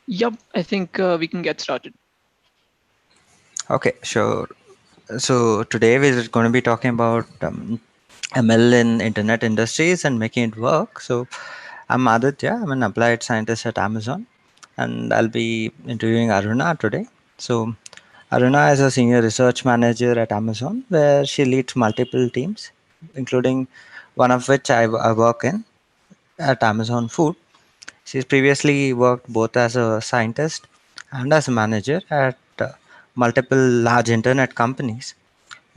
Yep, I think we can get started. Okay, sure. So today we're going to be talking about ML in internet industries and making it work. So I'm Aditya. I'm an applied scientist at Amazon, and I'll be interviewing Aruna today. So Aruna is a senior research manager at Amazon, where she leads multiple teams, including one of which I work in at Amazon Food. She's previously worked both as a scientist and as a manager at multiple large internet companies.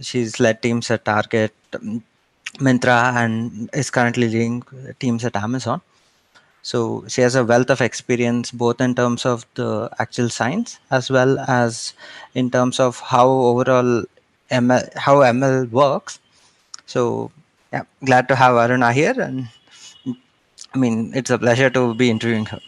She's led teams at Target, Myntra, and is currently leading teams at Amazon. So she has a wealth of experience both in terms of the actual science as well as in terms of how overall ML works. So yeah, glad to have Aruna here, and I mean it's a pleasure to be interviewing her.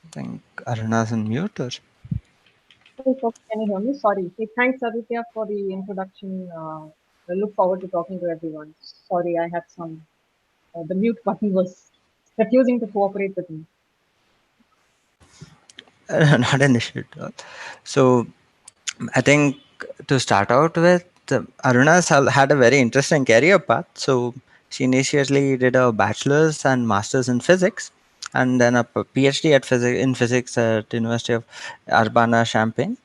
I think Aruna's on mute. Or... Hey, folks, can you hear me? Sorry. Hey, thanks, Aditya, for the introduction. I look forward to talking to everyone. Sorry, I had the mute button was refusing to cooperate with me. Not an issue at all. So I think to start out with, Aruna's had a very interesting career path. So she initially did a bachelor's and master's in physics, and then a PhD in physics at University of Urbana Champaign,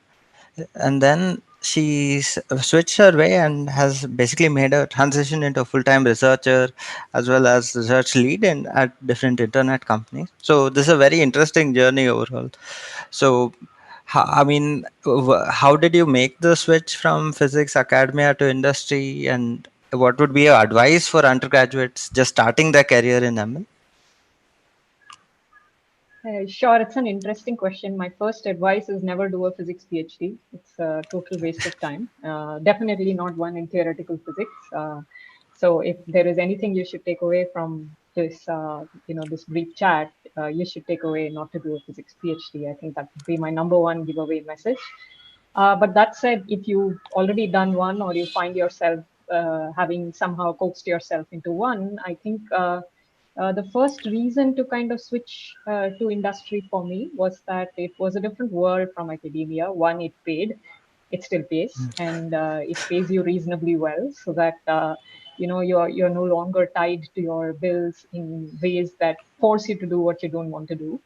and then she switched her way and has basically made a transition into a full-time researcher as well as research lead in at different internet companies. So this is a very interesting journey overall. So I mean, how did you make the switch from physics academia to industry, and what would be your advice for undergraduates just starting their career in ML? Sure, it's an interesting question. My first advice is never do a physics PhD. It's a total waste of time. Definitely not one in theoretical physics. So if there is anything you should take away from this, this brief chat, you should take away not to do a physics PhD. I think that would be my number one giveaway message. But that said, if you've already done one or you find yourself having somehow coaxed yourself into one, I think the first reason to kind of switch to industry for me was that it was a different world from academia. One, it paid, it still pays, and it pays you reasonably well, so that you're no longer tied to your bills in ways that force you to do what you don't want to do,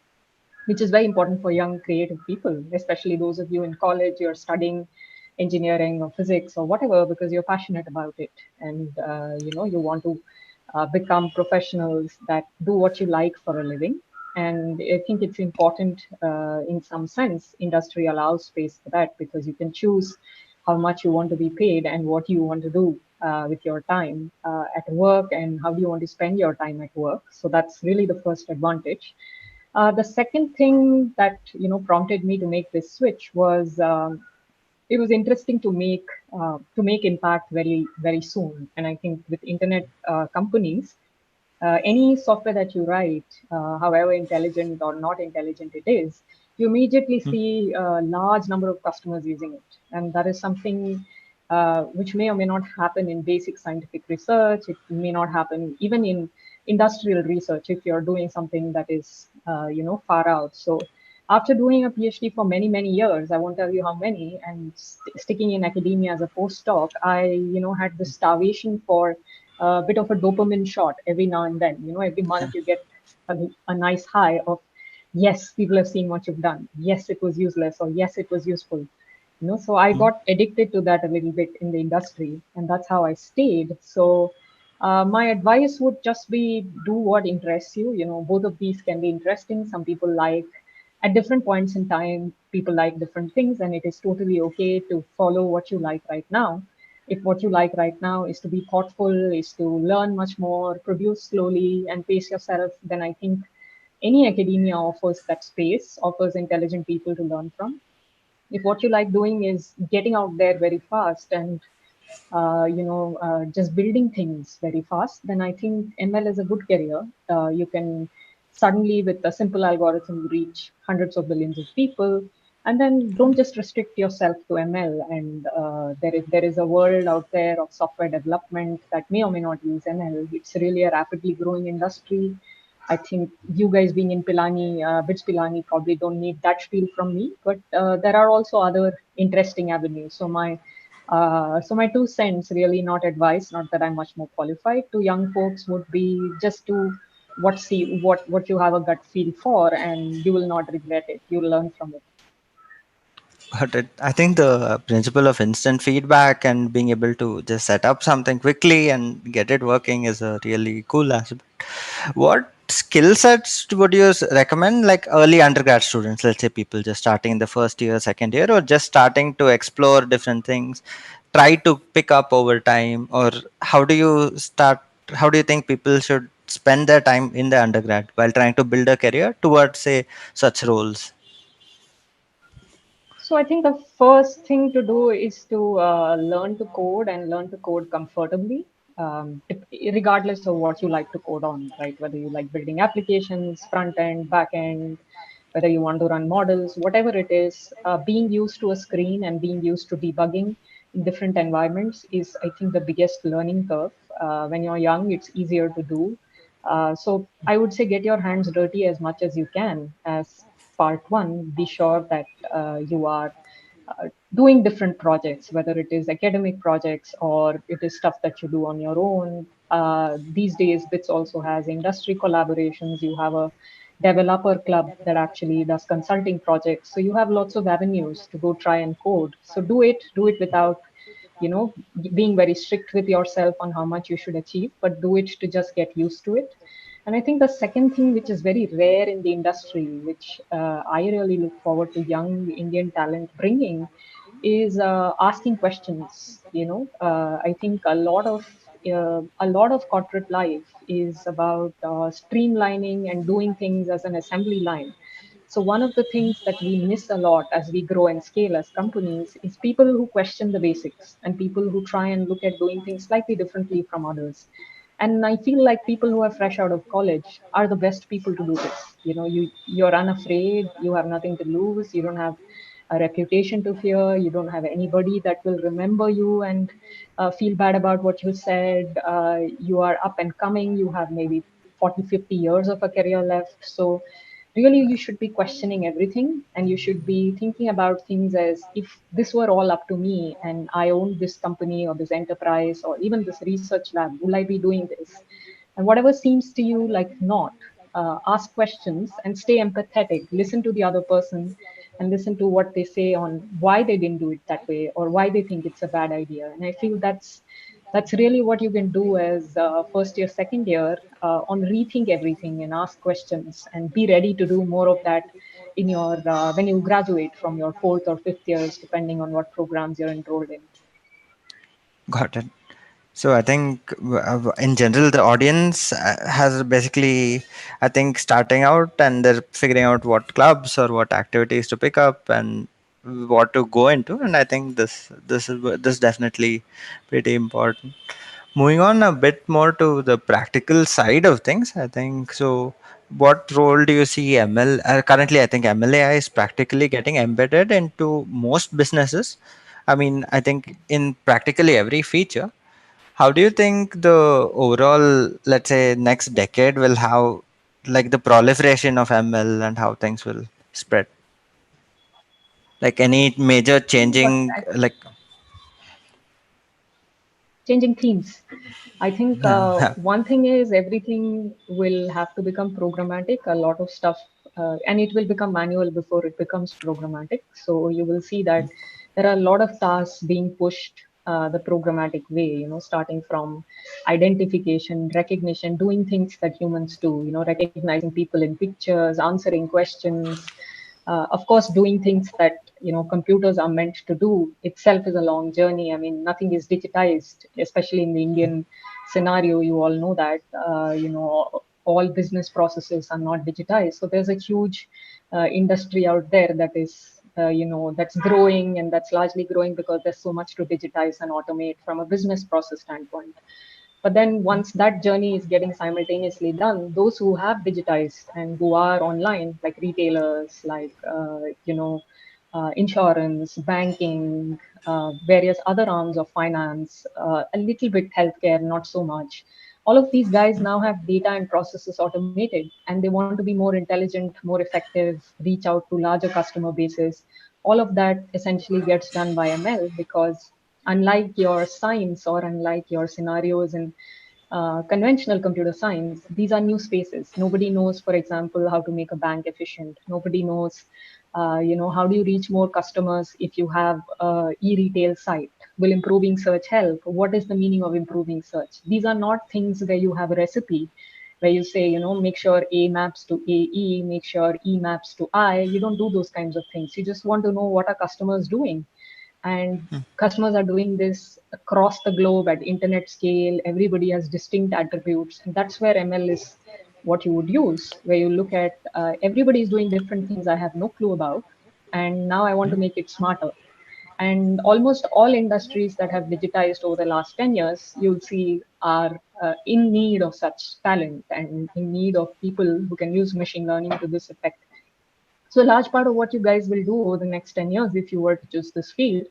which is very important for young creative people, especially those of you in college, you're studying engineering or physics or whatever because you're passionate about it, and you want to become professionals that do what you like for a living. And I think it's important, in some sense, industry allows space for that because you can choose how much you want to be paid and what you want to do with your time at work, and how do you want to spend your time at work. So that's really the first advantage. The second thing that prompted me to make this switch was, it was interesting to make impact very very soon. And I think with internet companies, any software that you write, however intelligent or not intelligent it is, you immediately see a large number of customers using it, and that is something which may or may not happen in basic scientific research. It may not happen even in industrial research if you're doing something that is, far out. So after doing a PhD for many, many years, I won't tell you how many, and sticking in academia as a postdoc, I, had this starvation for a bit of a dopamine shot every now and then. Every month you get a nice high of, yes, people have seen what you've done. Yes, it was useless, or yes, it was useful. So I got addicted to that a little bit in the industry, and that's how I stayed. So my advice would just be do what interests you. Both of these can be interesting. Some people like, at different points in time, people like different things, and it is totally okay to follow what you like right now. If what you like right now is to be thoughtful, is to learn much more, produce slowly, and pace yourself, then I think any academia offers that space, offers intelligent people to learn from. If what you like doing is getting out there very fast and just building things very fast, then I think ML is a good career. You can suddenly with a simple algorithm you reach hundreds of billions of people. And then don't just restrict yourself to ML. And there is a world out there of software development that may or may not use ML. It's really a rapidly growing industry. I think you guys being in Pilani, BITS Pilani, probably don't need that spiel from me. But there are also other interesting avenues. So my 2 cents, really not advice, not that I'm much more qualified, to young folks would be just to what you have a gut feel for, and you will not regret it. You'll learn from it. But I think the principle of instant feedback and being able to just set up something quickly and get it working is a really cool aspect. What skill sets would you recommend, like early undergrad students, let's say people just starting in the first year, second year, or just starting to explore different things, try to pick up over time? Or how do you start? How do you think people should spend their time in the undergrad while trying to build a career towards, say, such roles? So I think the first thing to do is to learn to code and learn to code comfortably, regardless of what you like to code on, right? Whether you like building applications, front end, back end, whether you want to run models, whatever it is, being used to a screen and being used to debugging in different environments is, I think, the biggest learning curve. When you're young, it's easier to do. So I would say get your hands dirty as much as you can as part one. Be sure that you are doing different projects, whether it is academic projects or it is stuff that you do on your own. These days, BITS also has industry collaborations. You have a developer club that actually does consulting projects. So you have lots of avenues to go try and code. So do it without, being very strict with yourself on how much you should achieve, but do it to just get used to it. And I think the second thing, which is very rare in the industry, which I really look forward to young Indian talent bringing, is asking questions. I think a lot of corporate life is about streamlining and doing things as an assembly line. So one of the things that we miss a lot as we grow and scale as companies is people who question the basics and people who try and look at doing things slightly differently from others. And I feel like people who are fresh out of college are the best people to do this. You're unafraid, you have nothing to lose, you don't have a reputation to fear, you don't have anybody that will remember you and feel bad about what you said. You are up and coming, you have maybe 40, 50 years of a career left. So really you should be questioning everything, and you should be thinking about things as if this were all up to me and I owned this company or this enterprise or even this research lab, will I be doing this? And whatever seems to you like not, ask questions and stay empathetic, listen to the other person and listen to what they say on why they didn't do it that way or why they think it's a bad idea. And I feel that's really what you can do as first year, second year, on rethink everything and ask questions and be ready to do more of that in your when you graduate from your fourth or fifth years, depending on what programs you're enrolled in. Got it. So I think in general the audience has basically, I think, starting out and they're figuring out what clubs or what activities to pick up and what to go into, and I think this is definitely pretty important. Moving on a bit more to the practical side of things, I think so. What role do you see ML? Currently, I think MLAI is practically getting embedded into most businesses. I mean, I think in practically every feature. How do you think the overall, let's say, next decade will have, like, the proliferation of ML and how things will spread? Like any major But changing, like, changing themes. I think yeah, one thing is everything will have to become programmatic. A lot of stuff, and it will become manual before it becomes programmatic. So you will see that there are a lot of tasks being pushed the programmatic way. Starting from identification, recognition, doing things that humans do. Recognizing people in pictures, answering questions. Of course, doing things that computers are meant to do itself is a long journey. I mean, nothing is digitized, especially in the Indian scenario. You all know that all business processes are not digitized. So there's a huge industry out there that is that's growing, and that's largely growing because there's so much to digitize and automate from a business process standpoint. But then once that journey is getting simultaneously done, those who have digitized and who are online, like retailers, like insurance, banking, various other arms of finance, a little bit healthcare, not so much. All of these guys now have data and processes automated, and they want to be more intelligent, more effective, reach out to larger customer bases. All of that essentially gets done by ML, because unlike your science or unlike your scenarios in conventional computer science, these are new spaces. Nobody knows, for example, how to make a bank efficient. Nobody knows, how do you reach more customers if you have a e-retail site? Will improving search help? What is the meaning of improving search? These are not things where you have a recipe where you say, make sure A maps to AE, make sure E maps to I. You don't do those kinds of things. You just want to know what are customers doing, and customers are doing this across the globe at internet scale. Everybody has distinct attributes, and that's where ML is what you would use, where you look at everybody is doing different things I have no clue about, and now I want to make it smarter. And almost all industries that have digitized over the last 10 years, you'll see, are in need of such talent and in need of people who can use machine learning to this effect. So a large part of what you guys will do over the next 10 years, if you were to choose this field,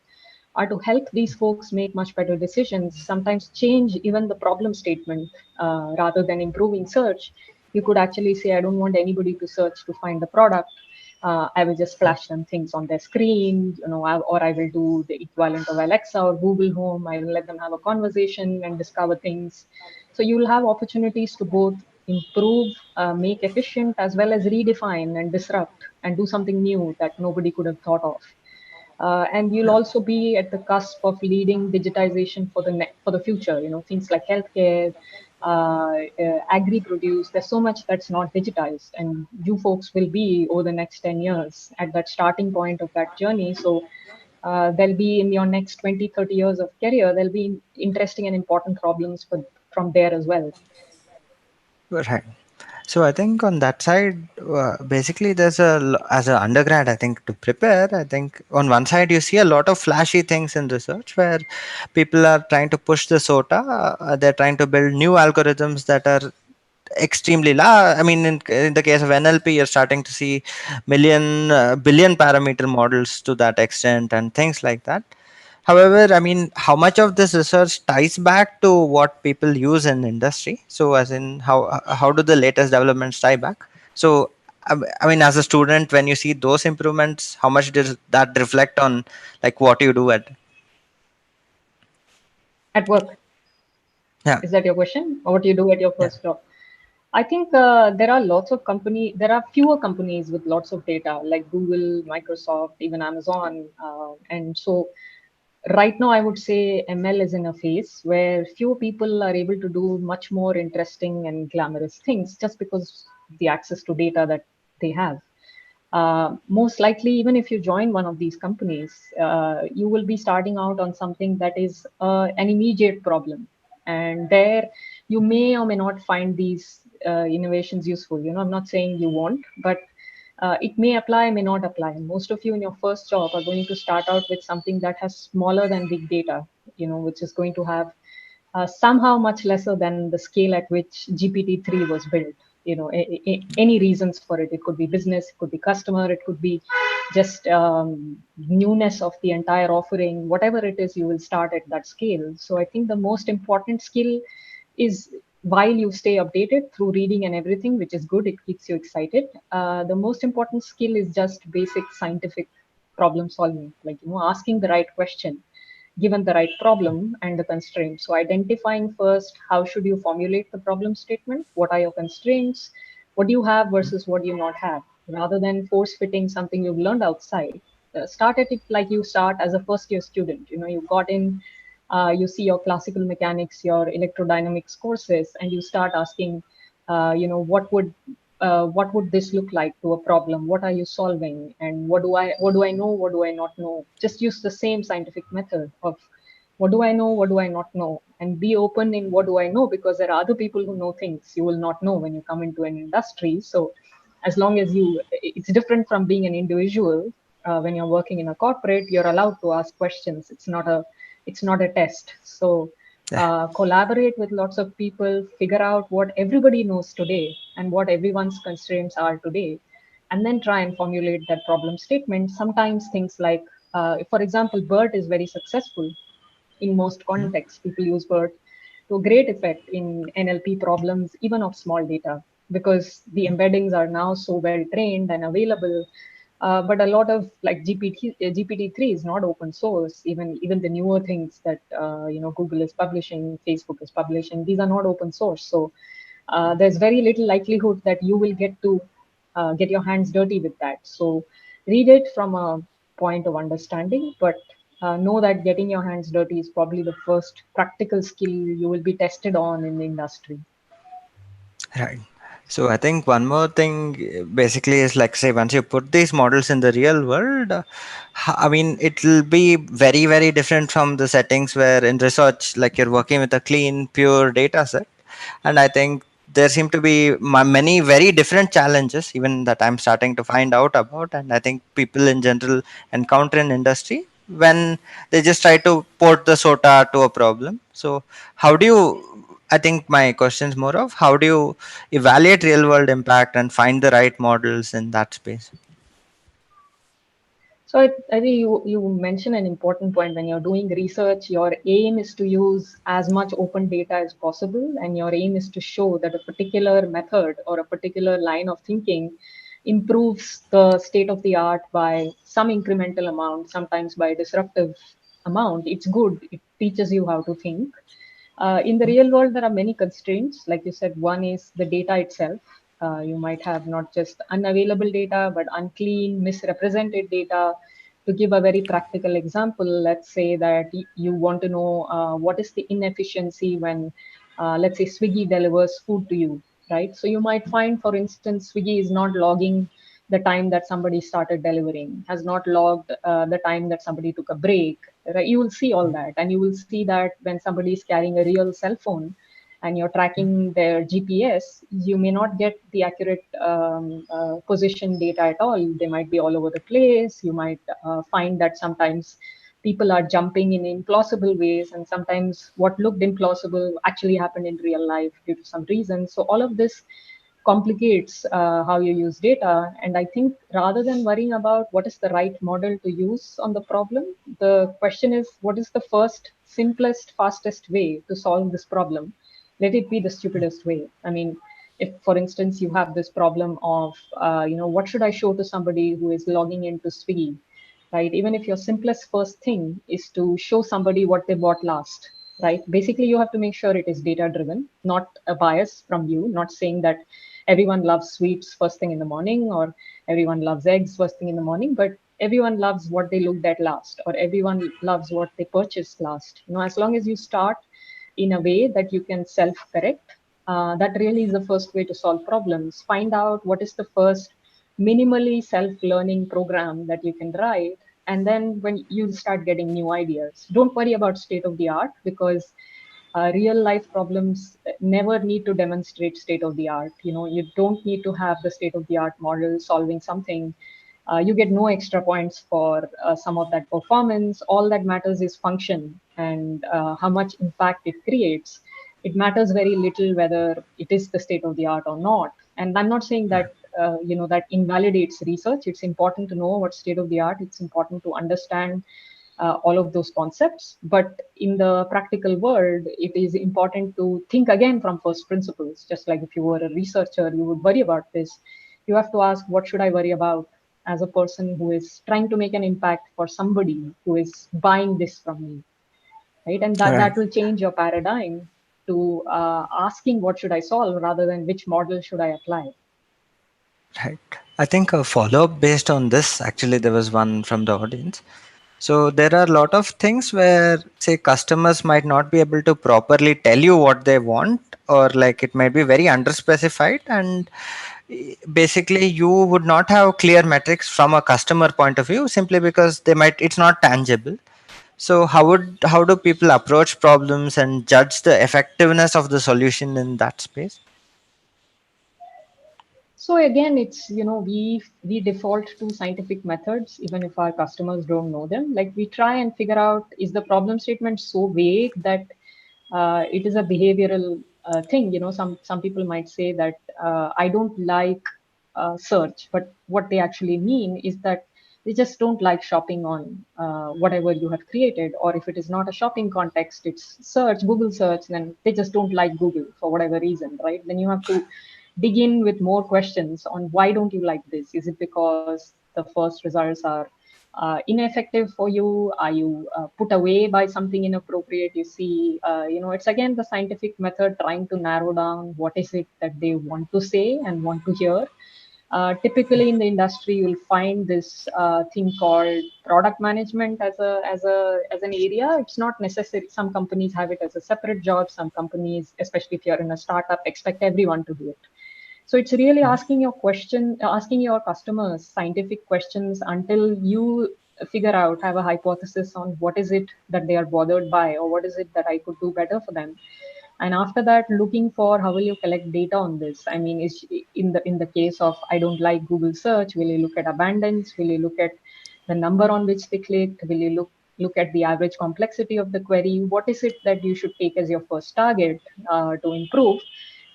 are to help these folks make much better decisions, sometimes change even the problem statement. Rather than improving search, you could actually say, I don't want anybody to search to find the product. I will just flash them things on their screen, or I will do the equivalent of Alexa or Google Home. I will let them have a conversation and discover things. So you will have opportunities to both improve, make efficient, as well as redefine and disrupt and do something new that nobody could have thought of. And you'll also be at the cusp of leading digitization for the future. Things like healthcare, agri-produce. There's so much that's not digitized, and you folks will be over the next 10 years at that starting point of that journey. So there'll be, in your next 20, 30 years of career, there'll be interesting and important problems from there as well. Right. So I think on that side, basically, as an undergrad, I think to prepare, I think on one side you see a lot of flashy things in research where people are trying to push the SOTA. They're trying to build new algorithms that are extremely large. I mean, in the case of NLP, you're starting to see billion parameter models to that extent and things like that. However, I mean, how much of this research ties back to what people use in industry? So, as in, how do the latest developments tie back? So, I mean, as a student, when you see those improvements, how much does that reflect on like what you do at? At work, Yeah, is that your question? Or what you do at your yeah, first job? I think there are fewer companies with lots of data, like Google, Microsoft, even Amazon. And so right now, I would say ML is in a phase where few people are able to do much more interesting and glamorous things just because of the access to data that they have. Most likely, even if you join one of these companies, you will be starting out on something that is an immediate problem. And there, you may or may not find these innovations useful. I'm not saying you won't, but it may apply, may not apply. And most of you in your first job are going to start out with something that has smaller than big data, which is going to have somehow much lesser than the scale at which GPT-3 was built. Any reasons for it? It could be business, it could be customer, it could be just newness of the entire offering. Whatever it is, you will start at that scale. So I think the most important skill is, while you stay updated through reading and everything, which is good, it keeps you excited. The most important skill is just basic scientific problem solving, like asking the right question given the right problem and the constraints. So identifying first, how should you formulate the problem statement? What are your constraints? What do you have versus what do you not have? Rather than force fitting something you've learned outside, start at it like you start as a first year student. You got in, you see your classical mechanics, your electrodynamics courses, and you start asking, what would this look like to a problem? What are you solving? And what do I know? What do I not know? Just use the same scientific method of what do I know? What do I not know? And be open in what do I know, because there are other people who know things you will not know when you come into an industry. So as long as it's different from being an individual. When you're working in a corporate, you're allowed to ask questions. It's not a test. So Yeah. collaborate with lots of people, figure out what everybody knows today and what everyone's constraints are today, and then try and formulate that problem statement. Sometimes things like, for example, BERT is very successful in most Mhm. contexts. People use BERT to a great effect in NLP problems, even of small data, because the embeddings are now so well trained and available. But a lot of like GPT-3 is not open source. Even the newer things that Google is publishing, Facebook is publishing, these are not open source. So there's very little likelihood that you will get your hands dirty with that. So read it from a point of understanding, but know that getting your hands dirty is probably the first practical skill you will be tested on in the industry. Right. So I think one more thing basically is like, say, once you put these models in the real world, I mean, it will be very, very different from the settings where in research, like you're working with a clean, pure data set. And I think there seem to be many very different challenges, even that I'm starting to find out about. And I think people in general encounter in industry when they just try to port the SOTA to a problem. So how do you, I think my question is more of how do you evaluate real world impact and find the right models in that space? So I think you mentioned an important point. When you're doing research, your aim is to use as much open data as possible, and your aim is to show that a particular method or a particular line of thinking improves the state of the art by some incremental amount, sometimes by disruptive amount. It's good. It teaches you how to think. In the real world, there are many constraints. Like you said, one is the data itself. You might have not just unavailable data, but unclean, misrepresented data. To give a very practical example, let's say that you want to know what is the inefficiency when, let's say, Swiggy delivers food to you, right? So you might find, for instance, Swiggy is not logging the time that somebody started delivering, has not logged the time that somebody took a break, right? You will see all that, and you will see that when somebody is carrying a real cell phone and you're tracking their GPS, you may not get the accurate position data at all. They might be all over the place. You might find that sometimes people are jumping in implausible ways, and sometimes what looked implausible actually happened in real life due to some reason. So all of this complicates how you use data. And I think rather than worrying about what is the right model to use on the problem, the question is what is the first, simplest, fastest way to solve this problem? Let it be the stupidest way. I mean, if, for instance, you have this problem of, what should I show to somebody who is logging into Swiggy, right? Even if your simplest first thing is to show somebody what they bought last, right? Basically, you have to make sure it is data driven, not a bias from you, not saying that everyone loves sweets first thing in the morning or everyone loves eggs first thing in the morning, but everyone loves what they looked at last, or everyone loves what they purchased last. As long as you start in a way that you can self correct, that really is the first way to solve problems. Find out what is the first minimally self learning program that you can write, and then when you start getting new ideas, don't worry about state of the art, because real life problems never need to demonstrate state of the art. You don't need to have the state of the art model solving something. You get no extra points for some of that performance. All that matters is function and how much impact it creates. It matters very little whether it is the state of the art or not. And I'm not saying that that invalidates research. It's important to know what state of the art. It's important to understand all of those concepts. But in the practical world, it is important to think again from first principles. Just like if you were a researcher, you would worry about this. You have to ask, what should I worry about as a person who is trying to make an impact for somebody who is buying this from me, right? And that Right. will change your paradigm to asking what should I solve rather than which model should I apply. Right. I think a follow up based on this, actually, there was one from the audience. So there are a lot of things where, say, customers might not be able to properly tell you what they want, or like it might be very underspecified, and basically you would not have clear metrics from a customer point of view simply because it's not tangible. So how do people approach problems and judge the effectiveness of the solution in that space? So again, it's we default to scientific methods even if our customers don't know them. Like we try and figure out, is the problem statement so vague that It is a behavioral thing. Some people might say that I don't like search, but what they actually mean is that they just don't like shopping on whatever you have created, or if it is not a shopping context, it's search, Google search, then they just don't like Google for whatever reason, right? Then you have to dig in with more questions on why don't you like this? Is it because the first results are ineffective for you? Are you put away by something inappropriate you see? It's again the scientific method trying to narrow down what is it that they want to say and want to hear. Typically in the industry, you'll find this thing called product management as an area. It's not necessary. Some companies have it as a separate job. Some companies, especially if you're in a startup, expect everyone to do it. So it's really asking your customers scientific questions until you figure out, have a hypothesis on what is it that they are bothered by, or what is it that I could do better for them. And after that, looking for how will you collect data on this. I mean, is in the case of I don't like Google search, will you look at abundance? Will you look at the number on which they clicked? Will you look at the average complexity of the query? What is it that you should take as your first target to improve?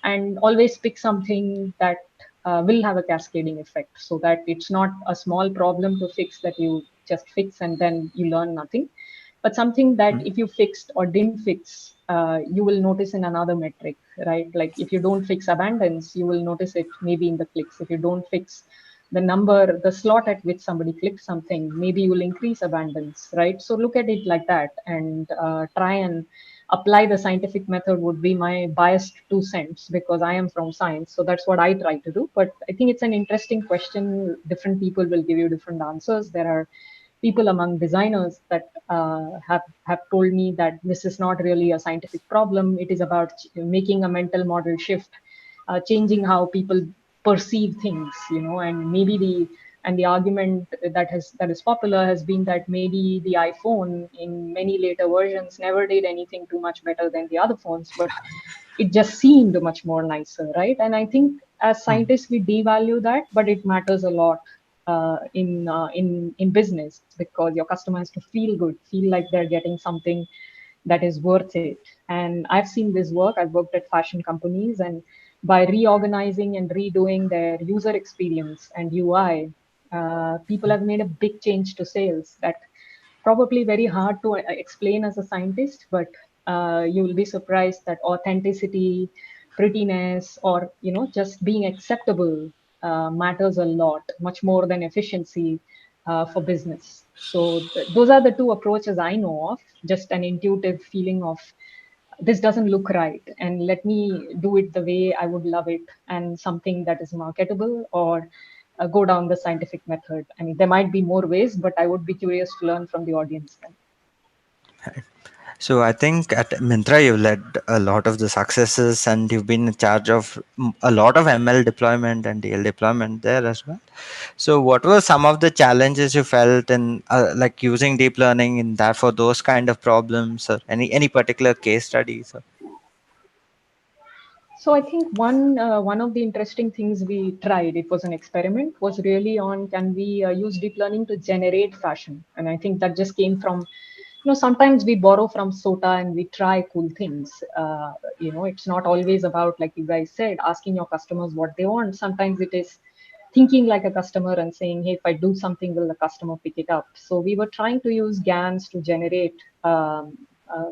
And always pick something that will have a cascading effect, so that it's not a small problem to fix that you just fix and then you learn nothing, but something that if you fixed or didn't fix, you will notice in another metric, right? Like if you don't fix abundance, you will notice it maybe in the clicks. If you don't fix the slot at which somebody clicks something, maybe you will increase abundance, right? So look at it like that, and try and apply the scientific method would be my biased 2 cents, because I am from science. So that's what I try to do. But I think it's an interesting question. Different people will give you different answers. There are people among designers that have told me that this is not really a scientific problem. It is about making a mental model shift, changing how people perceive things, and maybe the argument that is popular has been that maybe the iPhone in many later versions never did anything too much better than the other phones, but it just seemed much more nicer, right? And I think as scientists we devalue that, but it matters a lot in business, because your customer has to feel good, feel like they're getting something that is worth it. And I've seen this work. I've worked at fashion companies, and by reorganizing and redoing their user experience and UI, people have made a big change to sales that probably very hard to explain as a scientist, but you will be surprised that authenticity, prettiness, or just being acceptable matters a lot, much more than efficiency for business. So those are the two approaches I know of. Just an intuitive feeling of this doesn't look right, and let me do it the way I would love it, and something that is marketable, or go down the scientific method. I mean, there might be more ways, but I would be curious to learn from the audience then. So I think at Mintra you've led a lot of the successes, and you've been in charge of a lot of ML deployment and DL deployment there as well. So what were some of the challenges you felt in like using deep learning in that for those kind of problems, or any particular case studies? Or? So I think one of the interesting things we tried, it was an experiment, was really on can we use deep learning to generate fashion, and I think that just came from sometimes we borrow from SOTA and we try cool things. It's not always about, like you guys said, asking your customers what they want. Sometimes it is thinking like a customer and saying, hey, if I do something, will the customer pick it up? So we were trying to use GANs to generate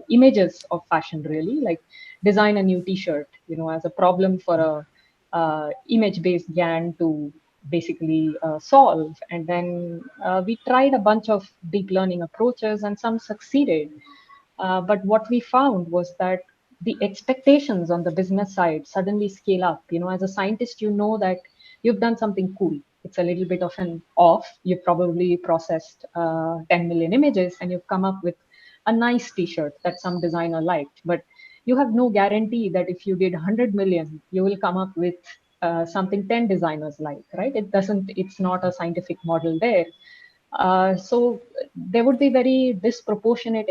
images of fashion, really, like design a new T-shirt, as a problem for a image-based GAN to basically solve. And then we tried a bunch of deep learning approaches, and some succeeded. But what we found was that the expectations on the business side suddenly scale up. As a scientist, you know that you've done something cool. It's a little bit of an off. You've probably processed 10 million images, and you've come up with a nice T-shirt that some designer liked. But you have no guarantee that if you did 100 million, you will come up with something 10 designers like, right? It's not a scientific model there. So there would be very disproportionate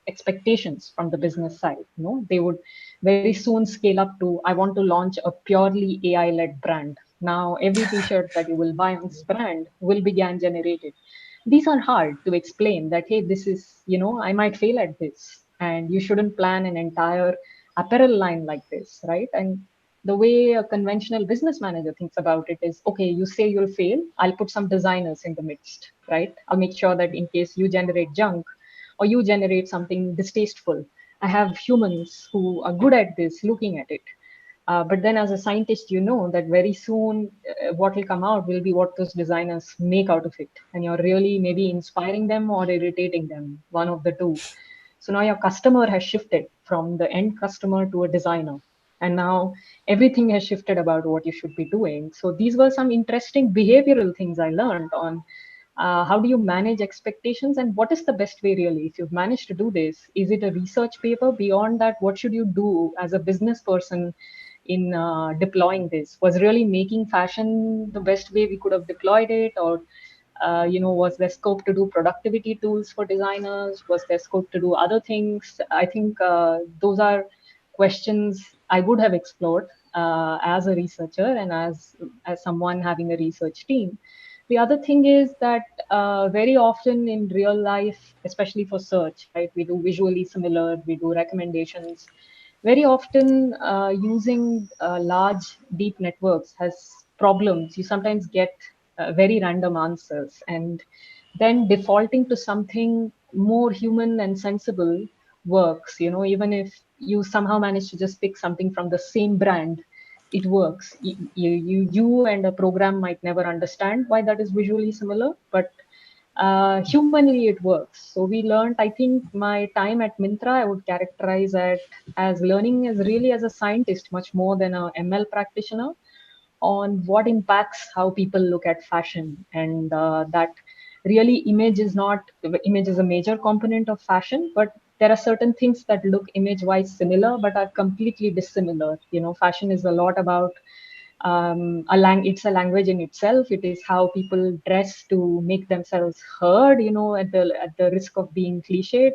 expectations from the business side. They would very soon scale up to, I want to launch a purely AI-led brand. Now, every T-shirt that you will buy on this brand will be GAN generated. These are hard to explain that, hey, this is, I might fail at this. and you shouldn't plan an entire apparel line like this, right? And the way a conventional business manager thinks about it is, okay, you say you'll fail, I'll put some designers in the midst, right? I'll make sure that in case you generate junk or you generate something distasteful, I have humans who are good at this looking at it. But then as a scientist, you know that very soon what will come out will be what those designers make out of it. And you're really maybe inspiring them or irritating them, one of the two. So now your customer has shifted from the end customer to a designer. And now everything has shifted about what you should be doing. So these were some interesting behavioral things I learned on how do you manage expectations and what is the best way really. If you've managed to do this, is it a research paper? Beyond that, what should you do as a business person in deploying this? Was really making fashion the best way we could have deployed it, or was there scope to do productivity tools for designers? Was there scope to do other things? I think those are questions I would have explored as a researcher and as someone having a research team. The other thing is that very often in real life, especially for search, right, we do visually similar, we do recommendations. Very often, using large, deep networks has problems. You sometimes get very random answers, and then defaulting to something more human and sensible works. Even if you somehow manage to just pick something from the same brand, it works. You and a program might never understand why that is visually similar, but humanly it works. So we learned, I think my time at Mintra, I would characterize it as learning as really as a scientist, much more than a ML practitioner, on what impacts how people look at fashion. And that really image is a major component of fashion, but there are certain things that look image wise similar but are completely dissimilar. Fashion is a lot about it's a language in itself. It is how people dress to make themselves heard, at the risk of being cliched.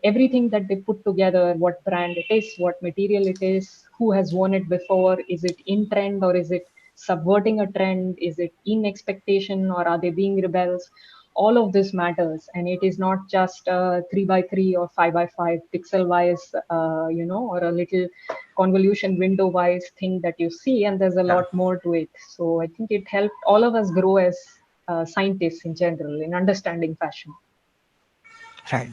Everything that they put together, what brand it is, what material it is, who has worn it before, is it in trend or is it subverting a trend, is it in expectation or are they being rebels? All of this matters, and it is not just a 3 by 3 or 5 by 5 pixel wise, or a little convolution window wise thing that you see, and there's a Yeah. lot more to it. So I think it helped all of us grow as scientists in general in understanding fashion. Right.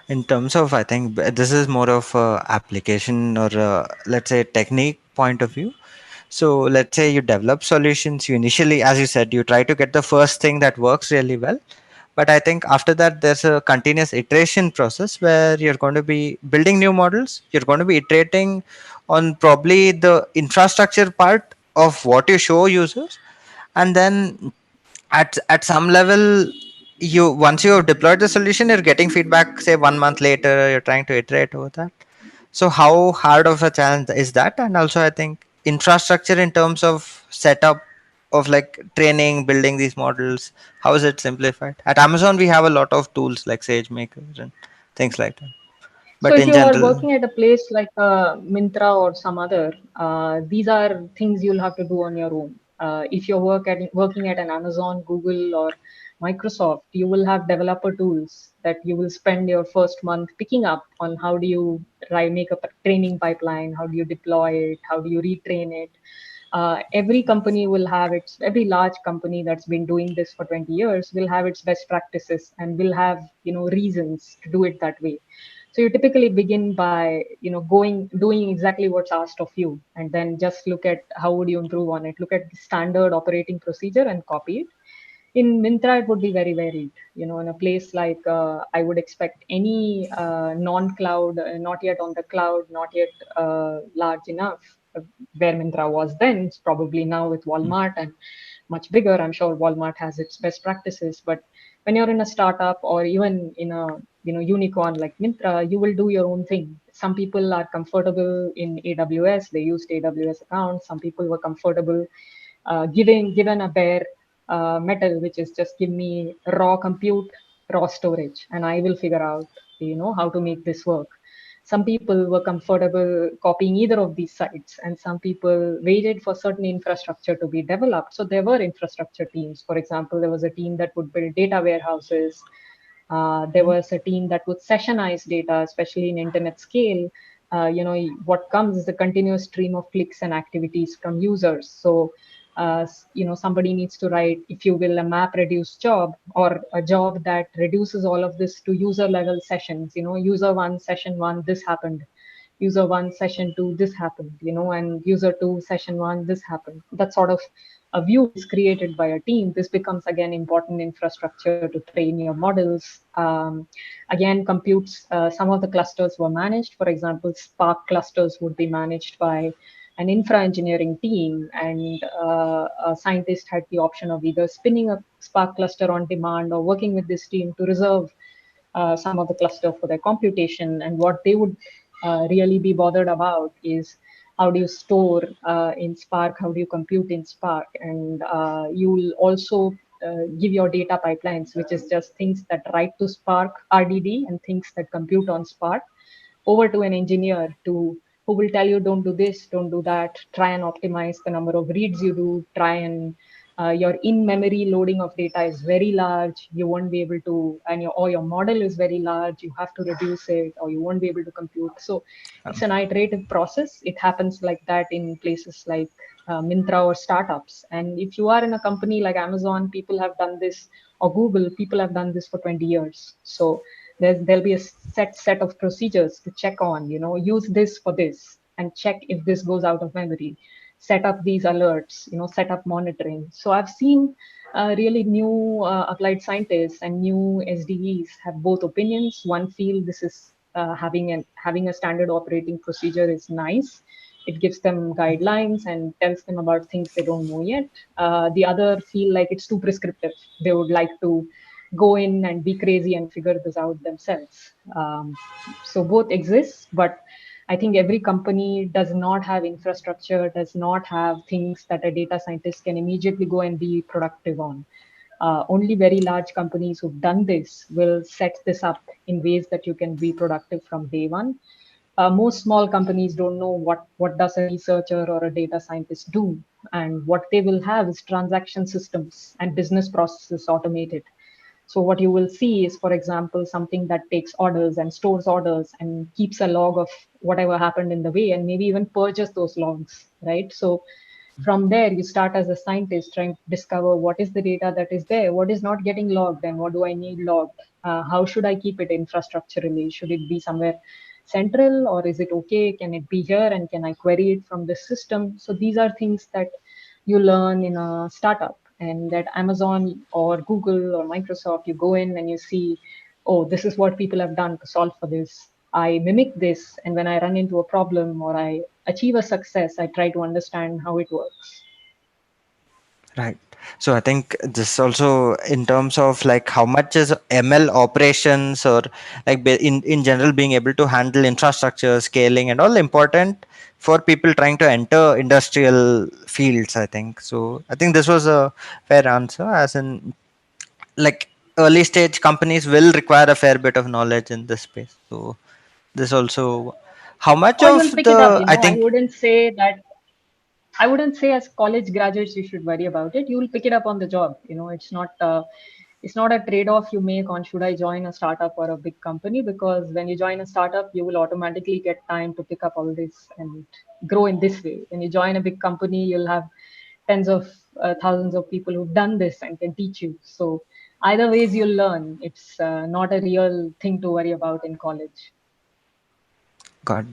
In terms of, I think this is more of a application or let's say technique point of view. So let's say you develop solutions. You initially, as you said, you try to get the first thing that works really well. But I think after that, there's a continuous iteration process where you're going to be building new models. You're going to be iterating on probably the infrastructure part of what you show users, and then at some level, you once you have deployed the solution, you're getting feedback say 1 month later. You're trying to iterate over that. So how hard of a challenge is that? And also I think infrastructure in terms of setup of like training, building these models, how is it simplified? At Amazon we have a lot of tools like SageMaker and things like that, So but if in you are general. working at a place like Mintra or some other, these are things you'll have to do on your own. If you're working at an Amazon, Google, or Microsoft, you will have developer tools that you will spend your first month picking up on how do you make a training pipeline, how do you deploy it, how do you retrain it. Every large company that's been doing this for 20 years will have its best practices and will have reasons to do it that way. So you typically begin by doing exactly what's asked of you, and then just look at how would you improve on it. Look at the standard operating procedure and copy it. In Mintra, it would be very varied. In a place like I would expect any non-cloud, not yet on the cloud, not yet large enough, where Mintra was then, it's probably now with Walmart and much bigger. I'm sure Walmart has its best practices, but when you're in a startup or even in a unicorn like Mintra, you will do your own thing. Some people are comfortable in AWS; they used AWS accounts. Some people were comfortable given a bare metal, which is just give me raw compute, raw storage, and I will figure out how to make this work. Some people were comfortable copying either of these sites, and some people waited for certain infrastructure to be developed. So there were infrastructure teams. For example, there was a team that would build data warehouses. There was a team that would sessionize data, especially in internet scale. What comes is a continuous stream of clicks and activities from users. So, somebody needs to write, if you will, a map reduce job, or a job that reduces all of this to user level sessions. User one, session one, this happened. User one, session two, this happened, and user two, session one, this happened. That sort of a view is created by a team. This becomes again important infrastructure to train your models. Again, computes, some of the clusters were managed. For example, Spark clusters would be managed by an infra engineering team, and a scientist had the option of either spinning a Spark cluster on demand or working with this team to reserve some of the cluster for their computation. And what they would really be bothered about is, how do you store in Spark? How do you compute in Spark? And you'll also give your data pipelines, which is just things that write to Spark RDD and things that compute on Spark, over to an engineer to who will tell you, don't do this, don't do that, try and optimize the number of reads you do, try and your in-memory loading of data is very large, you won't be able to, or your model is very large, you have to reduce it, or you won't be able to compute. So it's an iterative process. It happens like that in places like Mintra or startups. And if you are in a company like Amazon, people have done this, or Google, people have done this for 20 years. So there'll be a set of procedures to check on, use this for this and check if this goes out of memory, set up these alerts, set up monitoring. So I've seen really new applied scientists and new SDEs have both opinions. One feel this is having a standard operating procedure is nice. It gives them guidelines and tells them about things they don't know yet. The other feel like it's too prescriptive. They would like to go in and be crazy and figure this out themselves. So both exist, but I think every company does not have infrastructure, does not have things that a data scientist can immediately go and be productive on. Only very large companies who've done this will set this up in ways that you can be productive from day one. Most small companies don't know what does a researcher or a data scientist do, and what they will have is transaction systems and business processes automated. So what you will see is, for example, something that takes orders and stores orders and keeps a log of whatever happened in the way, and maybe even purges those logs, right? So from there, you start as a scientist trying to discover what is the data that is there, what is not getting logged, and what do I need logged? How should I keep it infrastructurally? Should it be somewhere central, or is it okay? Can it be here, and can I query it from the system? So these are things that you learn in a startup. And at Amazon or Google or Microsoft, you go in and you see, oh, this is what people have done to solve for this. I mimic this, and when I run into a problem or I achieve a success, I try to understand how it works. Right. So I think this also in terms of like how much is ML operations or like in general being able to handle infrastructure scaling and all important for people trying to enter industrial fields. I think so. I think this was a fair answer. As in, like early stage companies will require a fair bit of knowledge in this space. So this also, how much Or of you'll pick it up. the I I think wouldn't say that. I wouldn't say as college graduates you should worry about it. You'll pick it up on the job. It's not a trade-off you make on should I join a startup or a big company, because when you join a startup, you will automatically get time to pick up all this and grow in this way. When you join a big company, you'll have tens of thousands of people who've done this and can teach you. So either ways, you'll learn. It's not a real thing to worry about in college. God.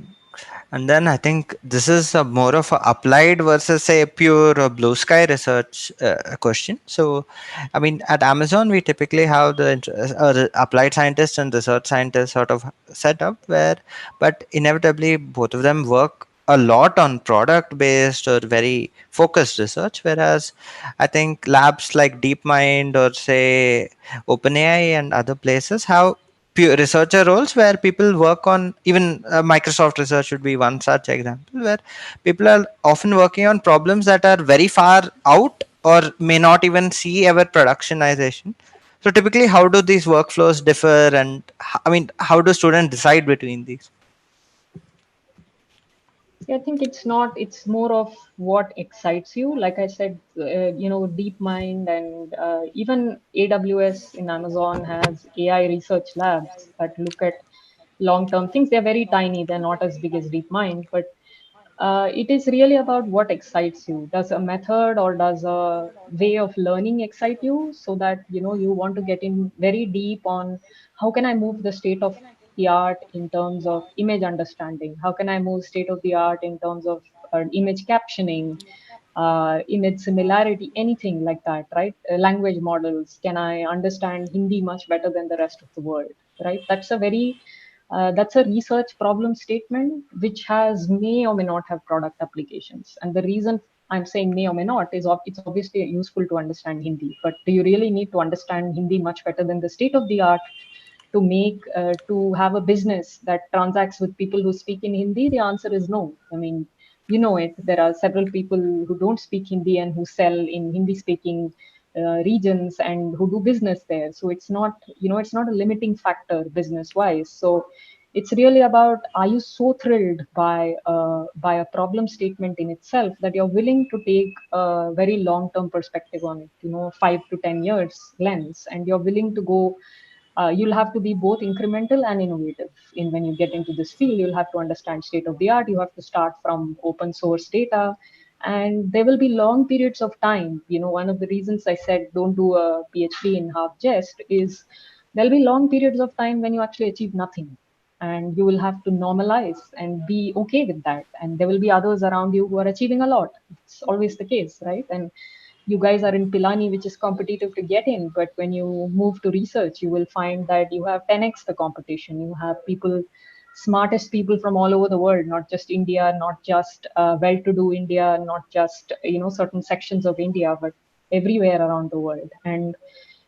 And then I think this is a more of a applied versus a pure blue sky research question. So, I mean, at Amazon, we typically have the applied scientists and research scientists sort of set up where, but inevitably, both of them work a lot on product based or very focused research. Whereas I think labs like DeepMind or say OpenAI and other places have pure researcher roles where people work on even Microsoft research would be one such example where people are often working on problems that are very far out or may not even see ever productionization. So typically how do these workflows differ, and I mean how do students decide between these? Yeah, I think it's not, it's more of what excites you. Like I said, DeepMind and even AWS in Amazon has AI research labs that look at long-term things. They're very tiny. They're not as big as DeepMind, but it is really about what excites you. Does a method or does a way of learning excite you, so that you want to get in very deep on how can I move the state of the art in terms of image understanding? How can I move state of the art in terms of image captioning, image similarity, anything like that, right? Language models. Can I understand Hindi much better than the rest of the world, right? That's a research problem statement which has may or may not have product applications. And the reason I'm saying may or may not is it's obviously useful to understand Hindi, but do you really need to understand Hindi much better than the state of the art to have a business that transacts with people who speak in Hindi? The answer is no. I mean, you know it. There are several people who don't speak Hindi and who sell in Hindi speaking regions and who do business there. So it's not a limiting factor business wise. So it's really about, are you so thrilled by a problem statement in itself that you're willing to take a very long term perspective on it, 5 to 10 years lens, and you're willing to go. You'll have to be both incremental and innovative in when you get into this field. You'll have to understand state of the art. You have to start from open source data, and there will be long periods of time. One of the reasons I said don't do a PhD in half jest is there'll be long periods of time when you actually achieve nothing, and you will have to normalize and be okay with that. And there will be others around you who are achieving a lot. It's always the case, right? And you guys are in Pilani, which is competitive to get in. But when you move to research, you will find that you have 10x the competition. You have people, smartest people from all over the world, not just India, not just well-to-do India, not just certain sections of India, but everywhere around the world. And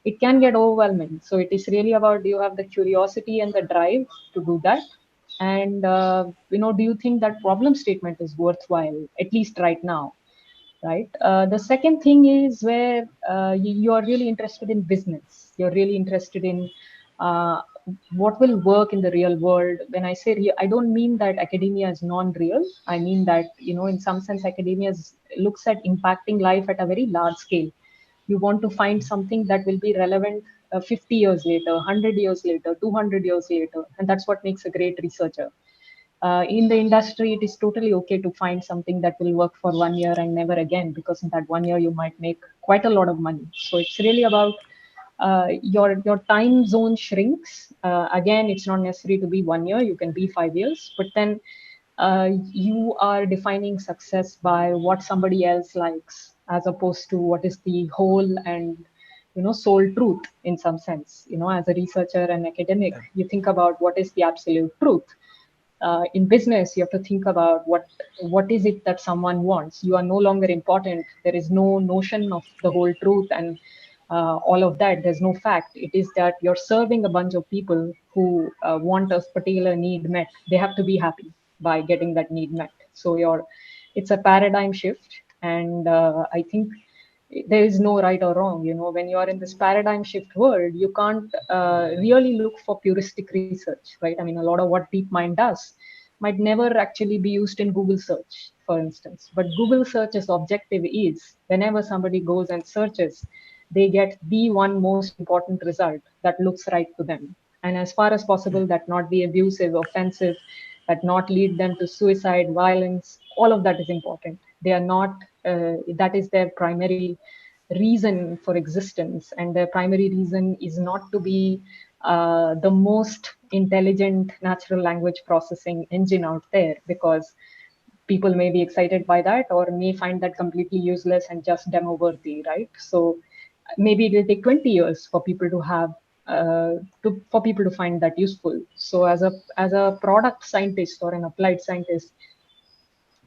it can get overwhelming. So it is really about, do you have the curiosity and the drive to do that? And do you think that problem statement is worthwhile, at least right now? Right. The second thing is where you are really interested in business. You're really interested in uh, what will work in the real world. When I say real, I don't mean that academia is non-real. I mean that, in some sense, academia looks at impacting life at a very large scale. You want to find something that will be relevant 50 years later, 100 years later, 200 years later. And that's what makes a great researcher. In the industry, it is totally okay to find something that will work for 1 year and never again, because in that 1 year you might make quite a lot of money. So it's really about your time zone shrinks. Again, it's not necessary to be 1 year; you can be 5 years, but then you are defining success by what somebody else likes, as opposed to what is the whole and sole truth in some sense. As a researcher and academic, you think about what is the absolute truth. In business, you have to think about what is it that someone wants. You are no longer important. There is no notion of the whole truth and all of that. There's no fact. It is that you're serving a bunch of people who want a particular need met. They have to be happy by getting that need met. So it's a paradigm shift. And I think there is no right or wrong. When you are in this paradigm shift world, you can't really look for puristic research, right? I mean, a lot of what DeepMind does might never actually be used in Google search, for instance. But Google search's objective is, whenever somebody goes and searches, they get the one most important result that looks right to them, and as far as possible that not be abusive, offensive, that not lead them to suicide, violence. All of that is important. They are not that is their primary reason for existence, and their primary reason is not to be the most intelligent natural language processing engine out there, because people may be excited by that or may find that completely useless and just demo worthy, right? So maybe it will take 20 years for people to have for people to find that useful. So as a product scientist or an applied scientist,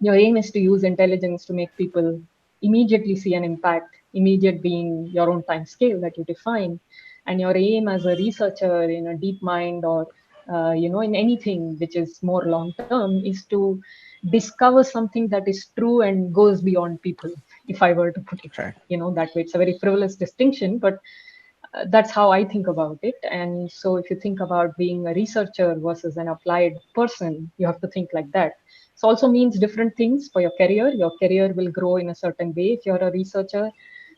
your aim is to use intelligence to make people immediately see an impact, immediate being your own time scale that you define. And your aim as a researcher in a deep mind, or in anything which is more long term, is to discover something that is true and goes beyond people, if I were to put it Right. that way. It's a very frivolous distinction, but that's how I think about it. And so if you think about being a researcher versus an applied person, you have to think like that. This also means different things for your career. Your career will grow in a certain way if you're a researcher.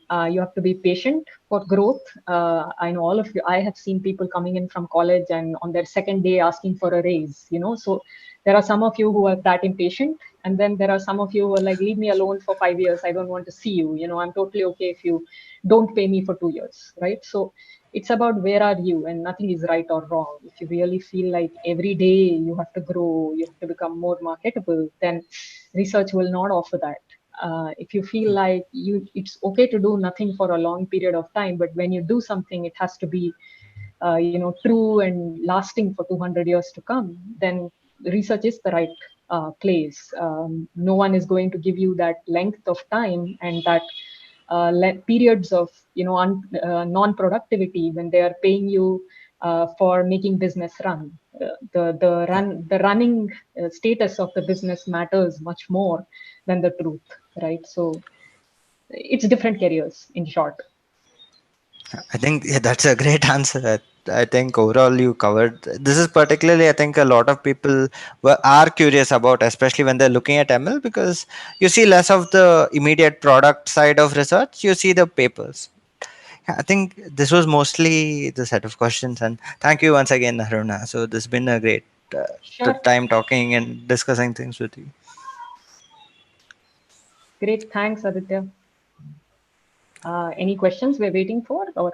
You have to be patient for growth. I know all of you, I have seen people coming in from college and on their second day asking for a raise, so there are some of you who are that impatient, and then there are some of you who are like, leave me alone for 5 years, I don't want to see you, I'm totally okay if you don't pay me for 2 years, right? So it's about where are you, and nothing is right or wrong. If you really feel like every day you have to grow, you have to become more marketable, then research will not offer that. If you feel like it's okay to do nothing for a long period of time, but when you do something, it has to be, true and lasting for 200 years to come, then research is the right place. No one is going to give you that length of time and that periods of, non-productivity when they are paying you for making business run. The running status of the business matters much more than the truth, right? So it's different careers, in short. I think that's a great answer. I think overall you covered. This is particularly, I think, a lot of people are curious about, especially when they're looking at ML, because you see less of the immediate product side of research. You see the papers. Yeah, I think this was mostly the set of questions, and thank you once again, Aruna. So this has been a great Sure. time talking and discussing things with you. Great. Thanks, Aditya. Any questions we're waiting for? Or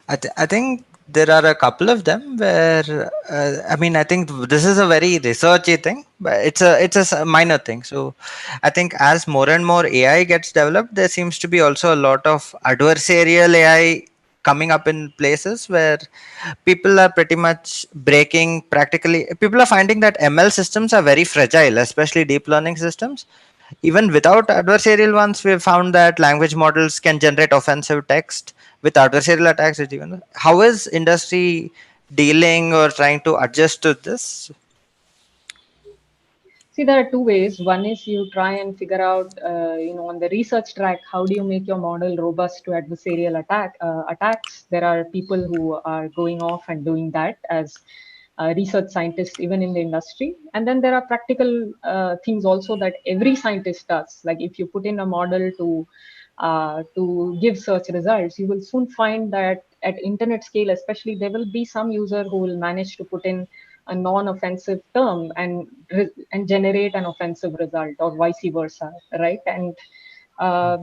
I think there are a couple of them where I mean I think this is a very researchy thing, but it's a minor thing. So I think as more and more AI gets developed, there seems to be also a lot of adversarial AI coming up in places where people are pretty much breaking practically. People are finding that ML systems are very fragile, especially deep learning systems. Even without adversarial ones, we've found that language models can generate offensive text. With adversarial attacks, it even, how is industry dealing or trying to adjust to this? see, there are two ways. One is you try and figure out, on the research track, how do you make your model robust to adversarial attacks? There are people who are going off and doing that as research scientists, even in the industry. And then there are practical things also that every scientist does. Like if you put in a model to give search results, you will soon find that at internet scale, especially, there will be some user who will manage to put in a non-offensive term and generate an offensive result, or vice versa, right? And uh,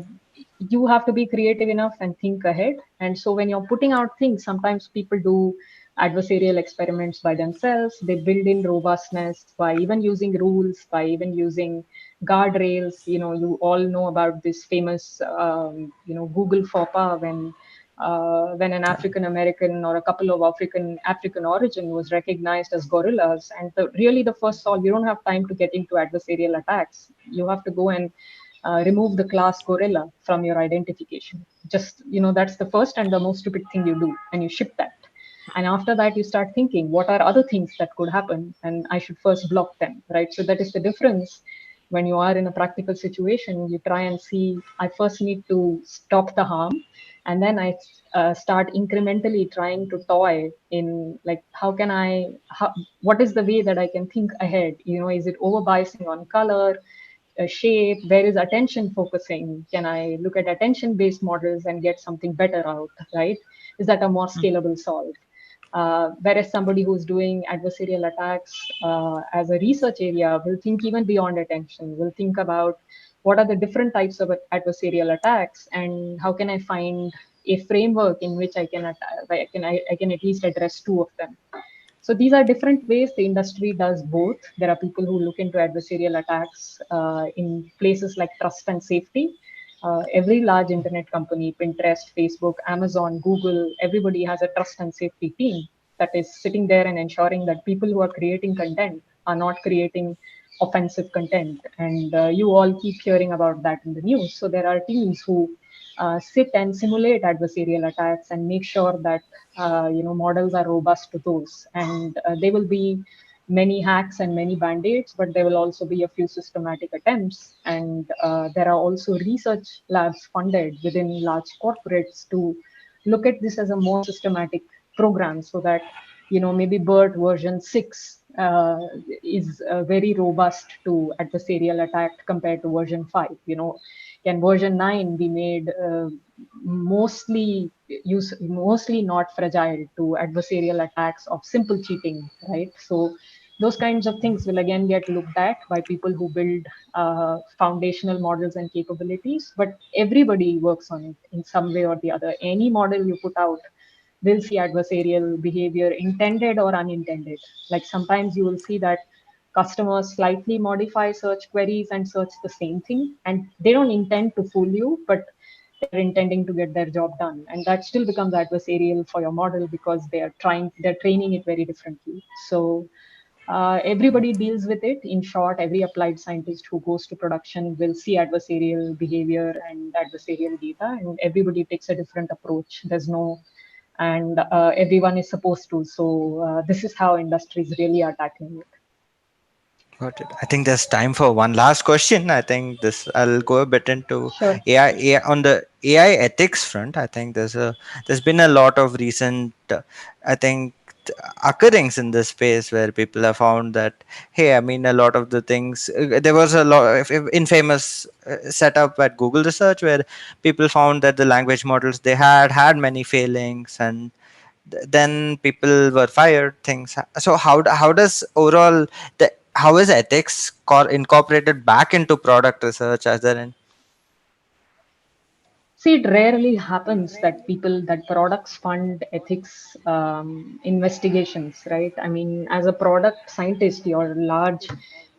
you have to be creative enough and think ahead. And so when you're putting out things, sometimes people do adversarial experiments by themselves. They build in robustness by even using rules, by even using guardrails. You all know about this famous, Google faux pas when an African American or a couple of African origin was recognized as gorillas. And really the first solve, you don't have time to get into adversarial attacks. You have to go and remove the class gorilla from your identification. Just, that's the first and the most stupid thing you do, and you ship that. And after that, you start thinking, what are other things that could happen? And I should first block them, right? So that is the difference. When you are in a practical situation, you try and see, I first need to stop the harm. And then I start incrementally trying to toy in, like, what is the way that I can think ahead? Is it over biasing on color? Shape? Where is attention focusing? Can I look at attention based models and get something better out, right? Is that a more scalable solve? Whereas somebody who's doing adversarial attacks as a research area will think even beyond attention, will think about what are the different types of adversarial attacks, and how can I find a framework in which I can at least address two of them. So these are different ways the industry does both. There are people who look into adversarial attacks in places like trust and safety. Every large internet company, Pinterest, Facebook, Amazon, Google, everybody has a trust and safety team that is sitting there and ensuring that people who are creating content are not creating offensive content. And you all keep hearing about that in the news. So there are teams who sit and simulate adversarial attacks and make sure that models are robust to those. And there will be many hacks and many band-aids, but there will also be a few systematic attempts. And there are also research labs funded within large corporates to look at this as a more systematic program, so that maybe BERT version 6 uh, is very robust to adversarial attack compared to version 5. Can version 9 be made mostly not fragile to adversarial attacks of simple cheating, right? So those kinds of things will again get looked at by people who build foundational models and capabilities, but everybody works on it in some way or the other. Any model you put out will see adversarial behavior, intended or unintended. Like sometimes you will see that customers slightly modify search queries and search the same thing, and they don't intend to fool you, but they're intending to get their job done. And that still becomes adversarial for your model because they're training it very differently. So everybody deals with it. In short, every applied scientist who goes to production will see adversarial behavior and adversarial data, and everybody takes a different approach. There's no, and everyone is supposed to. So this is how industries really are tackling it. Got it. I think there's time for one last question. I think this I'll go a bit into Sure. AI on the AI ethics front. I think there's been a lot of recent I think occurrence in this space where people have found that, hey, I mean, a lot of the things there was a lot of infamous setup at Google research where people found that the language models they had many failings, and then people were fired, things. So how does overall the how is ethics incorporated back into product research? As there in See, it rarely happens that products fund ethics investigations, right? I mean, as a product scientist, your large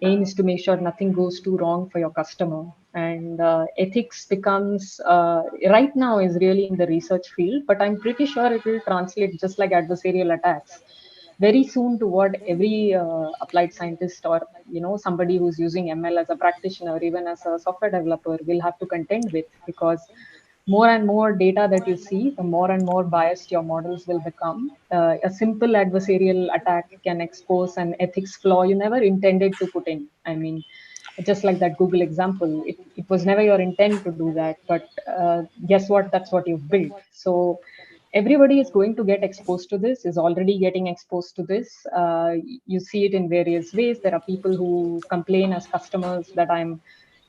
aim is to make sure nothing goes too wrong for your customer. And ethics becomes, right now, is really in the research field, but I'm pretty sure it will translate just like adversarial attacks very soon to what every applied scientist or somebody who's using ML as a practitioner, even as a software developer, will have to contend with, because more and more data that you see, the more and more biased your models will become. A simple adversarial attack can expose an ethics flaw you never intended to put in. I mean, just like that Google example, it was never your intent to do that, but guess what? That's what you've built. So everybody is going to get exposed to this, is already getting exposed to this. You see it in various ways. There are people who complain as customers that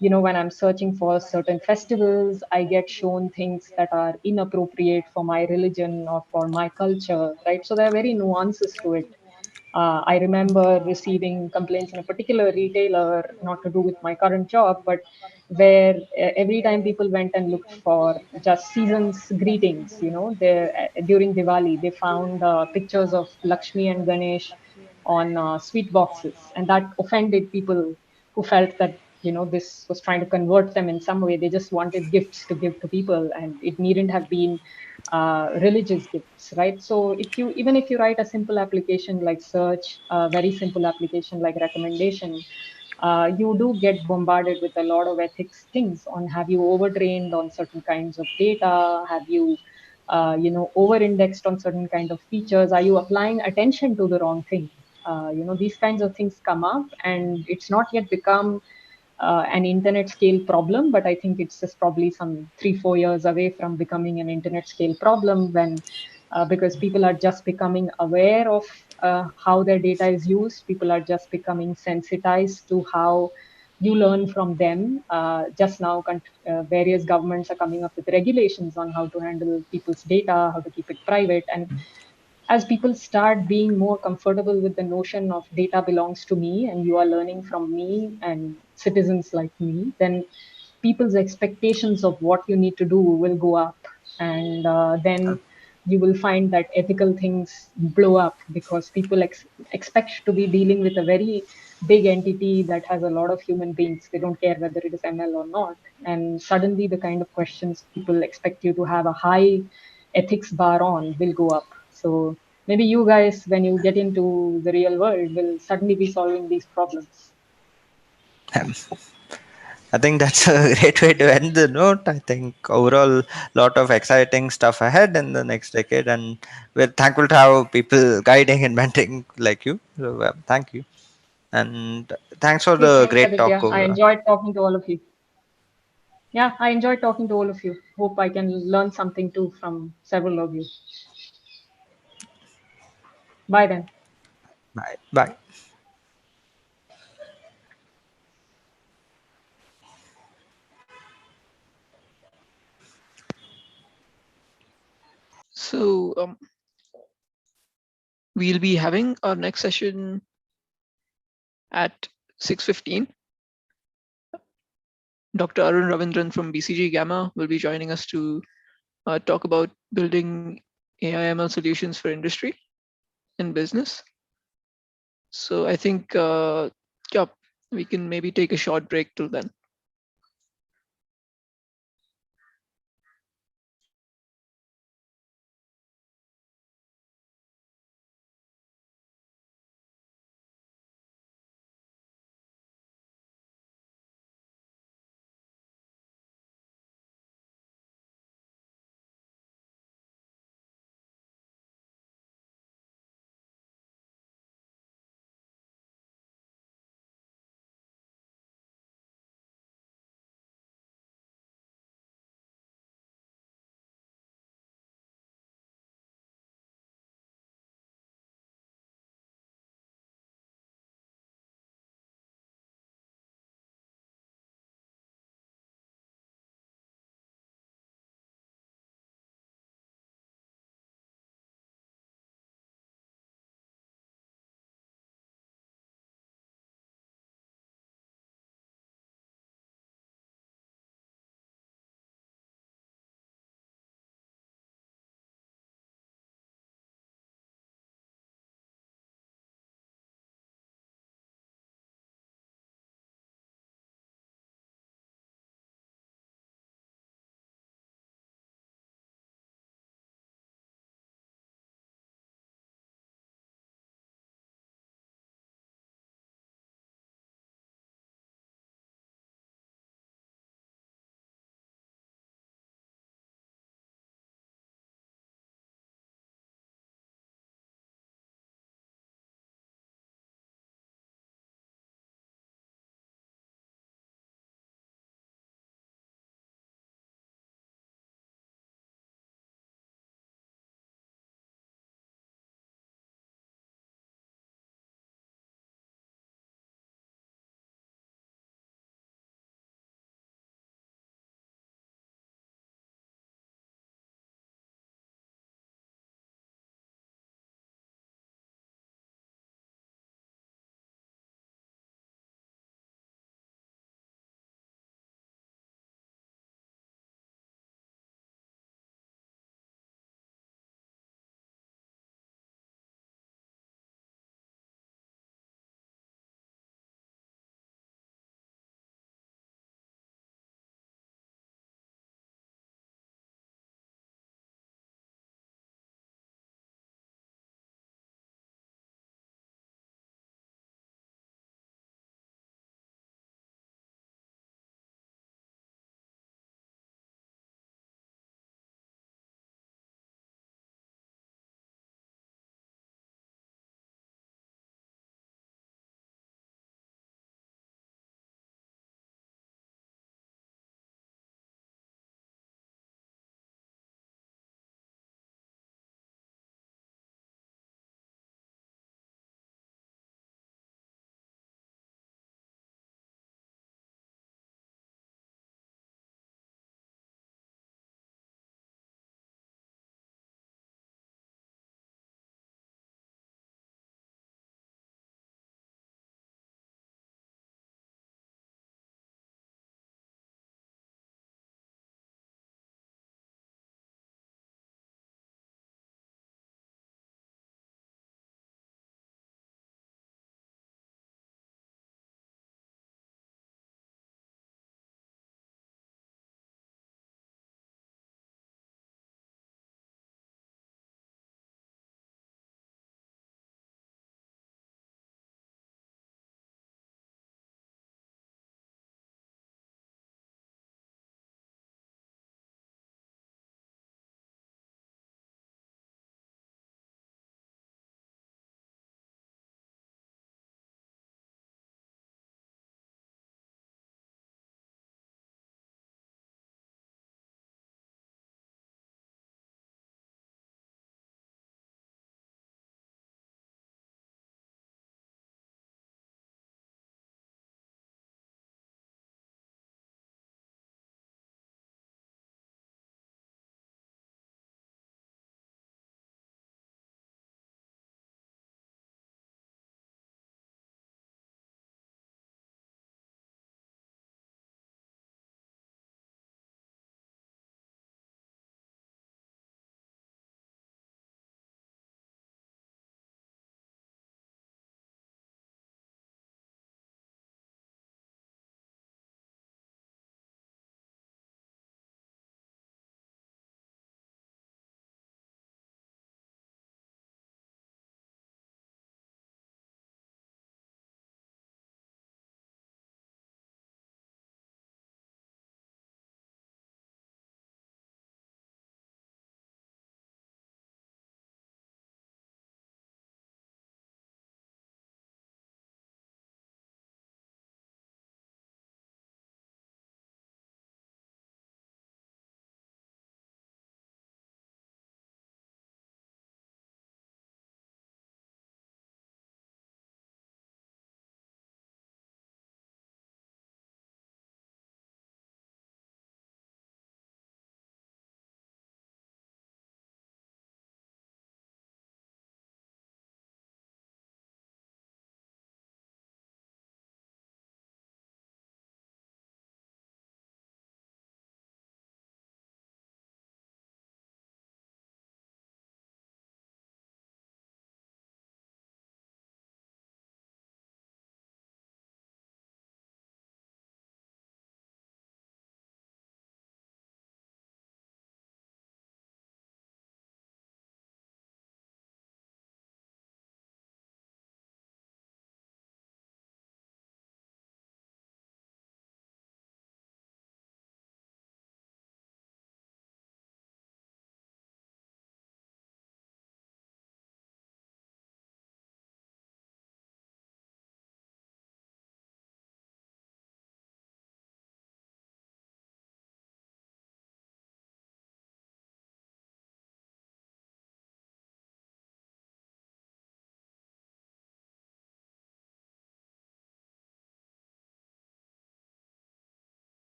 when I'm searching for certain festivals, I get shown things that are inappropriate for my religion or for my culture, right? So there are very nuances to it. I remember receiving complaints in a particular retailer, not to do with my current job, but where every time people went and looked for just season's greetings, there during Diwali, they found pictures of Lakshmi and Ganesh on sweet boxes, and that offended people who felt that this was trying to convert them in some way. They just wanted gifts to give to people, and it needn't have been religious gifts, right? So even if you write a simple application like search, a very simple application like recommendation, you do get bombarded with a lot of ethics things on, have you overtrained on certain kinds of data? Have you over-indexed on certain kind of features? Are you applying attention to the wrong thing? These kinds of things come up, and it's not yet become an internet scale problem, but I think it's just probably some 3-4 years away from becoming an internet scale problem, when because people are just becoming aware of how their data is used. People are just becoming sensitized to how you learn from them. Just now, various governments are coming up with regulations on how to handle people's data, how to keep it private, and as people start being more comfortable with the notion of data belongs to me and you are learning from me and citizens like me, then people's expectations of what you need to do will go up. And then you will find that ethical things blow up because people expect to be dealing with a very big entity that has a lot of human beings. They don't care whether it is ML or not. And suddenly, the kind of questions people expect you to have a high ethics bar on will go up. So maybe you guys, when you get into the real world, will suddenly be solving these problems. I think that's a great way to end the note. I think overall, lot of exciting stuff ahead in the next decade, and we're thankful to have people guiding and mentoring like you. So, thank you, and thanks for Hey, the thanks, great talk Aditya. I over. enjoyed talking to all of you. Yeah, I enjoyed talking to all of you. Hope I can learn something too from several of you. Bye then. Bye. Bye. So we'll be having our next session at 6:15. Dr. Arun Ravindran from BCG Gamma will be joining us to talk about building AI/ML solutions for industry and business. So I think, yeah, we can maybe take a short break till then.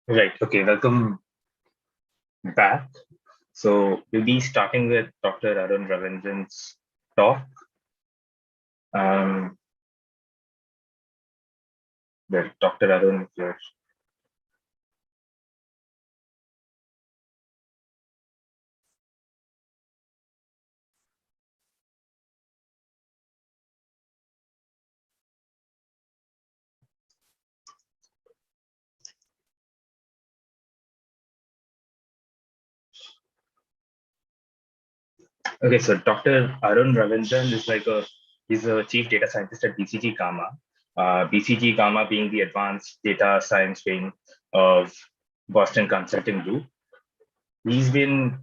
Right. Okay. Welcome back. So we'll be starting with Dr. Arun Ravindran's talk. Um, Dr. Arun, okay. So Dr. Arun Ravindran is he's a chief data scientist at BCG Gamma. BCG Gamma being the advanced data science wing of Boston Consulting Group. He's been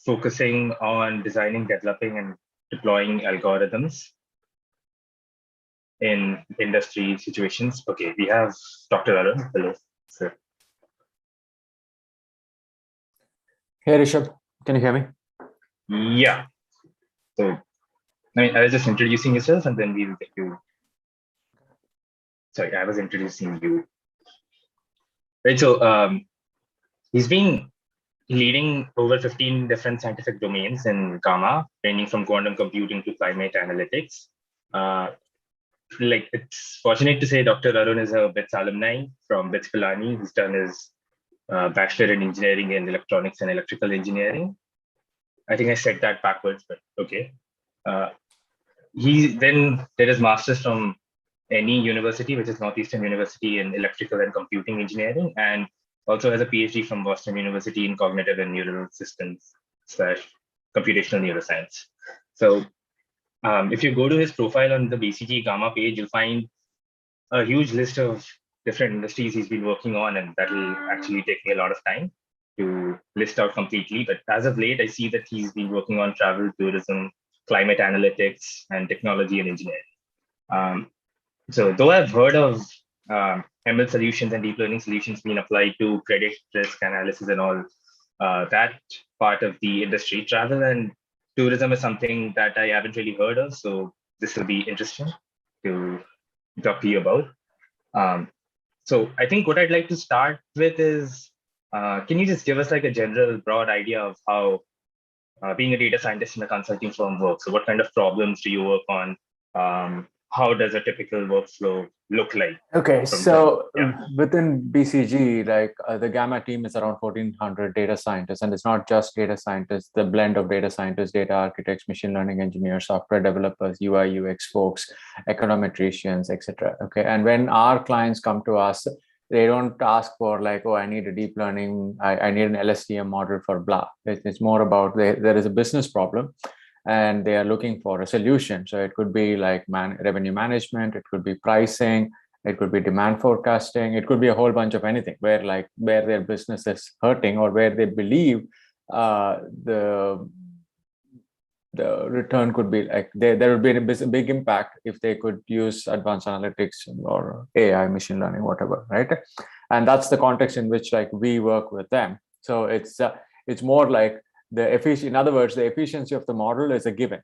focusing on designing, developing, and deploying algorithms in industry situations. Okay, we have Dr. Arun. Hello, sir. Hey Rishabh, can you hear me? Yeah. So, I was just introducing yourself and then we'll get to. Sorry, I was introducing you. Right. So, he's been leading over 15 different scientific domains in Gamma, ranging from quantum computing to climate analytics. It's fortunate to say Dr. Arun is a BITS alumni from BITS Pilani, who's done his Bachelor in Engineering in Electronics and Electrical Engineering. I think I said that backwards, but okay. He then did his master's from any university, which is Northeastern University in Electrical and Computing Engineering, and also has a PhD from Boston University in Cognitive and Neural Systems / Computational Neuroscience. So if you go to his profile on the BCG Gamma page, you'll find a huge list of different industries he's been working on, and that will actually take me a lot of time to list out completely. But as of late, I see that he's been working on travel, tourism, climate analytics, and technology and engineering. So though I've heard of ML solutions and deep learning solutions being applied to credit risk analysis and all that part of the industry, travel and tourism is something that I haven't really heard of. So this will be interesting to talk to you about. So I think what I'd like to start with is, can you just give us like a general broad idea of how being a data scientist in a consulting firm works? So what kind of problems do you work on? How does a typical workflow look like? Okay, so within BCG, the Gamma team is around 1,400 data scientists, and it's not just data scientists, the blend of data scientists, data architects, machine learning engineers, software developers, UI, UX folks, econometricians, etc. Okay, and when our clients come to us, they don't ask for like, oh, I need a deep learning, I need an LSTM model for blah. It's more about there is a business problem and they are looking for a solution. So it could be like revenue management, it could be pricing, it could be demand forecasting, it could be a whole bunch of anything where their business is hurting or where they believe the return could be like there would be a big impact if they could use advanced analytics or AI, machine learning, whatever, right? And that's the context in which like we work with them. So it's more like in other words, the efficiency of the model is a given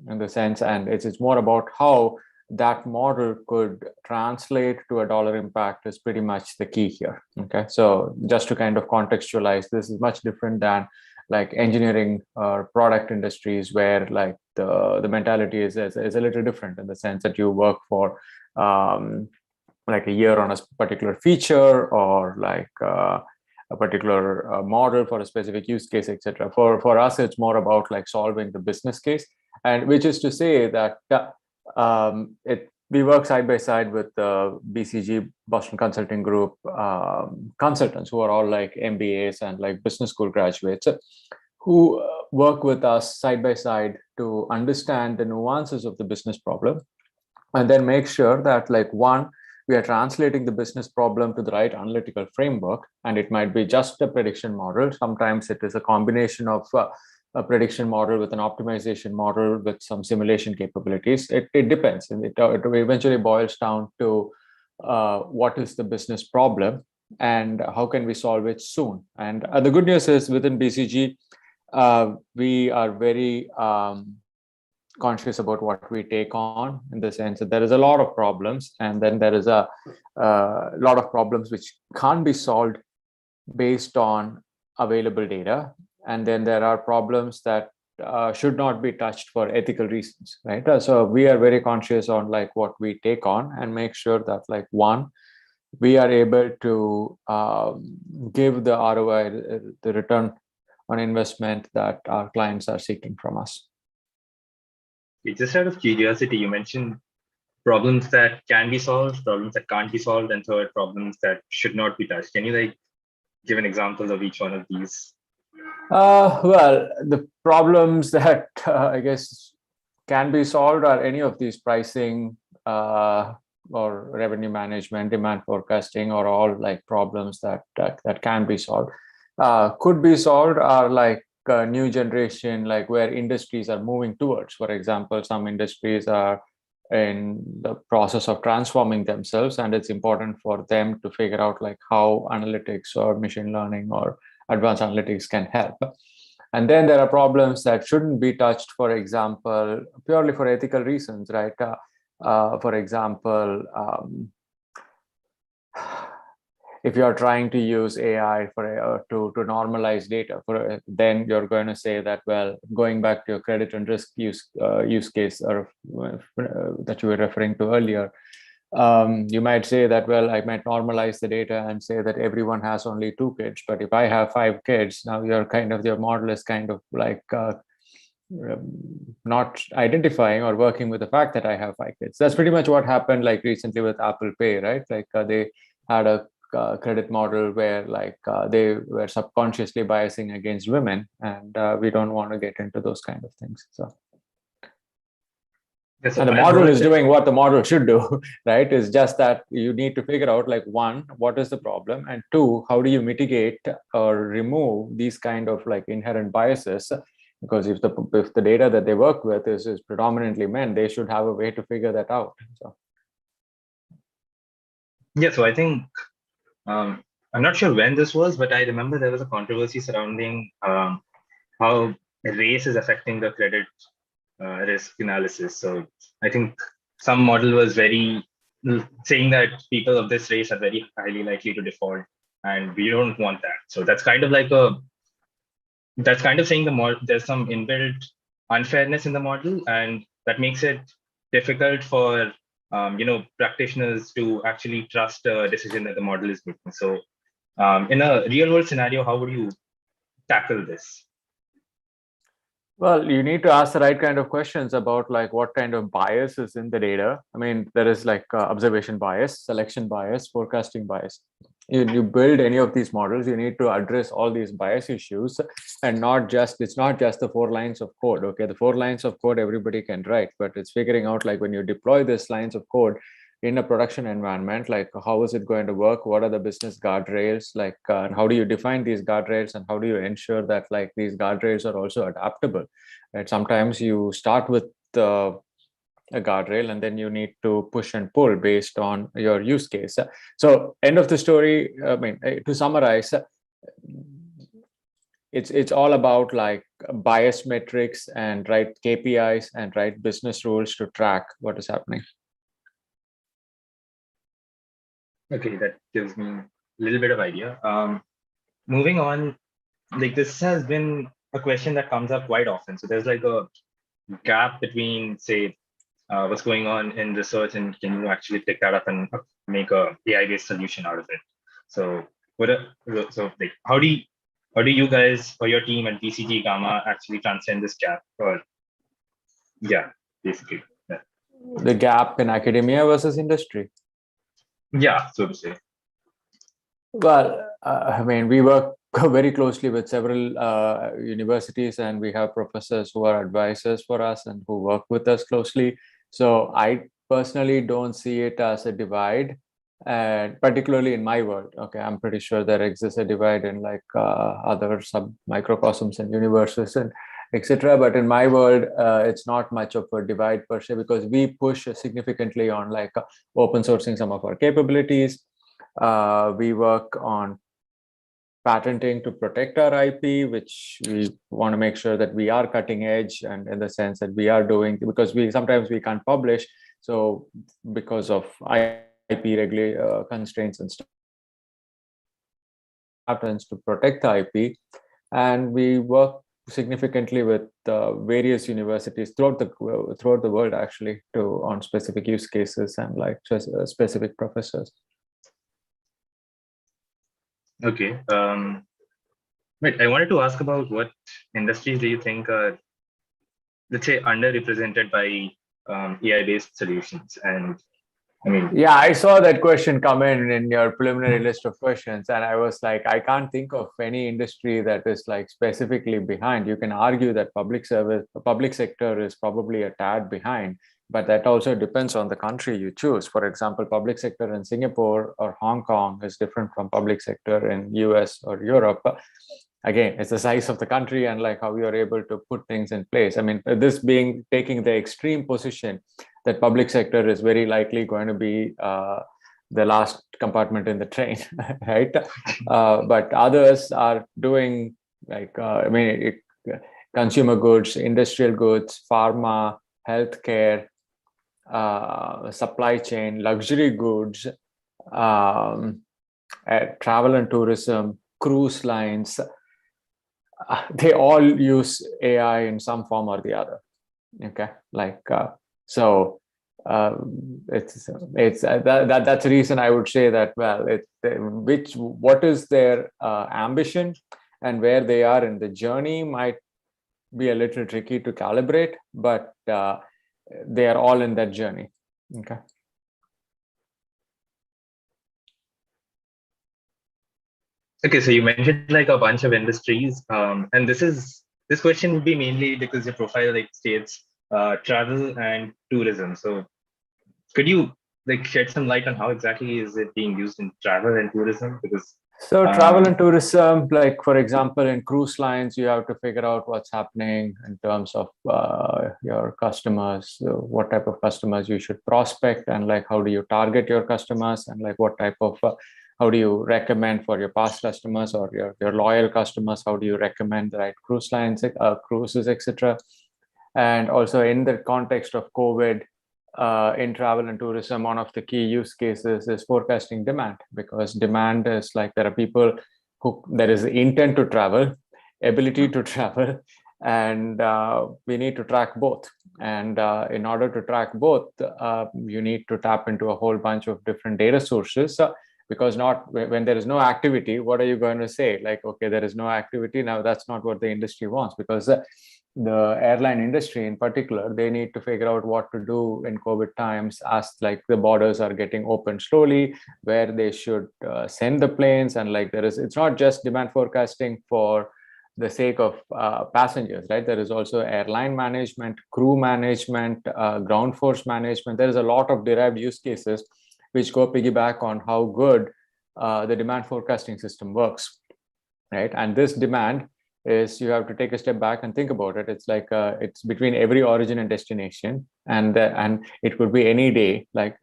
in the sense, and it's more about how that model could translate to a dollar impact is pretty much the key here. Okay, so just to kind of contextualize, this is much different than like engineering or product industries where like the mentality is a little different in the sense that you work for like a year on a particular feature or like a particular model for a specific use case, etc. For us, it's more about like solving the business case, and which is to say that we work side by side with the BCG Boston Consulting Group consultants who are all like MBAs and like business school graduates who work with us side by side to understand the nuances of the business problem and then make sure that like one, we are translating the business problem to the right analytical framework, and it might be just a prediction model. Sometimes it is a combination of a prediction model with an optimization model with some simulation capabilities. It depends, and it eventually boils down to what is the business problem and how can we solve it soon. And the good news is within BCG, we are very conscious about what we take on, in the sense that there is a lot of problems, and then there is a lot of problems which can't be solved based on available data. And then there are problems that should not be touched for ethical reasons, right? So we are very conscious on like what we take on and make sure that like one, we are able to give the ROI, the return on investment that our clients are seeking from us. Just out of curiosity, you mentioned problems that can be solved, problems that can't be solved, and third, problems that should not be touched. Can you like give an example of each one of these? Well, the problems that I guess can be solved are any of these pricing or revenue management, demand forecasting, or all like problems that can be solved. Could be solved are like new generation, like where industries are moving towards. For example, some industries are in the process of transforming themselves, and it's important for them to figure out like how analytics or machine learning or advanced analytics can help. And then there are problems that shouldn't be touched, for example, purely for ethical reasons, right? For example, if you're trying to use AI for to normalize data, then you're going to say that, well, going back to your credit and risk use case or that you were referring to earlier, you might say that, well, I might normalize the data and say that everyone has only 2 kids, but if I have 5 kids, now your model is kind of like not identifying or working with the fact that I have 5 kids. That's pretty much what happened like recently with Apple Pay, right? Like they had a credit model where like they were subconsciously biasing against women, and we don't want to get into those kind of things. So. Yes, and the model is doing what the model should do, right? It's just that you need to figure out like, one, what is the problem? And two, how do you mitigate or remove these kind of like inherent biases? Because if the data that they work with is predominantly men, they should have a way to figure that out. So. Yeah, so I think, I'm not sure when this was, but I remember there was a controversy surrounding how race is affecting the credit risk analysis. So I think some model was very saying that people of this race are very highly likely to default, and we don't want that. So that's kind of like saying the model, there's some inbuilt unfairness in the model, and that makes it difficult for practitioners to actually trust a decision that the model is making. So in a real world scenario, how would you tackle this? Well, you need to ask the right kind of questions about like what kind of bias is in the data. I mean, there is like observation bias, selection bias, forecasting bias. You build any of these models, you need to address all these bias issues, and it's not just the 4 lines of code. Okay, the 4 lines of code everybody can write, but it's figuring out like when you deploy these lines of code in a production environment, like how is it going to work? What are the business guardrails? Like, and how do you define these guardrails? And how do you ensure that like these guardrails are also adaptable? Right? Sometimes you start with a guardrail and then you need to push and pull based on your use case. So end of the story, I mean, to summarize, it's all about like bias metrics and right KPIs and right business rules to track what is happening. Okay, that gives me a little bit of idea. Moving on, like this has been a question that comes up quite often. So there's like a gap between, say, what's going on in research and can you actually pick that up and make a AI-based solution out of it? So how do you guys or your team at BCG Gamma actually transcend this gap? Or yeah, basically. Yeah. The gap in academia versus industry. Yeah, so to say. Well, I mean, we work very closely with several universities, and we have professors who are advisors for us and who work with us closely. So I personally don't see it as a divide, and particularly in my world. Okay, I'm pretty sure there exists a divide in like other sub microcosms and universes and etc. But in my world, it's not much of a divide per se, because we push significantly on like open sourcing some of our capabilities. We work on patenting to protect our IP, which we want to make sure that we are cutting edge, and in the sense that we are doing, because sometimes we can't publish, so because of IP constraints and stuff. patents to protect the IP. And we work significantly with various universities throughout the world, actually, on specific use cases and like specific professors. Okay. But I wanted to ask about what industries do you think are, let's say, underrepresented by AI-based solutions? And I mean, yeah, I saw that question come in your preliminary list of questions, and I was like, I can't think of any industry that is like specifically behind. You can argue that public sector is probably a tad behind, but that also depends on the country you choose. For example, public sector in Singapore or Hong Kong is different from public sector in US or Europe. Again, it's the size of the country and like how you're able to put things in place. I mean, this being taking the extreme position that public sector is very likely going to be the last compartment in the train, right? But others are doing like, consumer goods, industrial goods, pharma, healthcare, supply chain, luxury goods, travel and tourism, cruise lines. They all use AI in some form or the other. Okay, like so. That's the reason I would say that. Well, what is their ambition and where they are in the journey might be a little tricky to calibrate, but they are all in that journey. Okay. Okay, so you mentioned like a bunch of industries, and this question would be mainly because your profile like states travel and tourism. So could you like shed some light on how exactly is it being used in travel and tourism? Because travel and tourism, like for example, in cruise lines, you have to figure out what's happening in terms of your customers, what type of customers you should prospect, and like how do you target your customers, and like what type of how do you recommend for your past customers or your loyal customers? How do you recommend the right cruise lines, cruises, etc.? And also in the context of COVID, in travel and tourism, one of the key use cases is forecasting demand, because demand is like there are people who there is intent to travel, ability to travel, and we need to track both. And in order to track both, you need to tap into a whole bunch of different data sources. Because when there is no activity, what are you going to say? Like, okay, there is no activity. Now that's not what the industry wants, because the airline industry in particular, they need to figure out what to do in COVID times as like the borders are getting open slowly, where they should send the planes. And like it's not just demand forecasting for the sake of passengers, right? There is also airline management, crew management, ground force management. There is a lot of derived use cases which go piggyback on how good the demand forecasting system works, right? And this demand is, you have to take a step back and think about it. It's like it's between every origin and destination, and it could be any day, like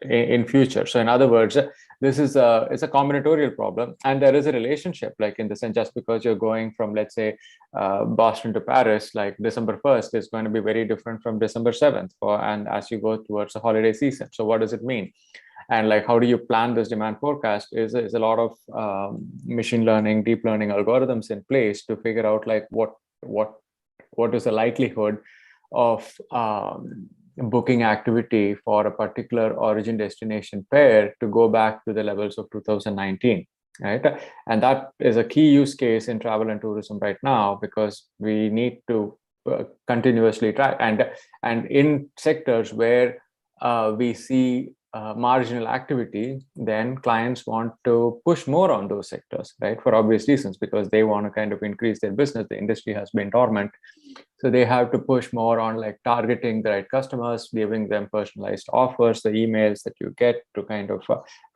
in future. So in other words, this is it's a combinatorial problem, and there is a relationship, like in the sense, just because you're going from, let's say, Boston to Paris, like December 1st is going to be very different from December 7th, and as you go towards the holiday season. So what does it mean? And like, how do you plan this demand forecast? Is a lot of machine learning, deep learning algorithms in place to figure out like what is the likelihood of booking activity for a particular origin destination pair to go back to the levels of 2019, right? And that is a key use case in travel and tourism right now, because we need to continuously track, and in sectors where we see marginal activity, then clients want to push more on those sectors, right? For obvious reasons, because they want to kind of increase their business. The industry has been dormant. So they have to push more on like targeting the right customers, giving them personalized offers, the emails that you get to kind of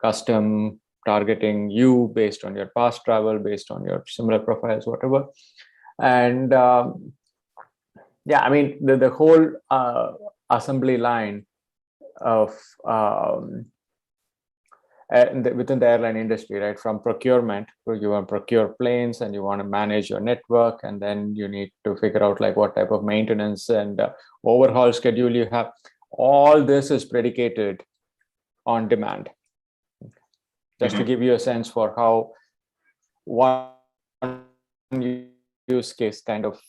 custom targeting you based on your past travel, based on your similar profiles, whatever. And yeah, I mean, the whole assembly line of within the airline industry, right? From procurement, you want to procure planes and you want to manage your network, and then you need to figure out like what type of maintenance and overhaul schedule you have. All this is predicated on demand. Just to give you a sense for how one use case kind of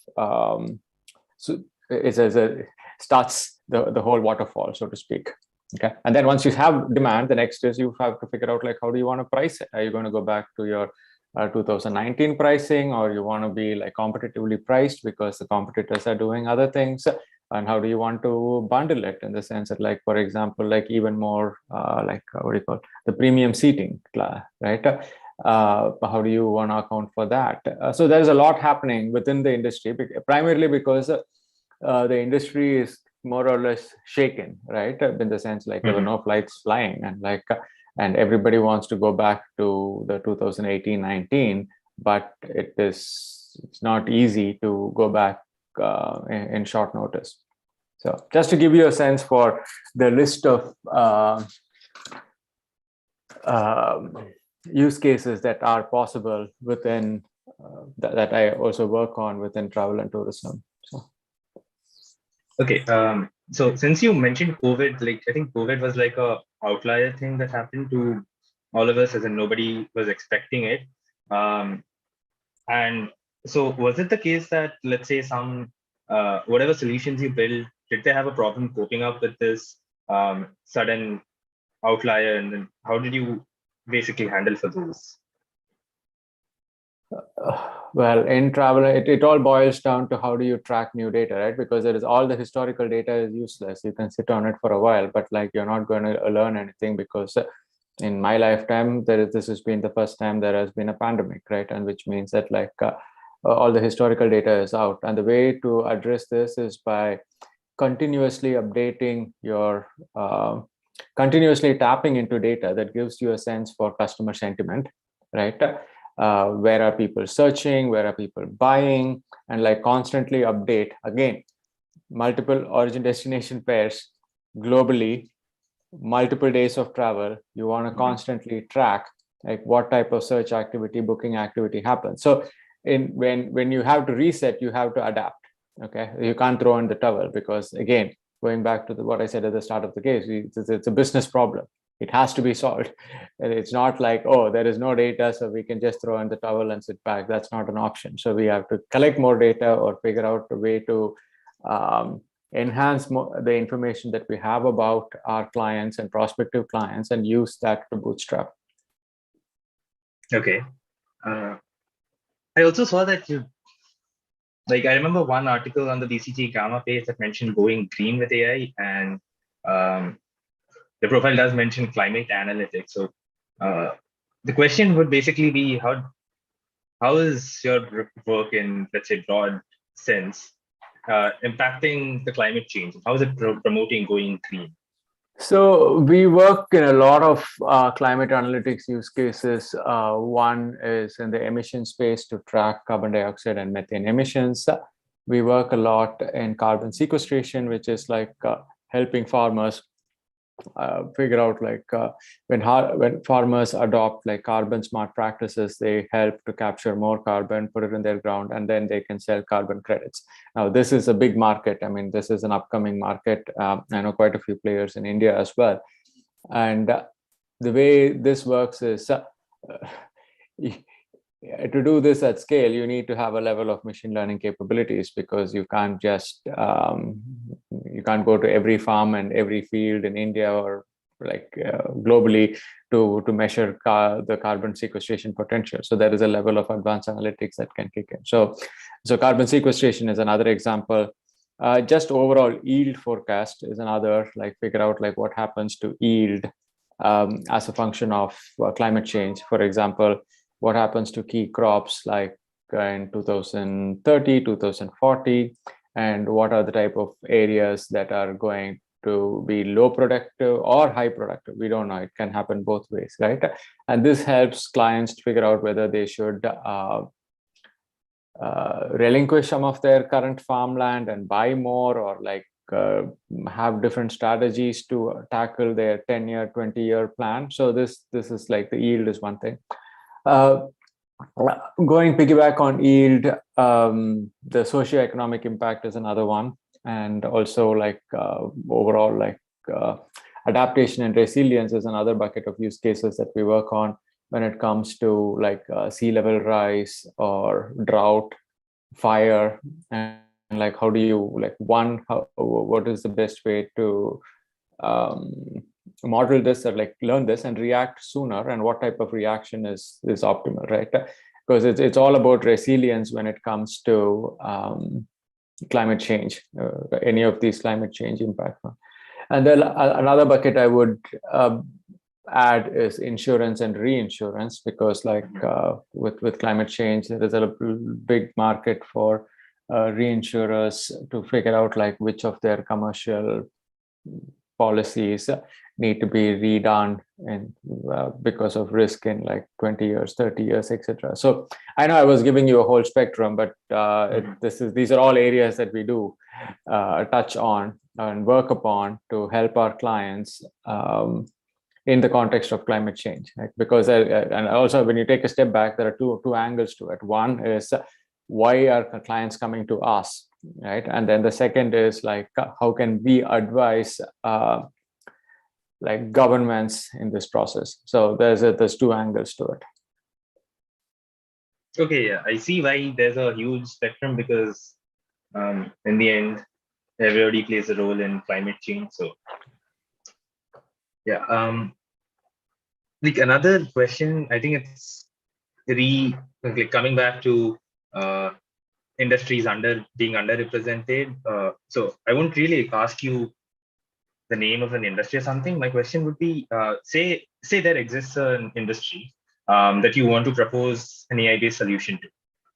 starts the whole waterfall, so to speak. Okay, and then once you have demand, the next is you have to figure out like how do you want to price it? Are you going to go back to your 2019 pricing, or you want to be like competitively priced because the competitors are doing other things? And how do you want to bundle it in the sense that, like, for example, like even more like what do you call it? The premium seating, right? How do you want to account for that? So there's a lot happening within the industry, primarily because the industry is more or less shaken, right? In the sense like there were no flights flying, and like and everybody wants to go back to the 2018-19, but it's not easy to go back in short notice. So just to give you a sense for the list of use cases that are possible within that I also work on within travel and tourism. So. Okay, so since you mentioned COVID, like I think COVID was like a outlier thing that happened to all of us, as in nobody was expecting it. And so was it the case that, let's say, some whatever solutions you build, did they have a problem coping up with this sudden outlier, and then how did you basically handle for those? Well, in travel, it all boils down to how do you track new data, right? Because there is all the historical data is useless. You can sit on it for a while, but like you're not going to learn anything, because in my lifetime, this has been the first time there has been a pandemic, right? And which means that like all the historical data is out. And the way to address this is by continuously updating your, continuously tapping into data that gives you a sense for customer sentiment, right? Where are people searching, where are people buying, and like constantly update, again, multiple origin destination pairs globally, multiple days of travel. You want to constantly track like what type of search activity, booking activity happens. So when you have to reset, you have to adapt. Okay, you can't throw in the towel, because again, going back to what I said at the start of the case, it's a business problem. It has to be solved. And it's not like, oh, there is no data, so we can just throw in the towel and sit back. That's not an option. So we have to collect more data or figure out a way to enhance the information that we have about our clients and prospective clients, and use that to bootstrap. Okay. I also saw that you, like, I remember one article on the BCG Gamma page that mentioned going green with AI, and the profile does mention climate analytics. So the question would basically be, how is your work in, let's say, broad sense impacting the climate change? How is it promoting going green? So we work in a lot of climate analytics use cases. One is in the emission space to track carbon dioxide and methane emissions. We work a lot in carbon sequestration, which is like helping farmers figure out like when farmers adopt like carbon smart practices, they help to capture more carbon, put it in their ground, and then they can sell carbon credits. Now this is a big market. I mean, this is an upcoming market. I know quite a few players in India as well. And the way this works is to do this at scale, you need to have a level of machine learning capabilities, because you can't just you can't go to every farm and every field in India or like globally to measure the carbon sequestration potential. So there is a level of advanced analytics that can kick in. So carbon sequestration is another example. Just overall yield forecast is another, like figure out like what happens to yield as a function of climate change. For example, what happens to key crops like in 2030, 2040, and what are the type of areas that are going to be low productive or high productive. We don't know. It can happen both ways, right? And this helps clients to figure out whether they should relinquish some of their current farmland and buy more, or like have different strategies to tackle their 10-year, 20-year plan. So this is like the yield is one thing. Going piggyback on yield, the socioeconomic impact is another one, and also like overall like adaptation and resilience is another bucket of use cases that we work on. when it comes to like sea level rise or drought, fire, and like how do you like what is the best way to model this or like learn this and react sooner, and what type of reaction is optimal, right? Because it's all about resilience when it comes to climate change, any of these climate change impact. And then another bucket I would add is insurance and reinsurance, because like with climate change, there is a big market for reinsurers to figure out like which of their commercial policies need to be redone and because of risk in like 20 years, 30 years, etc. So I know I was giving you a whole spectrum, but these are all areas that we do touch on and work upon to help our clients in the context of climate change, right? Because and also when you take a step back, there are two angles to it. One is why are clients coming to us, right? And then the second is like how can we advise like governments in this process? So there's two angles to it. Okay, yeah, I see why there's a huge spectrum, because in the end, everybody plays a role in climate change. So yeah, like another question, I think it's like coming back to industries being underrepresented. So I won't really ask you the name of an industry or something. My question would be, say there exists an industry that you want to propose an AI-based solution to,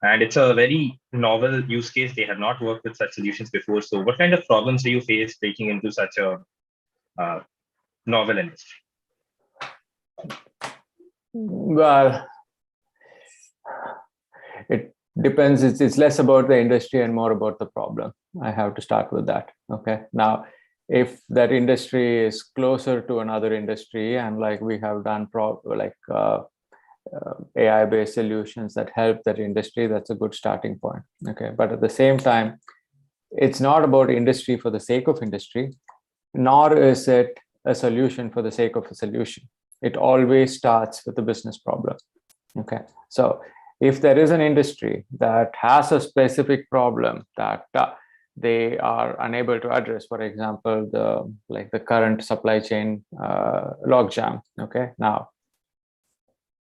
and it's a very novel use case. They have not worked with such solutions before. So what kind of problems do you face breaking into such a novel industry? Well, it depends. It's less about the industry and more about the problem. I have to start with that. Okay. Now, if that industry is closer to another industry, and like we have done AI-based solutions that help that industry, that's a good starting point. Okay. But at the same time, it's not about industry for the sake of industry, nor is it a solution for the sake of a solution. It always starts with a business problem. Okay. So if there is an industry that has a specific problem that they are unable to address, for example, the current supply chain logjam. Okay. Now,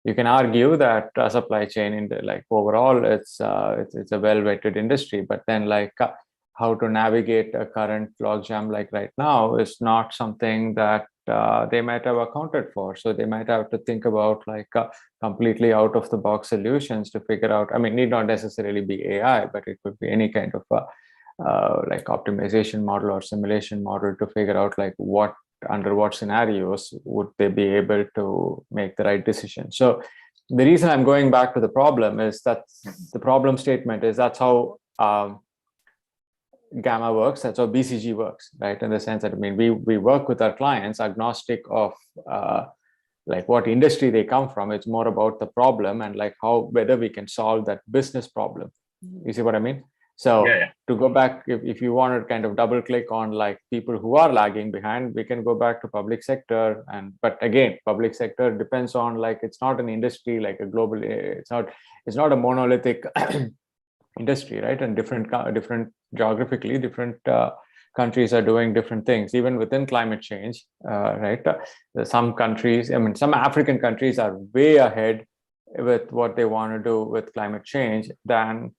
you can argue that supply chain in like overall it's a well-vetted industry, but then like how to navigate a current logjam like right now is not something that they might have accounted for. So they might have to think about like completely out of the box solutions to figure out. I mean, need not necessarily be AI, but it could be any kind of like optimization model or simulation model to figure out like under what scenarios would they be able to make the right decision. So the reason I'm going back to the problem is that the problem statement is that's how Gamma works, that's how BCG works, right? In the sense that, I mean, we work with our clients agnostic of like what industry they come from. It's more about the problem and like whether we can solve that business problem. You see what I mean? So to go back, if you want to kind of double click on like people who are lagging behind, we can go back to public sector. But again, public sector depends on like, it's not an industry like a global, it's not a monolithic industry, right? And different geographically, different countries are doing different things, even within climate change, right? Some countries, I mean, some African countries are way ahead with what they want to do with climate change than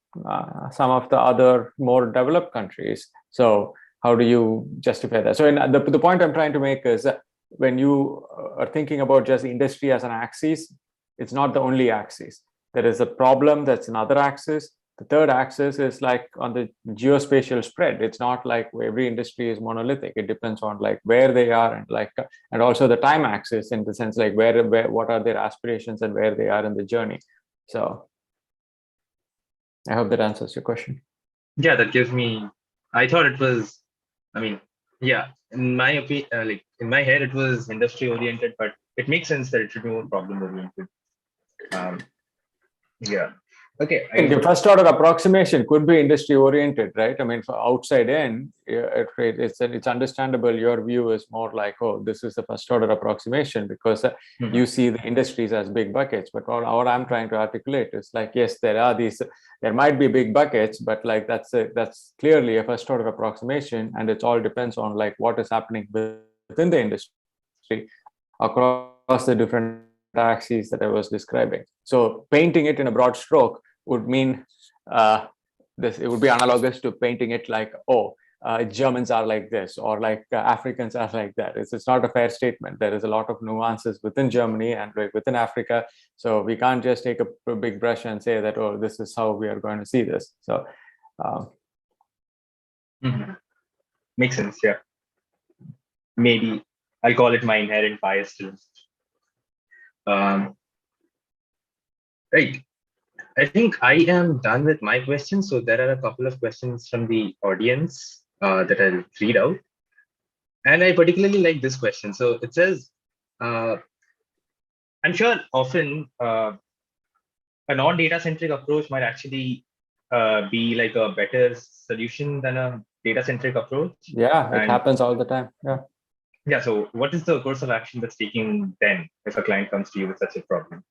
some of the other more developed countries. So how do you justify that? So the point I'm trying to make is that when you are thinking about just industry as an axis, it's not the only axis. There is a problem that's another axis. The third axis is like on the geospatial spread. It's not like every industry is monolithic. It depends on like where they are and also the time axis in the sense like where what are their aspirations and where they are in the journey. So I hope that answers your question. Yeah, that gives me. I thought it was. I mean, yeah. In my opinion, like in my head, it was industry oriented, but it makes sense that it should be more problem oriented. Yeah. Okay. The first order approximation could be industry oriented, right? I mean, for outside in, it's understandable. Your view is more like, oh, this is the first order approximation because you see the industries as big buckets. But what I'm trying to articulate is like, yes, there might be big buckets, but like that's clearly a first order approximation, and it all depends on like what is happening within the industry across the different axes that I was describing. So painting it in a broad stroke would mean it would be analogous to painting it like, Germans are like this, or like Africans are like that. It's not a fair statement. There is a lot of nuances within Germany and within Africa. So we can't just take a big brush and say that, oh, this is how we are going to see this. So makes sense. Yeah. Maybe I'll call it my inherent bias to right. I think I am done with my questions. So there are a couple of questions from the audience that I'll read out. And I particularly like this question. So it says, I'm sure often a non-data centric approach might actually be like a better solution than a data centric approach. Yeah, it happens all the time. Yeah. Yeah. So what is the course of action that's taken then if a client comes to you with such a problem?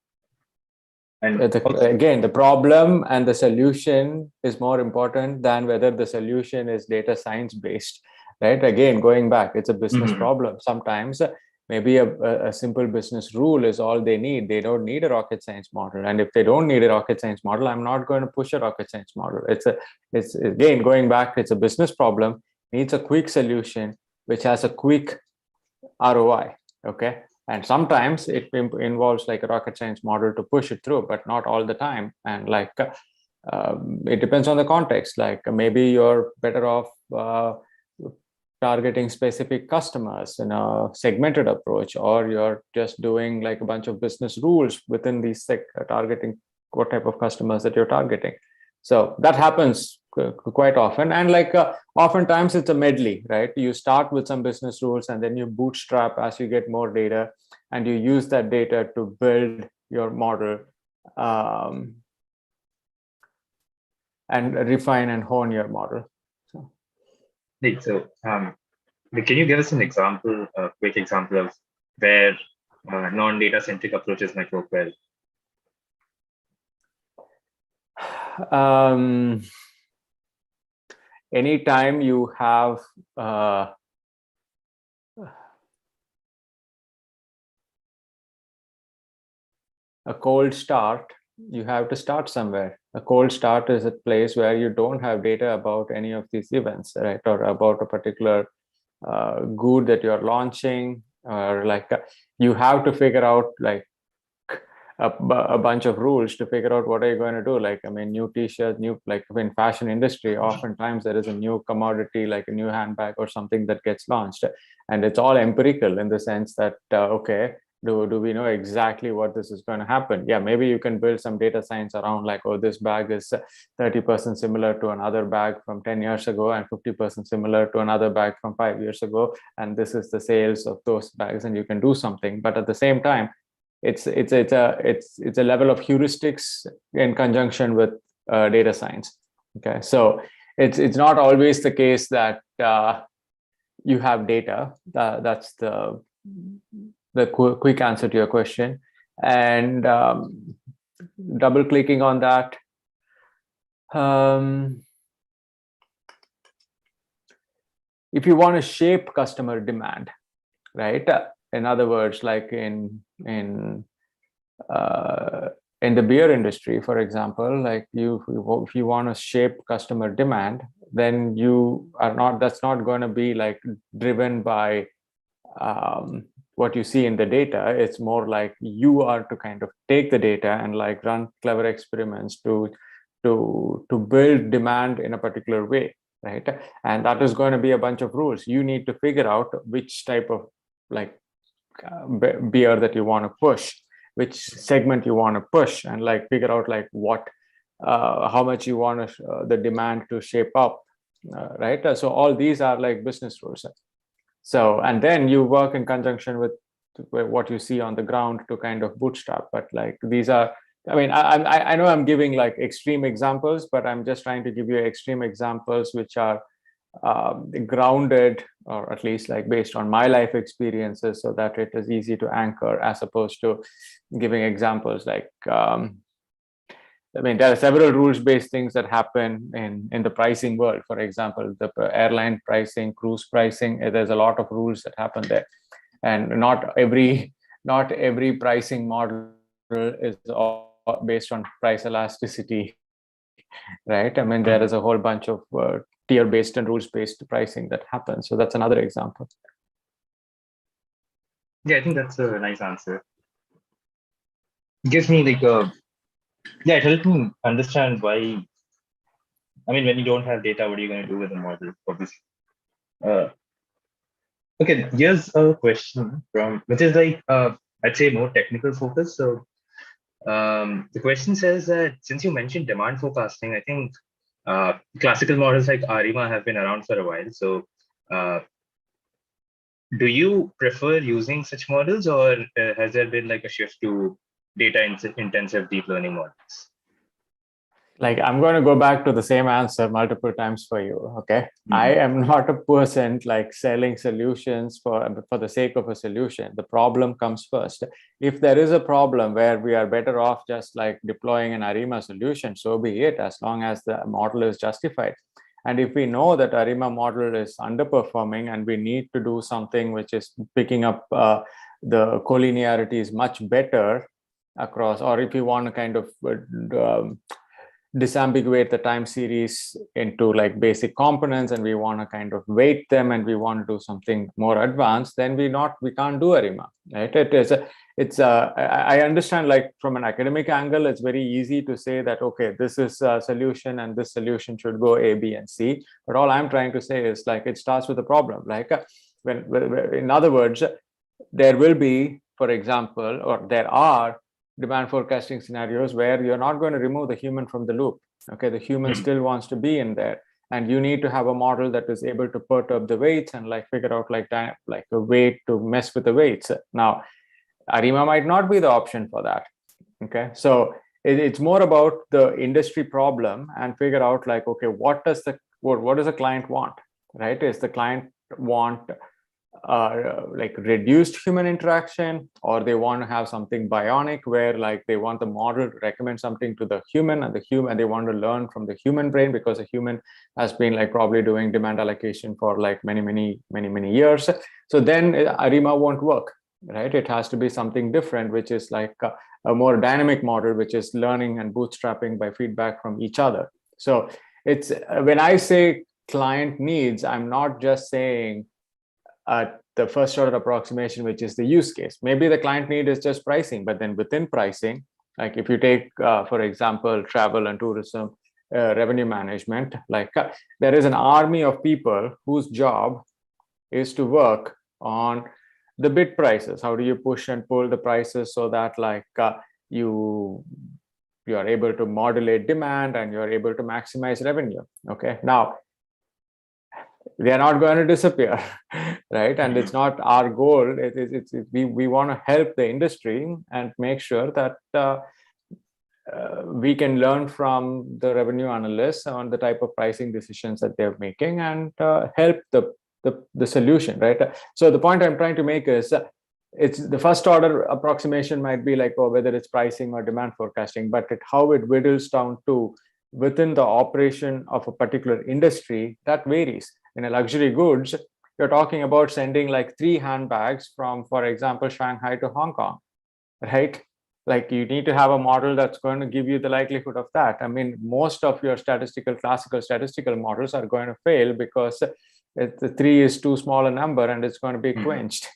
And again, the problem and the solution is more important than whether the solution is data science based, right? Again, going back, it's a business problem. Sometimes maybe a simple business rule is all they need. They don't need a rocket science model. And if they don't need a rocket science model, I'm not going to push a rocket science model. It's again, going back, it's a business problem, needs a quick solution, which has a quick ROI. Okay. And sometimes it involves like a rocket science model to push it through, but not all the time. And like, it depends on the context. Like maybe you're better off targeting specific customers in a segmented approach, or you're just doing like a bunch of business rules within these targeting what type of customers that you're targeting. So that happens quite often. And like oftentimes it's a medley, right? You start with some business rules and then you bootstrap as you get more data, and you use that data to build your model and refine and hone your model. So can you give us an example, a quick example of where non-data centric approaches might work well? Anytime you have a cold start, you have to start somewhere. A cold start is a place where you don't have data about any of these events, right? Or about a particular good that you're launching, or like you have to figure out like a bunch of rules to figure out what are you going to do. Like, I mean, new t-shirt, new, like in fashion industry, oftentimes there is a new commodity, like a new handbag or something that gets launched, and it's all empirical in the sense that okay, do we know exactly what this is going to happen? Yeah, maybe you can build some data science around like, oh, this bag is 30% similar to another bag from 10 years ago and 50% similar to another bag from 5 years ago, and this is the sales of those bags, and you can do something. But at the same time, it's a level of heuristics in conjunction with data science. Okay, so it's not always the case that you have data. That's the quick answer to your question. And double clicking on that, if you want to shape customer demand, right? In other words, like in the beer industry, for example, like if you want to shape customer demand, then that's not going to be like driven by what you see in the data. It's more like you are to kind of take the data and like run clever experiments to build demand in a particular way, right? And that is going to be a bunch of rules. You need to figure out which type of like beer that you want to push, which segment you want to push, and like figure out like what how much you want the demand to shape up, right? So all these are like business rules. So, and then you work in conjunction with what you see on the ground to kind of bootstrap. But like these are I mean, I know I'm giving like extreme examples, but I'm just trying to give you extreme examples which are grounded, or at least like based on my life experiences, so that it is easy to anchor, as opposed to giving examples like I mean, there are several rules-based things that happen in the pricing world. For example, the airline pricing, cruise pricing, there's a lot of rules that happen there, and not every pricing model is all based on price elasticity, right? I mean, there is a whole bunch of tier-based and rules-based pricing that happens. So that's another example. Yeah, I think that's a nice answer. It gives me like a, yeah, it helps me understand why. I mean, when you don't have data, what are you going to do with the model? Obviously. Okay, here's a question from, which is like, I'd say more technical focus. So the question says that since you mentioned demand forecasting, I think classical models like ARIMA have been around for a while. So do you prefer using such models, or has there been like a shift to data intensive deep learning models? Like, I'm going to go back to the same answer multiple times for you. Okay. I am not a person like selling solutions for the sake of a solution. The problem comes first. If there is a problem where we are better off just like deploying an ARIMA solution, so be it, as long as the model is justified. And if we know that ARIMA model is underperforming and we need to do something which is picking up the collinearity is much better across, or if you want to kind of disambiguate the time series into like basic components, and we want to kind of weight them, and we want to do something more advanced, then we can't do ARIMA, right? I understand, like from an academic angle, it's very easy to say that, okay, this is a solution and this solution should go A, B, and C. But all I'm trying to say is like, it starts with a problem. Like when in other words, there will be, for example, or there are demand forecasting scenarios where you're not going to remove the human from the loop. Okay, the human still wants to be in there, and you need to have a model that is able to perturb the weights and like figure out like a way to mess with the weights. Now, ARIMA might not be the option for that. Okay, so it's more about the industry problem and figure out like, okay, what does the client want, right? Is the client want like reduced human interaction, or they want to have something bionic where like they want the model to recommend something to the human, and they want to learn from the human brain, because a human has been like probably doing demand allocation for like many years. So then ARIMA won't work, right? It has to be something different, which is like a more dynamic model, which is learning and bootstrapping by feedback from each other. So it's when I say client needs, I'm not just saying the first order approximation, which is the use case. Maybe the client need is just pricing, but then within pricing, like if you take, for example, travel and tourism revenue management, like there is an army of people whose job is to work on the bid prices. How do you push and pull the prices so that like you are able to modulate demand and you're able to maximize revenue? Okay, now they are not going to disappear, right? And it's not our goal. We want to help the industry and make sure that we can learn from the revenue analysts on the type of pricing decisions that they're making, and help the solution, right? So the point I'm trying to make is it's the first order approximation might be like, oh, whether it's pricing or demand forecasting, but how it whittles down to within the operation of a particular industry, that varies. In a luxury goods, you're talking about sending like 3 handbags from, for example, Shanghai to Hong Kong, right? Like you need to have a model that's going to give you the likelihood of that. I mean, most of your classical statistical models are going to fail because the 3 is too small a number and it's going to be quenched,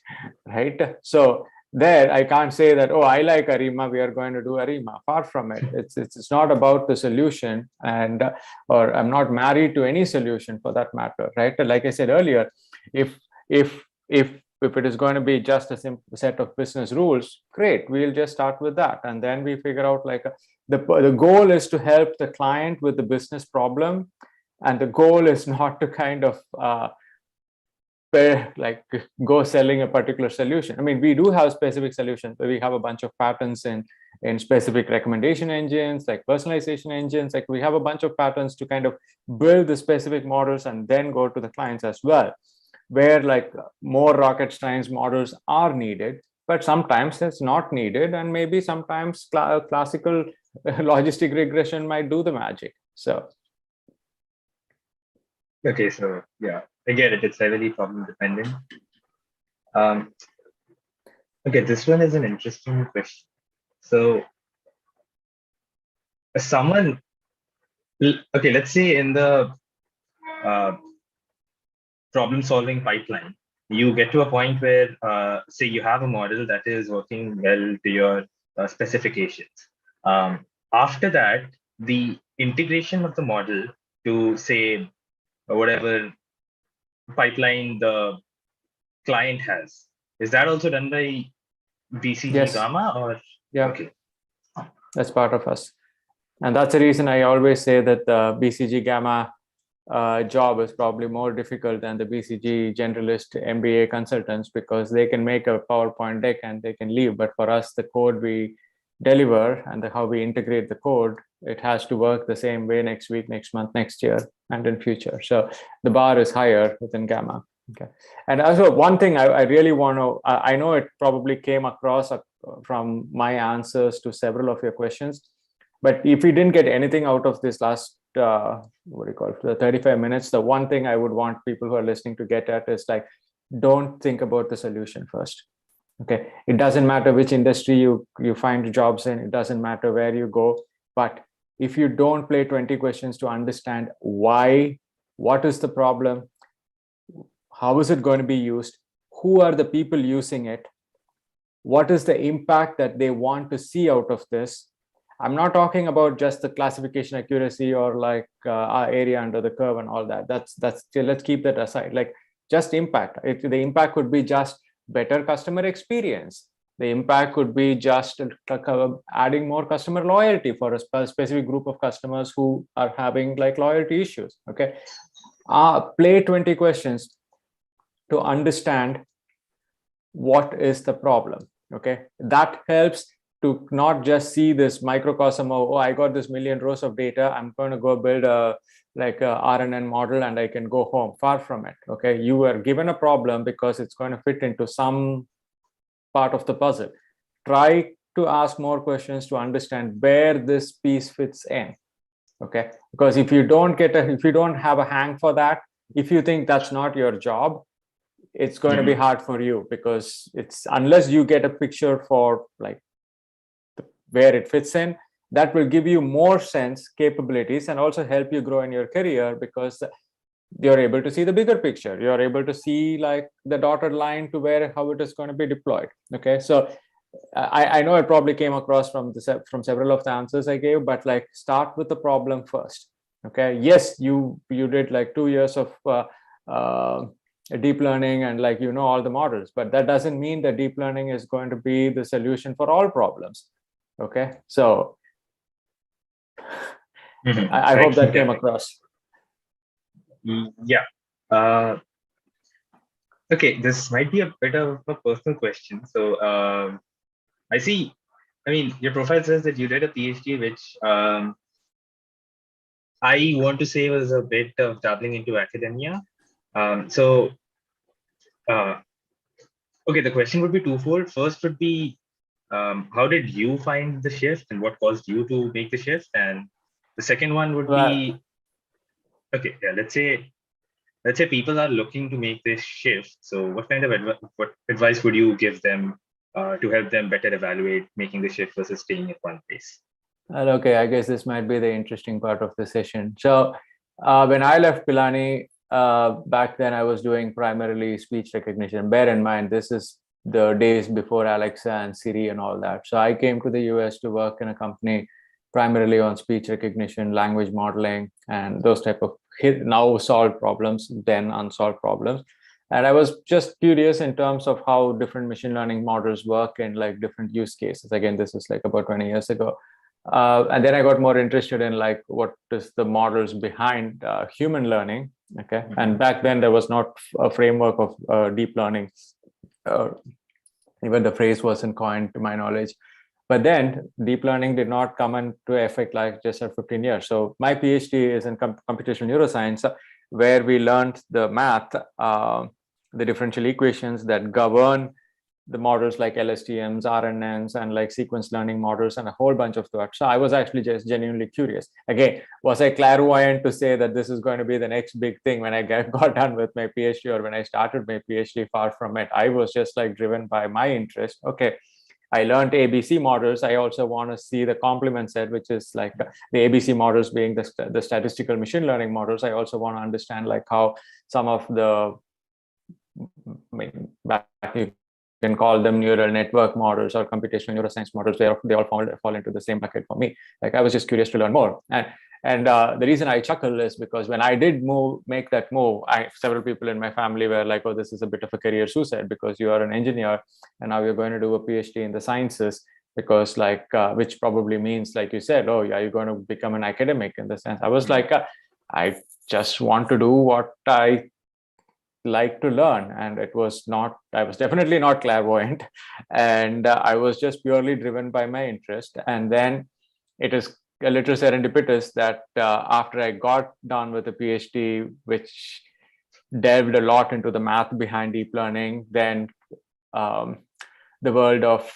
right? So there, I can't say that, oh, I like ARIMA, we are going to do ARIMA. Far from it. It's not about the solution, and or I'm not married to any solution for that matter, right? Like I said earlier, if it is going to be just a simple set of business rules, great, we'll just start with that, and then we figure out like the goal is to help the client with the business problem, and the goal is not to kind of like go selling a particular solution. I mean, we do have specific solutions. We have a bunch of patents in specific recommendation engines, like personalization engines. Like we have a bunch of patents to kind of build the specific models and then go to the clients as well, where like more rocket science models are needed, but sometimes it's not needed, and maybe sometimes classical logistic regression might do the magic. So okay, so yeah, I get it. It's heavily problem dependent. Okay, this one is an interesting question. So, someone, okay, let's say in the uh, problem-solving pipeline, you get to a point where, say, you have a model that is working well to your specifications. After that, the integration of the model to, say, whatever pipeline the client has, is that also done by BCG yes, Gamma or? yeah, Okay. that's part of us. And that's the reason I always say that the BCG Gamma job is probably more difficult than the BCG generalist MBA consultants, because they can make a PowerPoint deck and they can leave. But for us, the code we deliver and how we integrate the code, it has to work the same way next week, next month, next year, and in future. So the bar is higher within Gamma. Okay. And also one thing I really want to, I know it probably came across from my answers to several of your questions, but if we didn't get anything out of this last, what do you call it, the 35 minutes, the one thing I would want people who are listening to get at is like, don't think about the solution first. Okay. It doesn't matter which industry you find jobs in, it doesn't matter where you go, but if you don't play 20 questions to understand why, what is the problem, how is it going to be used, who are the people using it, what is the impact that they want to see out of this. I'm not talking about just the classification accuracy or like area under the curve and all that. That's let's keep that aside. Like just impact. The impact could be just better customer experience. The impact could be just adding more customer loyalty for a specific group of customers who are having like loyalty issues. Okay, play 20 questions to understand what is the problem. Okay, that helps to not just see this microcosm of, oh, I got this million rows of data, I'm going to go build a RNN model and I can go home. Far from it. Okay, you were given a problem because it's going to fit into some part of the puzzle. Try to ask more questions to understand where this piece fits in. Okay, because if you don't have a hang for that, if you think that's not your job, it's going to be hard for you, because it's, unless you get a picture for like where it fits in, that will give you more sense, capabilities, and also help you grow in your career, because you're able to see the bigger picture. You're able to see like the dotted line to how it is going to be deployed. Okay, so I know it probably came across from several of the answers I gave, but like start with the problem first. Okay, yes, you did like 2 years of deep learning and like all the models, but that doesn't mean that deep learning is going to be the solution for all problems. Okay, so I hope that came across. Yeah. Okay, this might be a bit of a personal question. So I see, I mean, your profile says that you did a PhD, which I want to say was a bit of dabbling into academia. Okay, the question would be twofold. First would be, how did you find the shift and what caused you to make the shift? And the second one would be, okay, yeah, let's say people are looking to make this shift. So what kind of advice would you give them to help them better evaluate making the shift versus staying at one place? Okay, I guess this might be the interesting part of the session. So when I left Pilani, back then I was doing primarily speech recognition. Bear in mind, this is the days before Alexa and Siri and all that. So I came to the US to work in a company primarily on speech recognition, language modeling, and those type of now solved problems, then unsolved problems. And I was just curious in terms of how different machine learning models work in like different use cases. Again, this is like about 20 years ago. And then I got more interested in like what is the models behind human learning. Okay, and back then there was not a framework of deep learning. Even the phrase wasn't coined to my knowledge. But then deep learning did not come into effect like just at 15 years. So my PhD is in computational neuroscience, where we learned the math, the differential equations that govern the models like LSTMs, RNNs, and like sequence learning models, and a whole bunch of that. So I was actually just genuinely curious. Again, was I clairvoyant to say that this is going to be the next big thing when I got done with my PhD or when I started my PhD? Far from it. I was just like driven by my interest. Okay, I learned ABC models. I also want to see the complement set, which is like the ABC models being the statistical machine learning models. I also want to understand like how some of the, you can call them neural network models or computational neuroscience models. They all fall into the same bucket for me. Like I was just curious to learn more. And the reason I chuckle is because when I did make that move, several people in my family were like, oh, this is a bit of a career suicide because you are an engineer and now you're going to do a PhD in the sciences, because like, which probably means, like you said, oh yeah, you're going to become an academic in the sense. I was like, I just want to do what I like to learn. And I was definitely not clairvoyant. And I was just purely driven by my interest. And then it is a little serendipitous that after I got done with a PhD, which delved a lot into the math behind deep learning, then the world of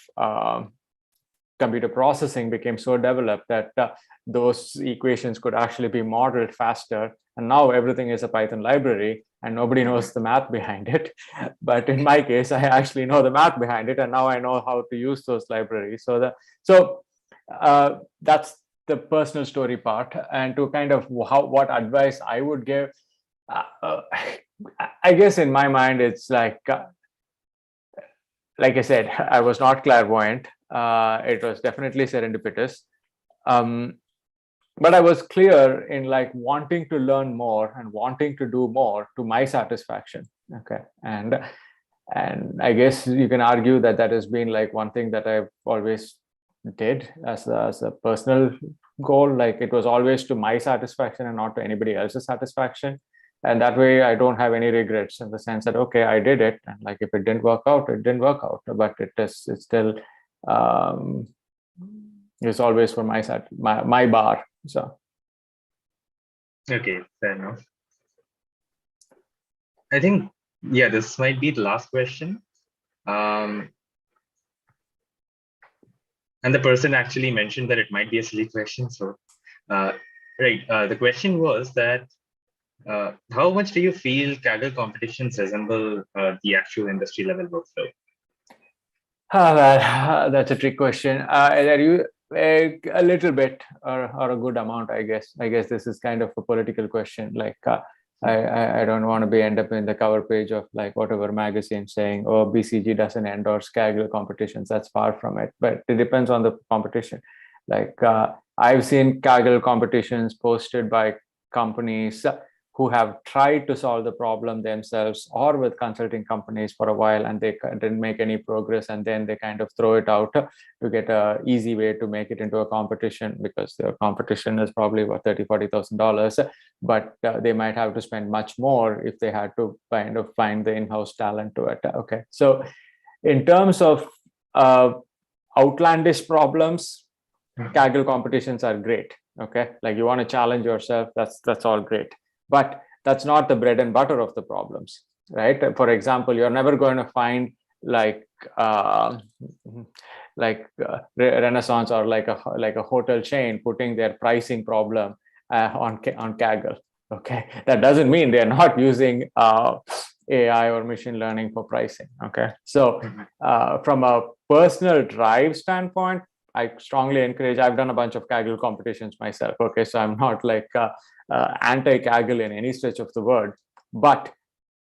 computer processing became so developed that those equations could actually be modeled faster. And now everything is a Python library and nobody knows the math behind it. But in my case, I actually know the math behind it, and now I know how to use those libraries. So that's the personal story part. And to kind of what advice I would give, I guess in my mind, it's like I said, I was not clairvoyant. It was definitely serendipitous. But I was clear in like wanting to learn more and wanting to do more to my satisfaction. Okay. And I guess you can argue that that has been like one thing that I've always did as a personal goal. Like it was always to my satisfaction and not to anybody else's satisfaction. And that way I don't have any regrets, in the sense that, okay, I did it. And like, if it didn't work out, it didn't work out, but it's still, it's always for my side, my bar. So. Okay, fair enough. I think, yeah, this might be the last question. And the person actually mentioned that it might be a silly question. So, the question was that, how much do you feel Kaggle competitions resemble the actual industry level workflow? That's a trick question. Are you a little bit or a good amount? I guess this is kind of a political question. Like I don't want to end up in the cover page of like whatever magazine saying, oh, BCG doesn't endorse Kaggle competitions. That's far from it. But it depends on the competition. Like I've seen Kaggle competitions posted by companies who have tried to solve the problem themselves or with consulting companies for a while, and they didn't make any progress, and then they kind of throw it out to get an easy way to make it into a competition, because the competition is probably about $30,000-$40,000, but they might have to spend much more if they had to kind of find the in-house talent to it. Okay, so in terms of outlandish problems, Kaggle competitions are great. Okay, like you want to challenge yourself, that's all great. But that's not the bread and butter of the problems, right? For example, you're never going to find like Renaissance or like a hotel chain putting their pricing problem on Kaggle. Okay, that doesn't mean they're not using AI or machine learning for pricing. Okay, so from a personal drive standpoint, I strongly encourage. I've done a bunch of Kaggle competitions myself. Okay, so I'm not like anti-Kaggle in any stretch of the word, but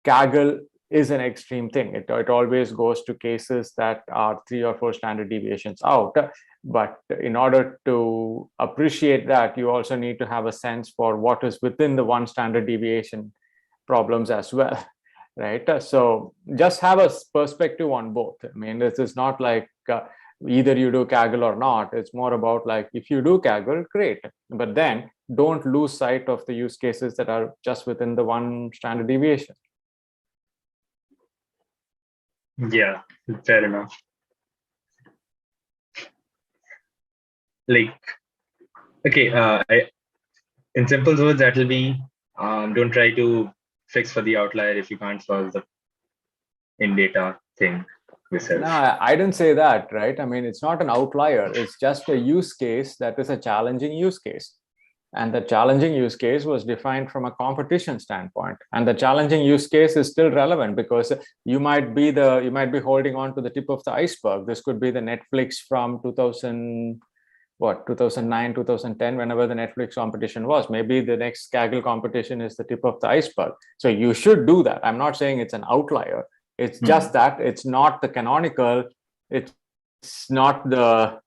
Kaggle is an extreme thing. It always goes to cases that are 3 or 4 standard deviations out. But in order to appreciate that, you also need to have a sense for what is within the 1 standard deviation problems as well, right? So just have a perspective on both. I mean, this is not like either you do Kaggle or not. It's more about like, if you do Kaggle, great, but then don't lose sight of the use cases that are just within the one standard deviation. Yeah, fair enough. Like, okay, in simple words, that will be, don't try to fix for the outlier if you can't solve the in-data thing yourself. No, I didn't say that, right? I mean, it's not an outlier. It's just a use case that is a challenging use case. And the challenging use case was defined from a competition standpoint. And the challenging use case is still relevant because you might be holding on to the tip of the iceberg. This could be the Netflix from 2009, 2010, whenever the Netflix competition was. Maybe the next Kaggle competition is the tip of the iceberg. So you should do that. I'm not saying it's an outlier. It's just that it's not the canonical, it's not the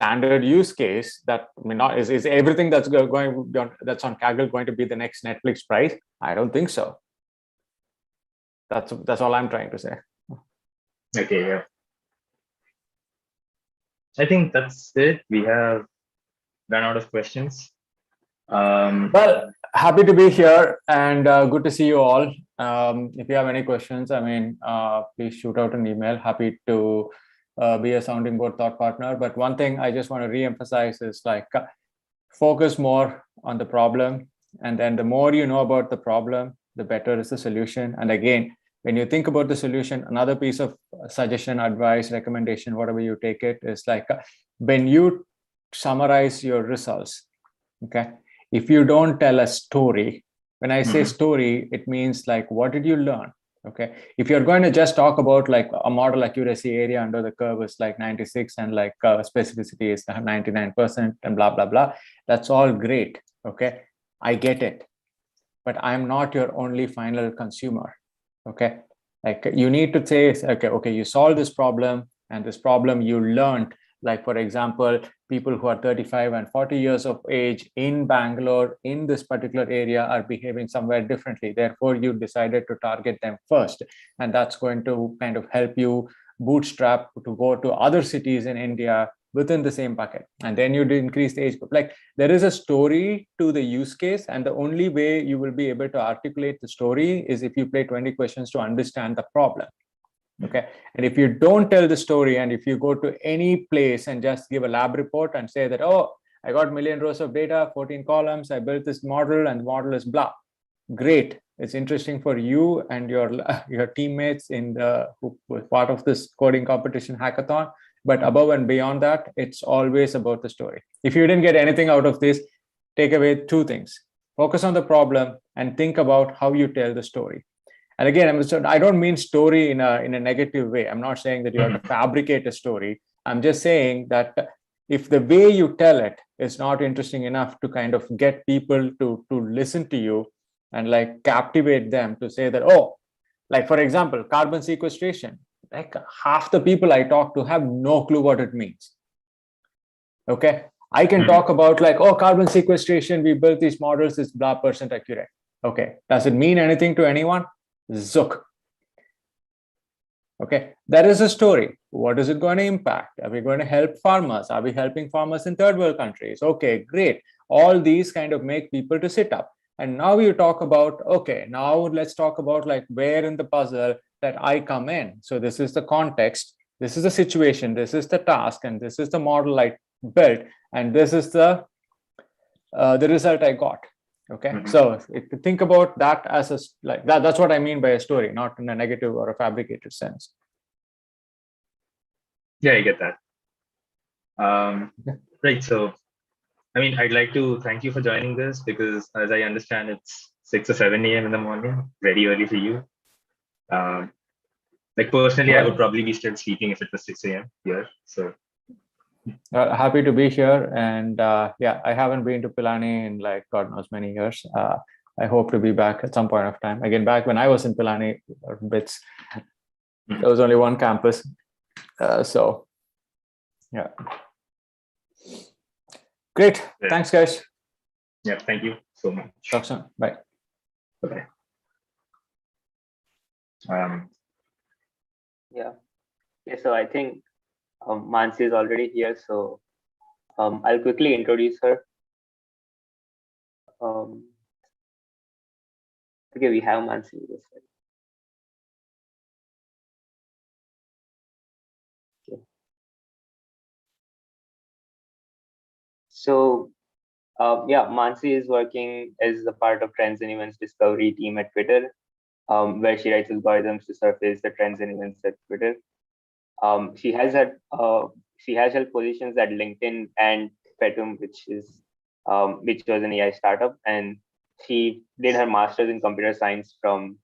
standard use case that, I mean, not is everything that's that's on Kaggle going to be the next Netflix prize? I don't think so. That's all I'm trying to say. Okay, yeah. I think that's it. We have run out of questions. Well, happy to be here and good to see you all. If you have any questions, I mean, please shoot out an email. Happy to be a sounding board thought partner. But one thing I just want to re-emphasize is like, focus more on the problem. And then the more you know about the problem, the better is the solution. And again, when you think about the solution, another piece of suggestion, advice, recommendation, whatever you take it, is like, when you summarize your results, okay, if you don't tell a story, when I say story, it means like, what did you learn? Okay, if you're going to just talk about like a model accuracy area under the curve is like 96 and like specificity is 99% and blah, blah, blah, that's all great. Okay, I get it, but I'm not your only final consumer. Okay, like you need to say, okay, you solve this problem, and this problem you learned, like for example, people who are 35 and 40 years of age in Bangalore in this particular area are behaving somewhere differently. Therefore, you decided to target them first. And that's going to kind of help you bootstrap to go to other cities in India within the same bucket. And then you increase the age group. Like there is a story to the use case. And the only way you will be able to articulate the story is if you play 20 questions to understand the problem. Okay, and if you don't tell the story, and if you go to any place and just give a lab report and say that, oh, I got 1 million rows of data, 14 columns, I built this model, and the model is blah. Great, it's interesting for you and your teammates in the who were part of this coding competition hackathon. But above and beyond that, it's always about the story. If you didn't get anything out of this, take away two things: focus on the problem and think about how you tell the story. And again, I don't mean story in a negative way. I'm not saying that you have to fabricate a story. I'm just saying that if the way you tell it is not interesting enough to kind of get people to listen to you and like captivate them to say that, oh, like for example, carbon sequestration, like half the people I talk to have no clue what it means. Okay, I can talk about like, oh, carbon sequestration, we built these models, it's blah % accurate. Okay, does it mean anything to anyone? Zook. Okay, there is a story. What is it going to impact? Are we going to help farmers? Are we helping farmers in third world countries? Okay, great. All these kind of make people to sit up. And now you talk about, okay, now let's talk about like where in the puzzle that I come in. So this is the context, this is the situation, this is the task, and this is the model I built, and this is the result I got. Okay, so think about that as a like that's what I mean by a story, not in a negative or a fabricated sense. Yeah, I get that. Right. So, I mean, I'd like to thank you for joining this because, as I understand, it's 6 or 7 a.m. in the morning, very early for you. Like personally, I would probably be still sleeping if it was 6 a.m. here. So. Happy to be here, and yeah, I haven't been to Pilani in like God knows many years. I hope to be back at some point of time. Again, back when I was in Pilani, or BITS, there was only one campus. So, yeah. Great. Yeah. Thanks, guys. Yeah, thank you so much. Talk soon. Bye. Bye. Yeah. Okay, so I think Mansi is already here, so I'll quickly introduce her. Okay, we have Mansi with us. Okay. So yeah, Mansi is working as a part of Trends and Events Discovery team at Twitter, where she writes algorithms to surface the trends and events at Twitter. She has held positions at LinkedIn and Fetum, which was an AI startup, and she did her master's in computer science from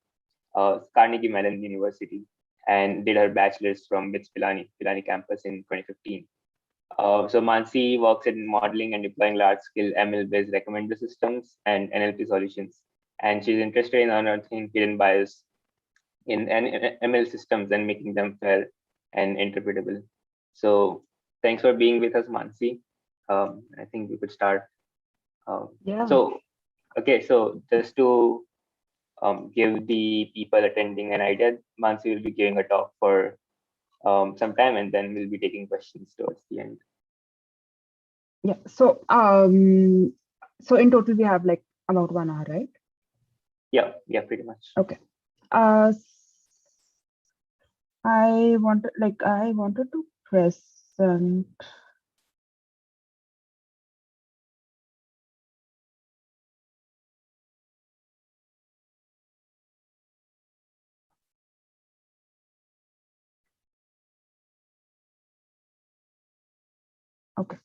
Carnegie Mellon University and did her bachelor's from BITS Pilani campus in 2015. So Mansi works in modeling and deploying large-scale ML-based recommender systems and NLP solutions, and she's interested in unearthing hidden bias in ML systems and making them fair and interpretable. So thanks for being with us, Mansi. I think we could start. Yeah. So, okay, so just to give the people attending an idea, Mansi will be giving a talk for some time, and then we'll be taking questions towards the end. Yeah. So so in total we have like about 1 hour, right? Yeah, pretty much. Okay. I wanted to present. Okay.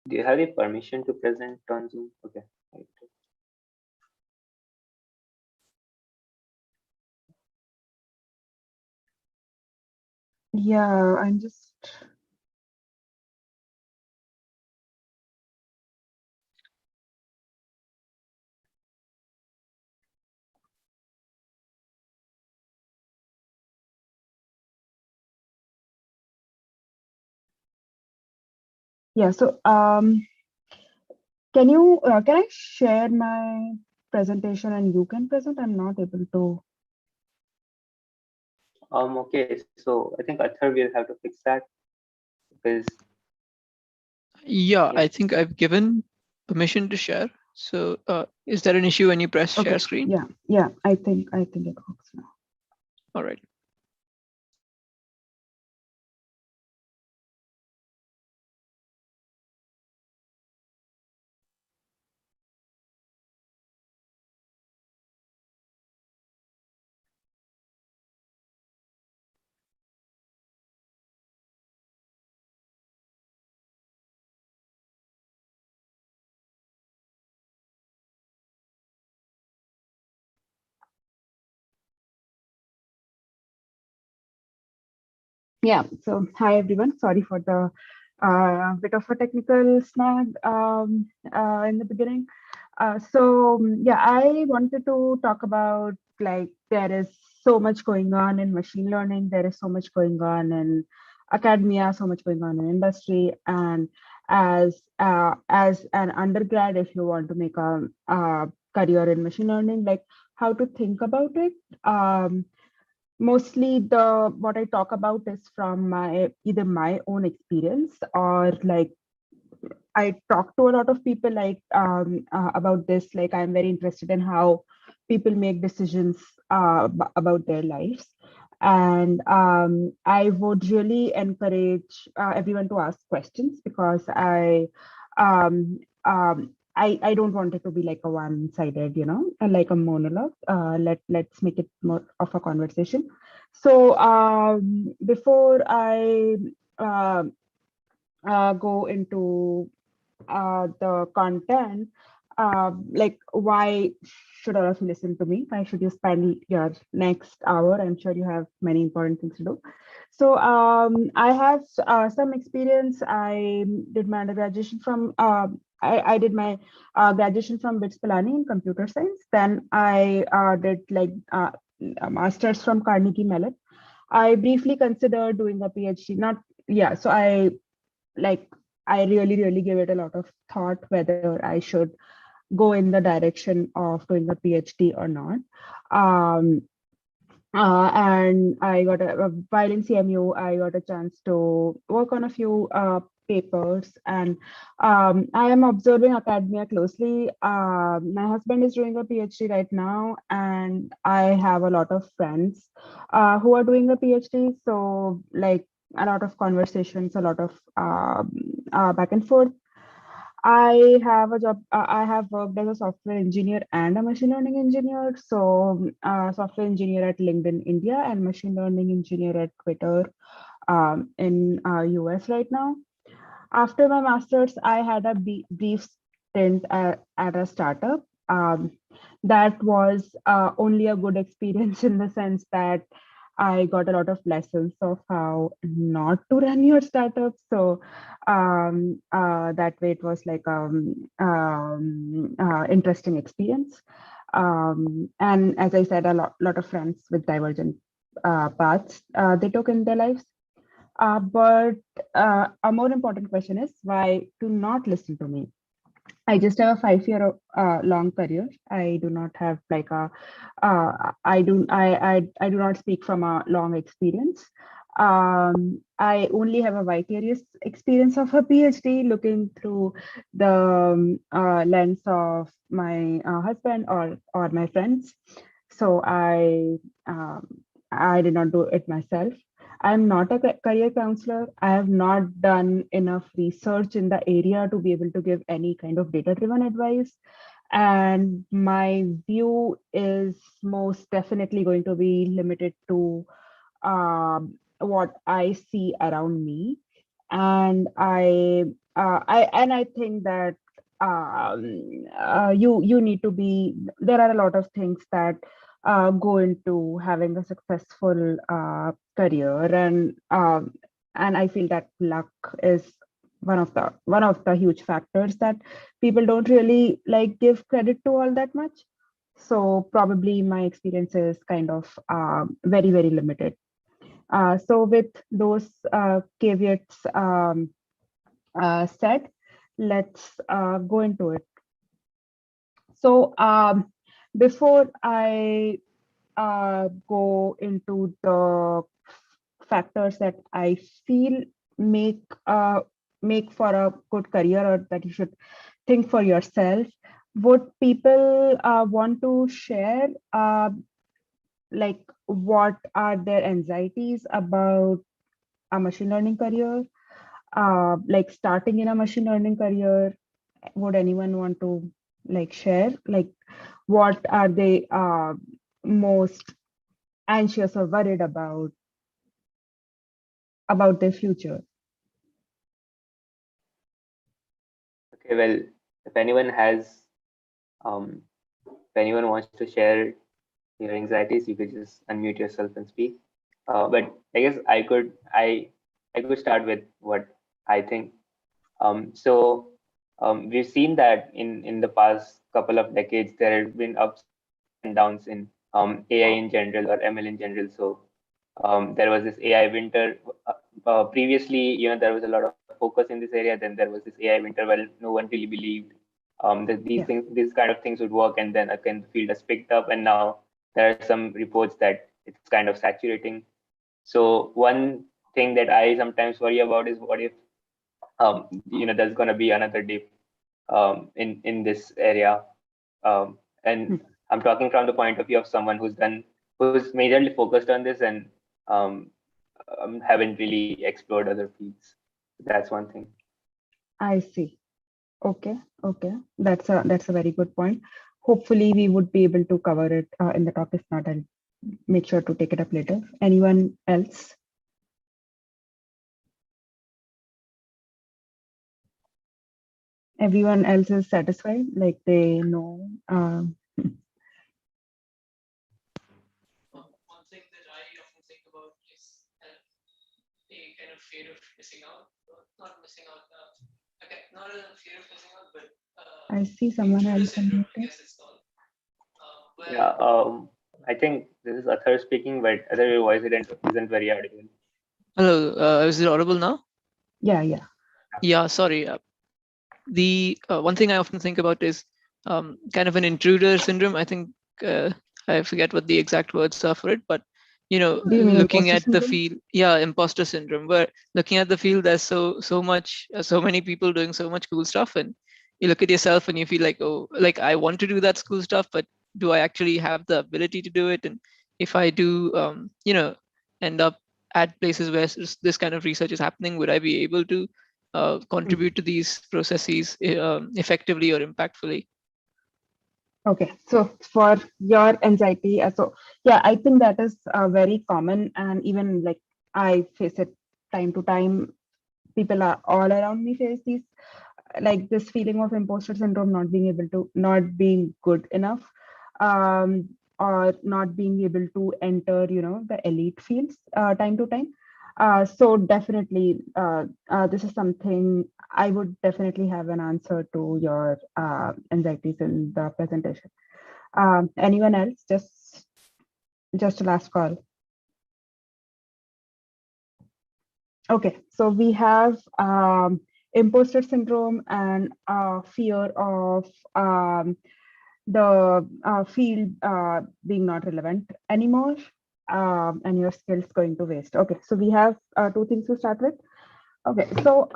Do you have the permission to present on Zoom? Okay. Right. Yeah, I'm just. Yeah, so can I share my presentation and you can present? I'm not able to. Okay, so I think Athar will have to fix that because Yeah, Yeah. I think I've given permission to share. So is there an issue when you press Okay. share screen? Yeah, I think it works now. All right. Yeah, so hi everyone. Sorry for the bit of a technical snag in the beginning. Yeah, I wanted to talk about like there is so much going on in machine learning. There is so much going on in academia, so much going on in industry, and as an undergrad, if you want to make a career in machine learning, like how to think about it. Mostly what I talk about is from either my own experience or like I talk to a lot of people like about this. Like I'm very interested in how people make decisions about their lives, and I would really encourage everyone to ask questions because I don't want it to be like a one-sided, like a monologue. Let's make it more of a conversation. So before I go into the content, like why should all of you listen to me? Why should you spend your next hour? I'm sure you have many important things to do. So I have some experience. I did my undergraduation from I did my graduation from BITS Pilani in computer science. Then I did like a master's from Carnegie Mellon. I briefly considered doing a PhD. So I really gave it a lot of thought whether I should go in the direction of doing a PhD or not. And I got while in CMU, I got a chance to work on a few papers, and I am observing academia closely. My husband is doing a PhD right now, and I have a lot of friends who are doing a PhD. So like a lot of conversations, a lot of back and forth. I have a job. I have worked as a software engineer and a machine learning engineer. So, software engineer at LinkedIn India and machine learning engineer at Twitter in US right now. After my master's, I had a brief stint at a startup. That was only a good experience in the sense that I got a lot of lessons of how not to run your startup. So that way it was like interesting experience. And as I said, a lot of friends with divergent paths they took in their lives. But a more important question is why to not listen to me? I just have a 5-year long career. I do not have like a, I do not speak from a long experience. I only have a vicarious experience of a PhD looking through the lens of my husband or my friends. So I did not do it myself. I'm not a career counselor. I have not done enough research in the area to be able to give any kind of data-driven advice. And my view is most definitely going to be limited to what I see around me. And I think that you need to be. There are a lot of things that go into having a successful career, and I feel that luck is one of the huge factors that people don't really like give credit to all that much. So probably my experience is kind of very, very limited. So with those caveats said, let's go into it. So before I go into the factors that I feel make for a good career, or that you should think for yourself, would people want to share like what are their anxieties about a machine learning career, like starting in a machine learning career? Would anyone want to like share like what are they most anxious or worried about their future? Okay, well, if anyone wants to share your anxieties, you could just unmute yourself and speak. But I guess I could start with what I think. We've seen that in the past couple of decades, there have been ups and downs in AI in general, or ML in general. So there was this AI winter. Previously, there was a lot of focus in this area. Then there was this AI winter where no one really believed that these kind of things would work. And then again, the field has picked up, and now there are some reports that it's kind of saturating. So one thing that I sometimes worry about is what if there's going to be another dip in this area, and I'm talking from the point of view of someone who's majorly focused on this and haven't really explored other fields. That's one thing. I see. Okay. That's a very good point. Hopefully we would be able to cover it in the talk. If not, I'll make sure to take it up later. Anyone else? Everyone else is satisfied, like they know. One thing that I often think about is a kind of fear of missing out. Not missing out. Okay, not a fear of missing out, but I see someone else unmuted. I guess it's called. I think this is Athar speaking, but other your voice isn't very audible. Hello, is it audible now? Yeah. Yeah, sorry. The one thing I often think about is kind of an intruder syndrome. I think I forget what the exact words are for it, but Do you mean looking imposter at the syndrome? field, imposter syndrome, where looking at the field, there's so many people doing so much cool stuff, and you look at yourself and you feel like, oh, like I want to do that cool stuff, but do I actually have the ability to do it? And if I do, end up at places where this kind of research is happening, would I be able to contribute to these processes effectively or impactfully? Okay, so for your anxiety, so yeah, I think that is very common, and even like I face it time to time. People are all around me face these, like this feeling of imposter syndrome, not being good enough, or not being able to enter, the elite fields time to time. So definitely, this is something I would definitely have an answer to your anxieties in the presentation. Anyone else? Just a last call. Okay, so we have imposter syndrome and fear of the field being not relevant anymore, and your skills going to waste. Okay, so we have two things to start with. Okay, so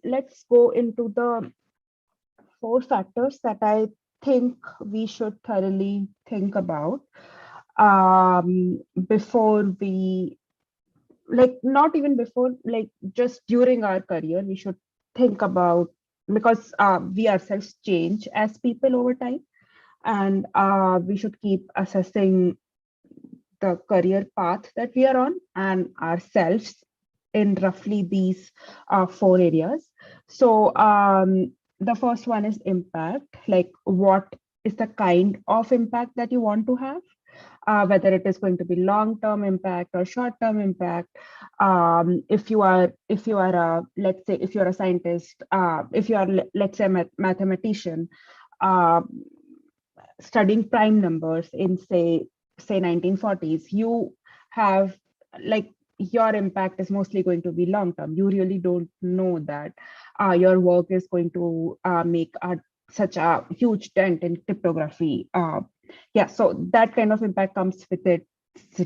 let's go into the 4 factors that I think we should thoroughly think about before we, like, not even before, like just during our career, we should think about, because we ourselves change as people over time, and we should keep assessing the career path that we are on and ourselves in roughly these 4 areas. So the first one is impact, like what is the kind of impact that you want to have, whether it is going to be long-term impact or short-term impact. If you are a, let's say, if you're a scientist, if you are, let's say, a mathematician, studying prime numbers in say 1940s, you have, like, your impact is mostly going to be long term. You really don't know that your work is going to make such a huge dent in cryptography. Yeah, so that kind of impact comes with its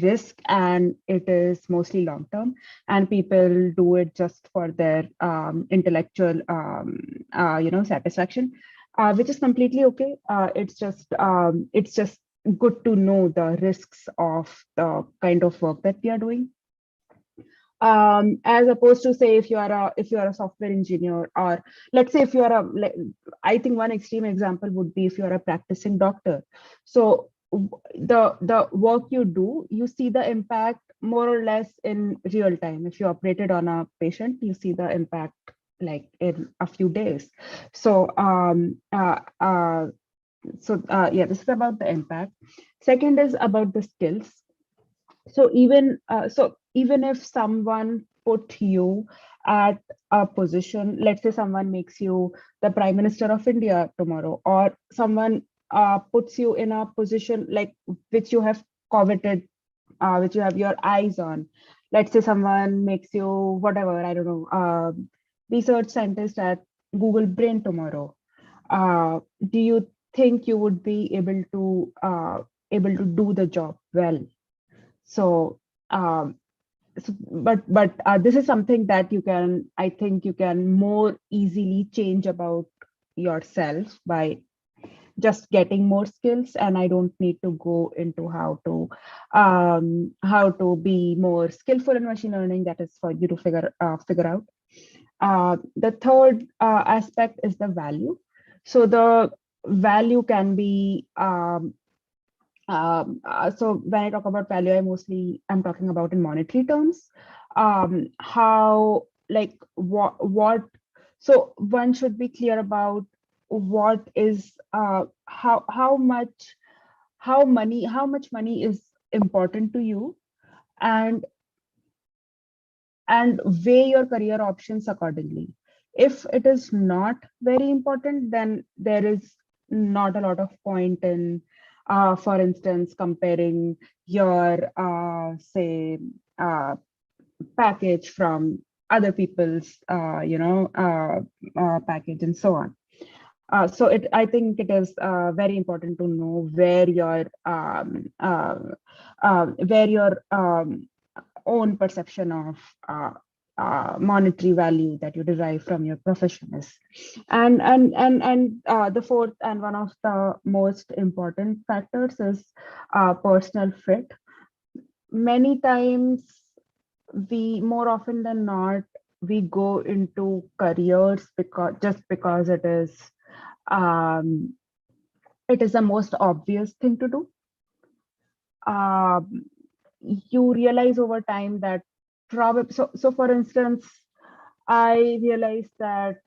risk, and it is mostly long term, and people do it just for their intellectual satisfaction, which is completely okay. It's just good to know the risks of the kind of work that we are doing, as opposed to, say, if you are a software engineer, or let's say if you are I think one extreme example would be if you are a practicing doctor. So the work you do, you see the impact more or less in real time. If you operated on a patient, you see the impact like in a few days. So yeah, this is about the impact. Second is about the skills. So even if someone put you at a position, let's say someone makes you the Prime Minister of India tomorrow, or someone puts you in a position like which you have coveted, which you have your eyes on. Let's say someone makes you whatever, I don't know, research scientist at Google Brain tomorrow. Do you think you would be able to do the job well? So, but this is something that I think you can more easily change about yourself by just getting more skills. And I don't need to go into how to be more skillful in machine learning. That is for you to figure out. The third aspect is the value. So the value can be so when I talk about value, I'm talking about in monetary terms. How, like, what so one should be clear about what is how much money is important to you, and weigh your career options accordingly. If it is not very important, then there is not a lot of point in, for instance, comparing your say package from other people's package and so on. So I think it is very important to know where your own perception of monetary value that you derive from your profession is. And the fourth and one of the most important factors is personal fit. Many times, more often than not, we go into careers because it is the most obvious thing to do. You realize over time that probably so for instance, I realized that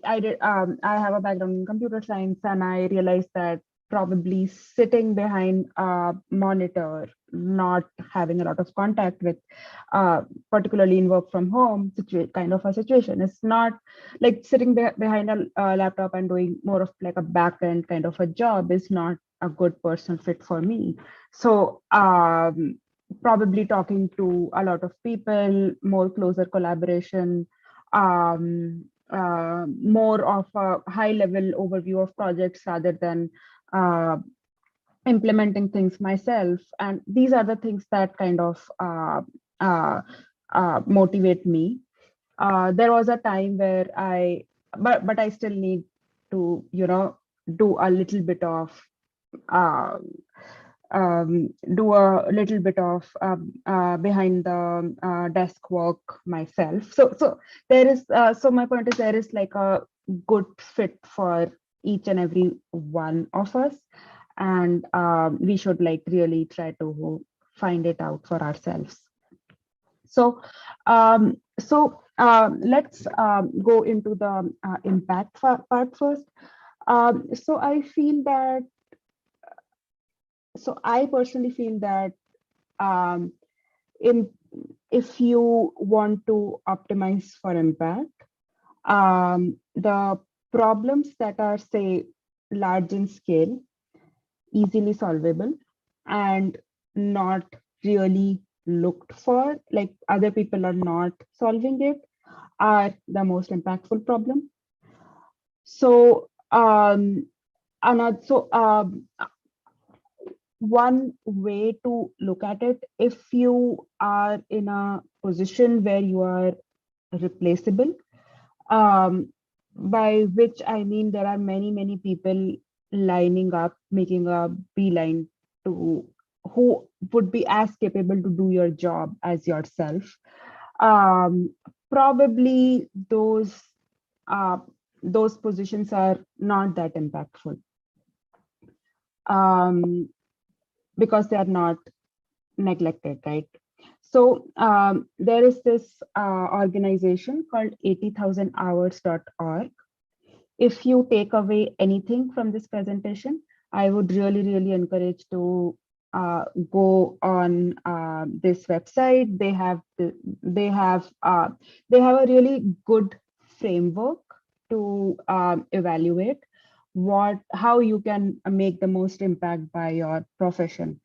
I have a background in computer science, and I realized that probably sitting behind a monitor, not having a lot of contact with, particularly in work from home kind of a situation, it's not like sitting behind a laptop and doing more of like a back end kind of a job is not a good personal fit for me. So probably talking to a lot of people, more closer collaboration, more of a high level overview of projects rather than implementing things myself. And these are the things that kind of motivate me. There was a time where but I still need to, do a little bit of uh, do a little bit of behind the desk work myself. So there is so my point is there is like a good fit for each and every one of us, and we should like really try to find it out for ourselves. So let's go into the impact part first. So I personally feel that um, if you want to optimize for impact, the problems that are, say, large in scale, easily solvable, and not really looked for, like other people are not solving it, are the most impactful problem. So one way to look at it, if you are in a position where you are replaceable, by which I mean there are many people lining up, making a beeline to who would be as capable to do your job as yourself. Probably those positions are not that impactful. Because they are not neglected, right? So there is this organization called 80,000hours.org. If you take away anything from this presentation, I would really encourage to go on this website. They have a really good framework to evaluate how you can make the most impact by your profession.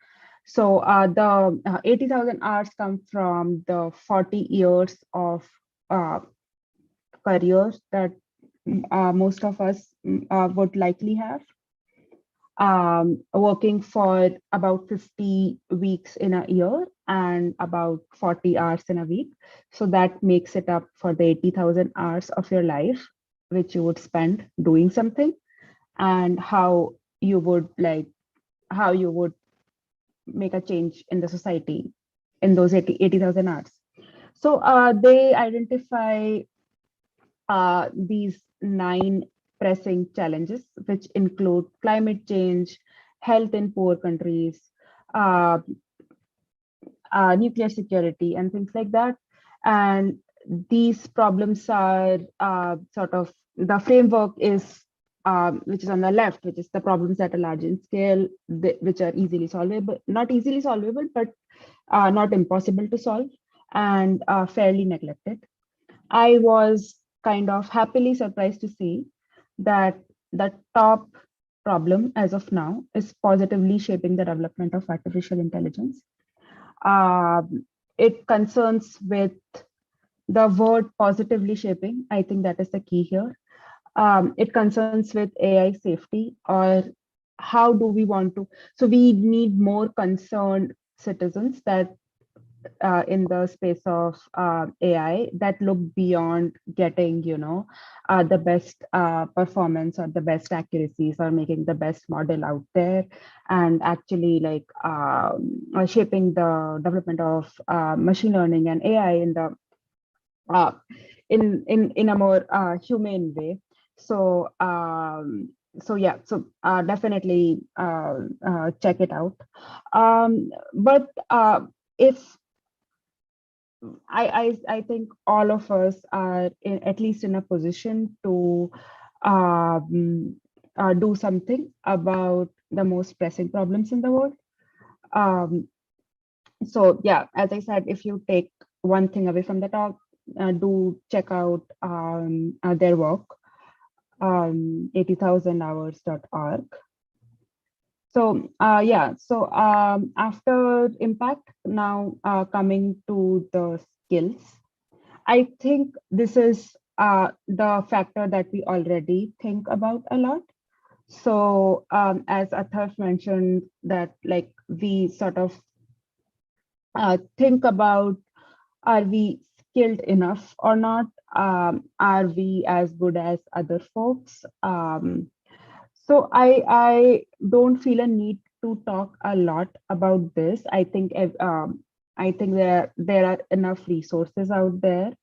So the 80,000 hours come from the 40 years of careers that most of us would likely have, working for about 50 weeks in a year and about 40 hours in a week. So that makes it up for the 80,000 hours of your life, which you would spend doing something, and how you would make a change in the society in those 80,000 hours. So they identify these 9 pressing challenges, which include climate change, health in poor countries, nuclear security, and things like that. And these problems are sort of, the framework is which is on the left, which is the problems that are large in scale, which are easily solvable, not easily solvable, but not impossible to solve, and fairly neglected. I was kind of happily surprised to see that the top problem as of now is positively shaping the development of artificial intelligence. It concerns with the word positively shaping. I think that is the key here. it concerns with AI safety, or how do we want to? So we need more concerned citizens that in the space of AI that look beyond getting, the best performance or the best accuracies or making the best model out there, and actually like shaping the development of machine learning and AI in the in a more humane way. So yeah, so definitely check it out. But if I think all of us are at least in a position to do something about the most pressing problems in the world. So yeah, as I said, if you take one thing away from the talk, do check out their work, 80,000hours.org. So yeah, so after impact, now coming to the skills, I think this is the factor that we already think about a lot. So as Athar mentioned, that like we sort of think about, are we skilled enough or not? Are we as good as other folks? So I don't feel a need to talk a lot about this. I think there are enough resources out there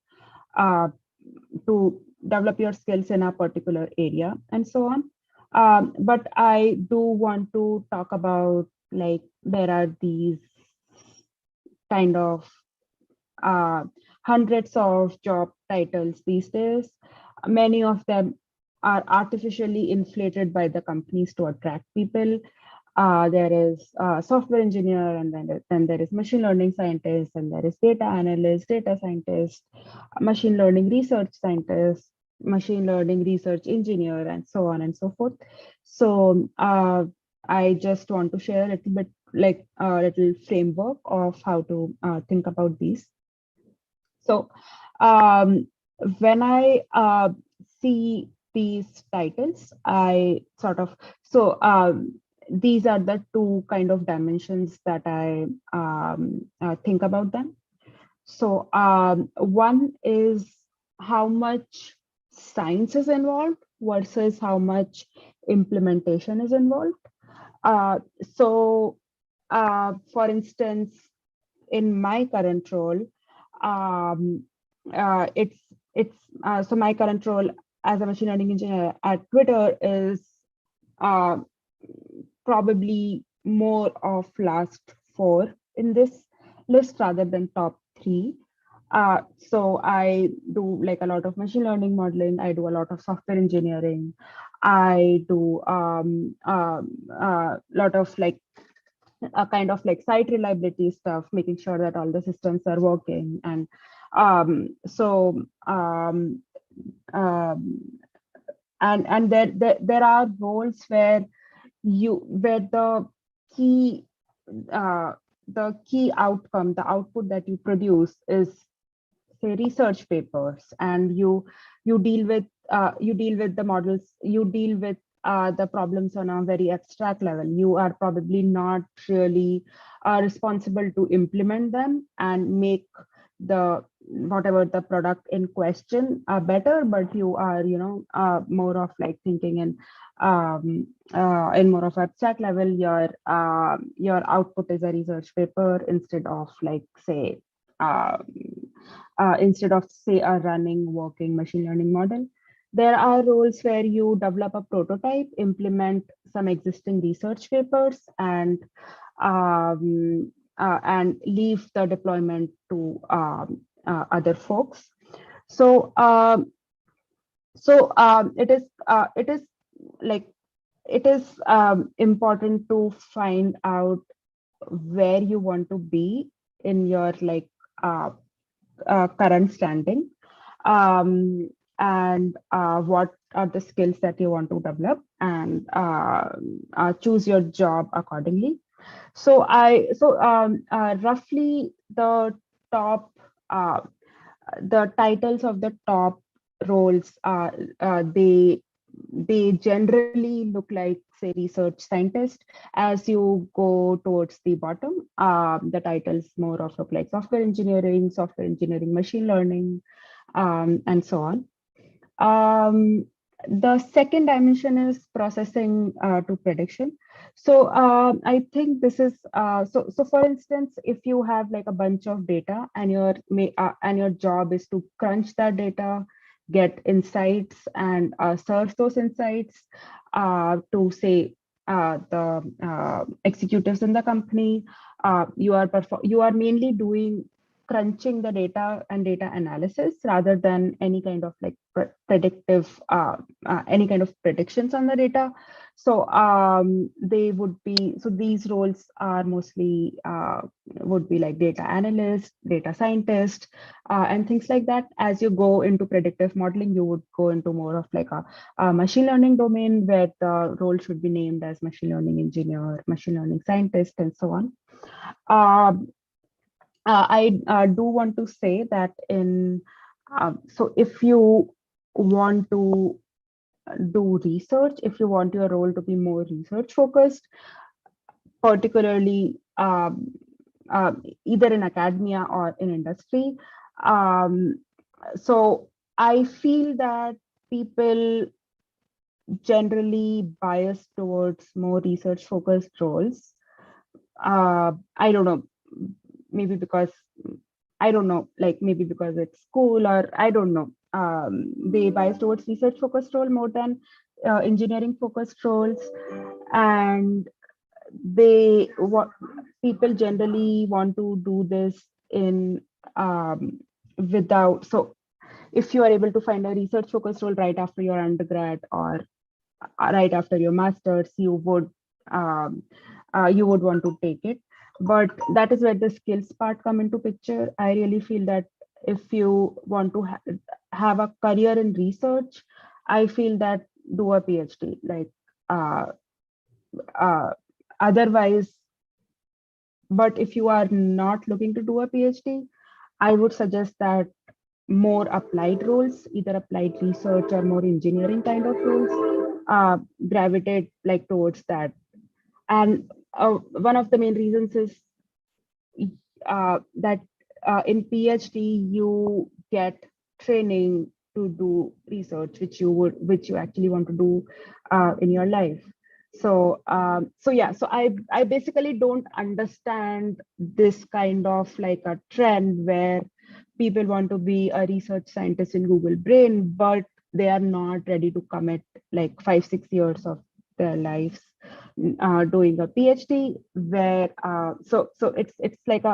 to develop your skills in a particular area and so on. But I do want to talk about, like, there are these kind of hundreds of job titles these days. Many of them are artificially inflated by the companies to attract people. There is software engineer, and then there is machine learning scientist, and there is data analyst, data scientist, machine learning research scientist, machine learning research engineer, and so on and so forth. So I just want to share a little bit, like a little framework of how to think about these. So when I see these titles, I sort of, so these are the two kind of dimensions that I think about them. So one is how much science is involved versus how much implementation is involved. So for instance, in my current role, it's so my current role as a machine learning engineer at Twitter is probably more of last 4 in this list rather than top 3. So I do like a lot of machine learning modeling. I do a lot of software engineering. I do a lot of like a kind of like site reliability stuff, making sure that all the systems are working. And and there are roles where the key outcome, the output that you produce is, say, research papers, and you deal with the models, you deal with the problems on a very abstract level. You are probably not really responsible to implement them and make the whatever the product in question better, but you are more of like thinking in more of abstract level. Your output is a research paper instead of like, say, a running working machine learning model. There are roles where you develop a prototype, implement some existing research papers, and leave the deployment to other folks. So it is like, it is important to find out where you want to be in your like current standing, and what are the skills that you want to develop, and choose your job accordingly. So roughly the top the titles of the top roles they generally look like, say, research scientist. As you go towards the bottom, the titles more of look like software engineering, machine learning, and so on. The second dimension is processing to prediction. So I think this is so for instance, if you have like a bunch of data and your job is to crunch that data, get insights and serve those insights to, say, the executives in the company, you are mainly doing crunching the data and data analysis rather than any kind of like predictive any kind of predictions on the data. So these roles are mostly would be like data analyst, data scientist, and things like that. As you go into predictive modeling, you would go into more of like a machine learning domain, where the role should be named as machine learning engineer, machine learning scientist, and so on. I do want to say that so if you want to do research, if you want your role to be more research focused, particularly either in academia or in industry, so I feel that people generally bias towards more research focused roles. I don't know, maybe because maybe because it's school, or I don't know. They bias towards research focused role more than engineering focused roles, and people generally want to do this in without. So if you are able to find a research focused role right after your undergrad or right after your master's, you would want to take it. But that is where the skills part come into picture. I really feel that if you want to have a career in research, I feel that do a PhD. Like otherwise, but if you are not looking to do a PhD, I would suggest that more applied roles, either applied research or more engineering kind of roles, gravitate like towards that. And one of the main reasons is that in PhD you get training to do research, which you actually want to do in your life. So so I basically don't understand this kind of like a trend where people want to be a research scientist in Google Brain, but they are not ready to commit like 5-6 years of their lives doing a PhD. Where so it's like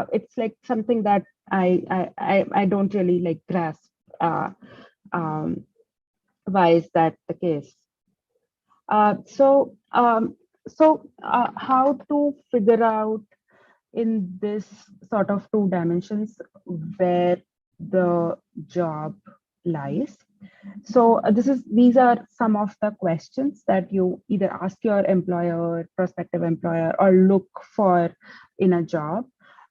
something that I don't really like grasp. Why is that the case? So how to figure out in this sort of two dimensions where the job lies? So these are some of the questions that you either ask your employer, prospective employer, or look for in a job.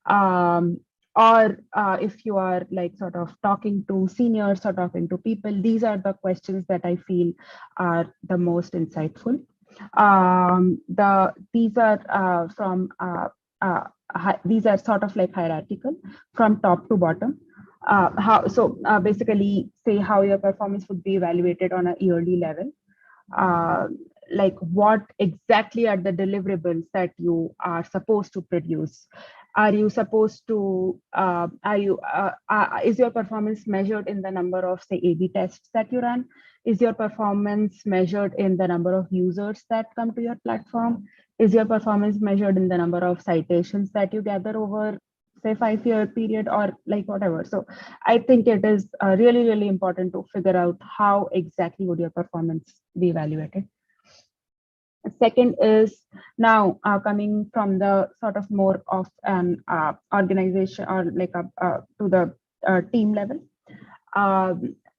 Or if you are like sort of talking to seniors or talking to people, these are the questions that I feel are the most insightful. These are sort of like hierarchical from top to bottom. Basically say how your performance would be evaluated on a yearly level. Like what exactly are the deliverables that you are supposed to produce? Are you supposed to, is your performance measured in the number of, say, A/B tests that you run? Is your performance measured in the number of users that come to your platform? Is your performance measured in the number of citations that you gather over, say, 5-year period, or like whatever? So I think it is really, really important to figure out how exactly would your performance be evaluated. Second is now coming from the sort of more of an organization or like to the team level.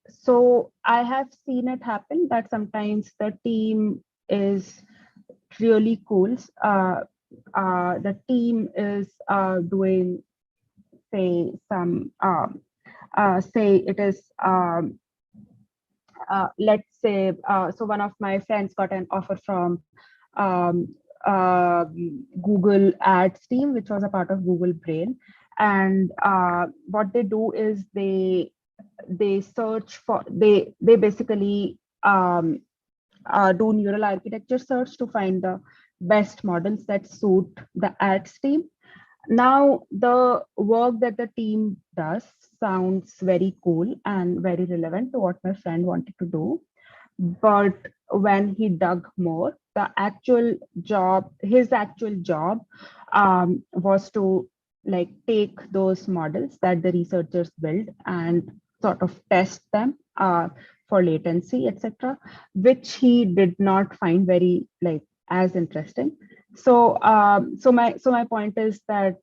So I have seen it happen that sometimes the team is really cool. The team is doing, say, some say it is let's say, so one of my friends got an offer from um, Google Ads team, which was a part of Google Brain. And what they do is they search for, they basically do neural architecture search to find the best models that suit the ads team. Now, the work that the team does sounds very cool and very relevant to what my friend wanted to do. But when he dug more, the actual job, his actual job was to like take those models that the researchers build and sort of test them for latency, etc., which he did not find very like as interesting. So, so my point is that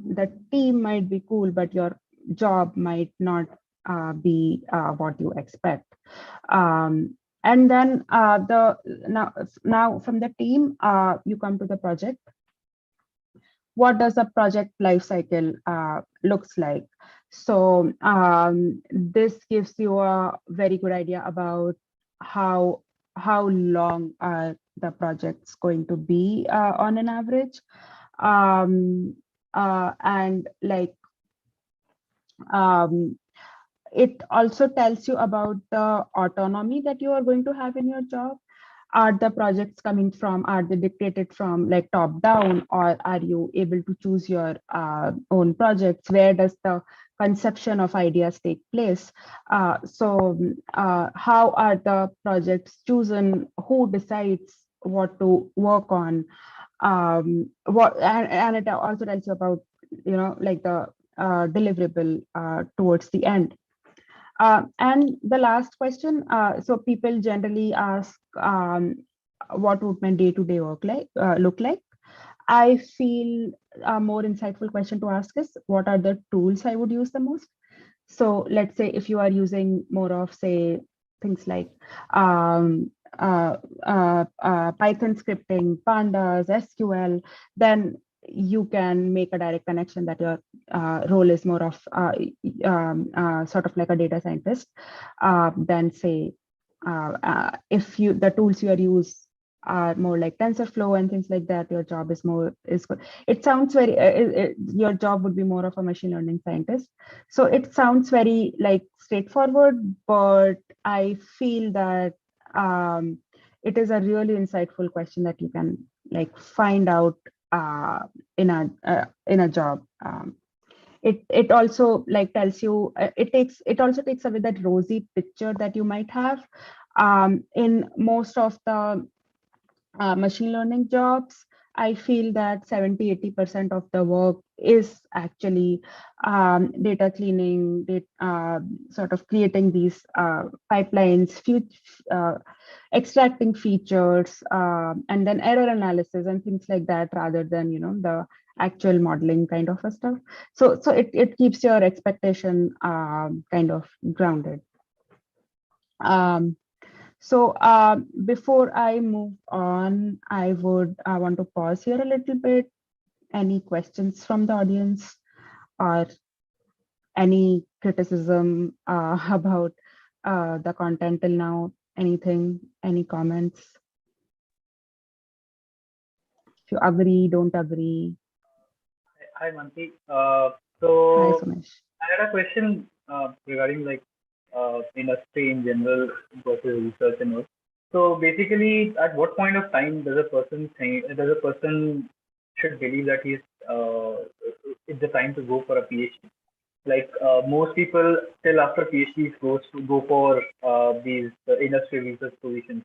the team might be cool, but your job might not be what you expect. And then now from the team, you come to the project. What does a project lifecycle looks like? So this gives you a very good idea about how long the project's going to be on an average, and like it also tells you about the autonomy that you are going to have in your job. Are the projects coming from, are they dictated from like top down, or are you able to choose your own projects? Where does the conception of ideas take place? So how are the projects chosen? Who decides what to work on? And it also tells you about, you know, like the deliverable towards the end. And the last question, so people generally ask, what would my day-to-day work like look like? I feel a more insightful question to ask is, what are the tools I would use the most? So let's say if you are using more of, say, things like Python scripting, pandas, SQL, then you can make a direct connection that your role is more of sort of like a data scientist. Then say, if the tools you are use are more like TensorFlow and things like that, your job is good. It sounds very, your job would be more of a machine learning scientist. So it sounds very like straightforward, but I feel that it is a really insightful question that you can like find out in a job. It also like tells you, it also takes away that rosy picture that you might have in most of the machine learning jobs. I feel that 70-80% of the work is actually data cleaning, sort of creating these pipelines, extracting features, and then error analysis and things like that, rather than, you know, the actual modeling kind of a stuff. So it keeps your expectation kind of grounded. So before I move on, I would want to pause here a little bit. Any questions from the audience or any criticism about the content till now? Anything, any comments? If you agree, don't agree. Hi, Mansi. Hi, So Sumesh. I had a question regarding like industry in general versus research and all. So basically, at what point of time does a person should believe that it's the time to go for a PhD? Like most people till after PhDs go for these industry research positions.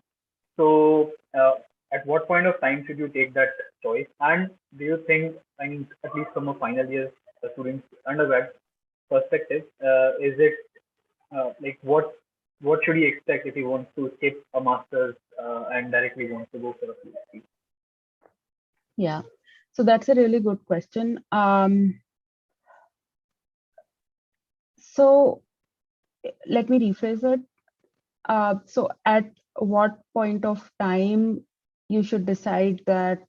So at what point of time should you take that choice? And do you think, I mean, at least from a final year student's undergrad perspective, is it like what should he expect if he wants to skip a master's and directly wants to go for a PhD? Yeah, so that's a really good question. So let me rephrase it. So at what point of time you should decide that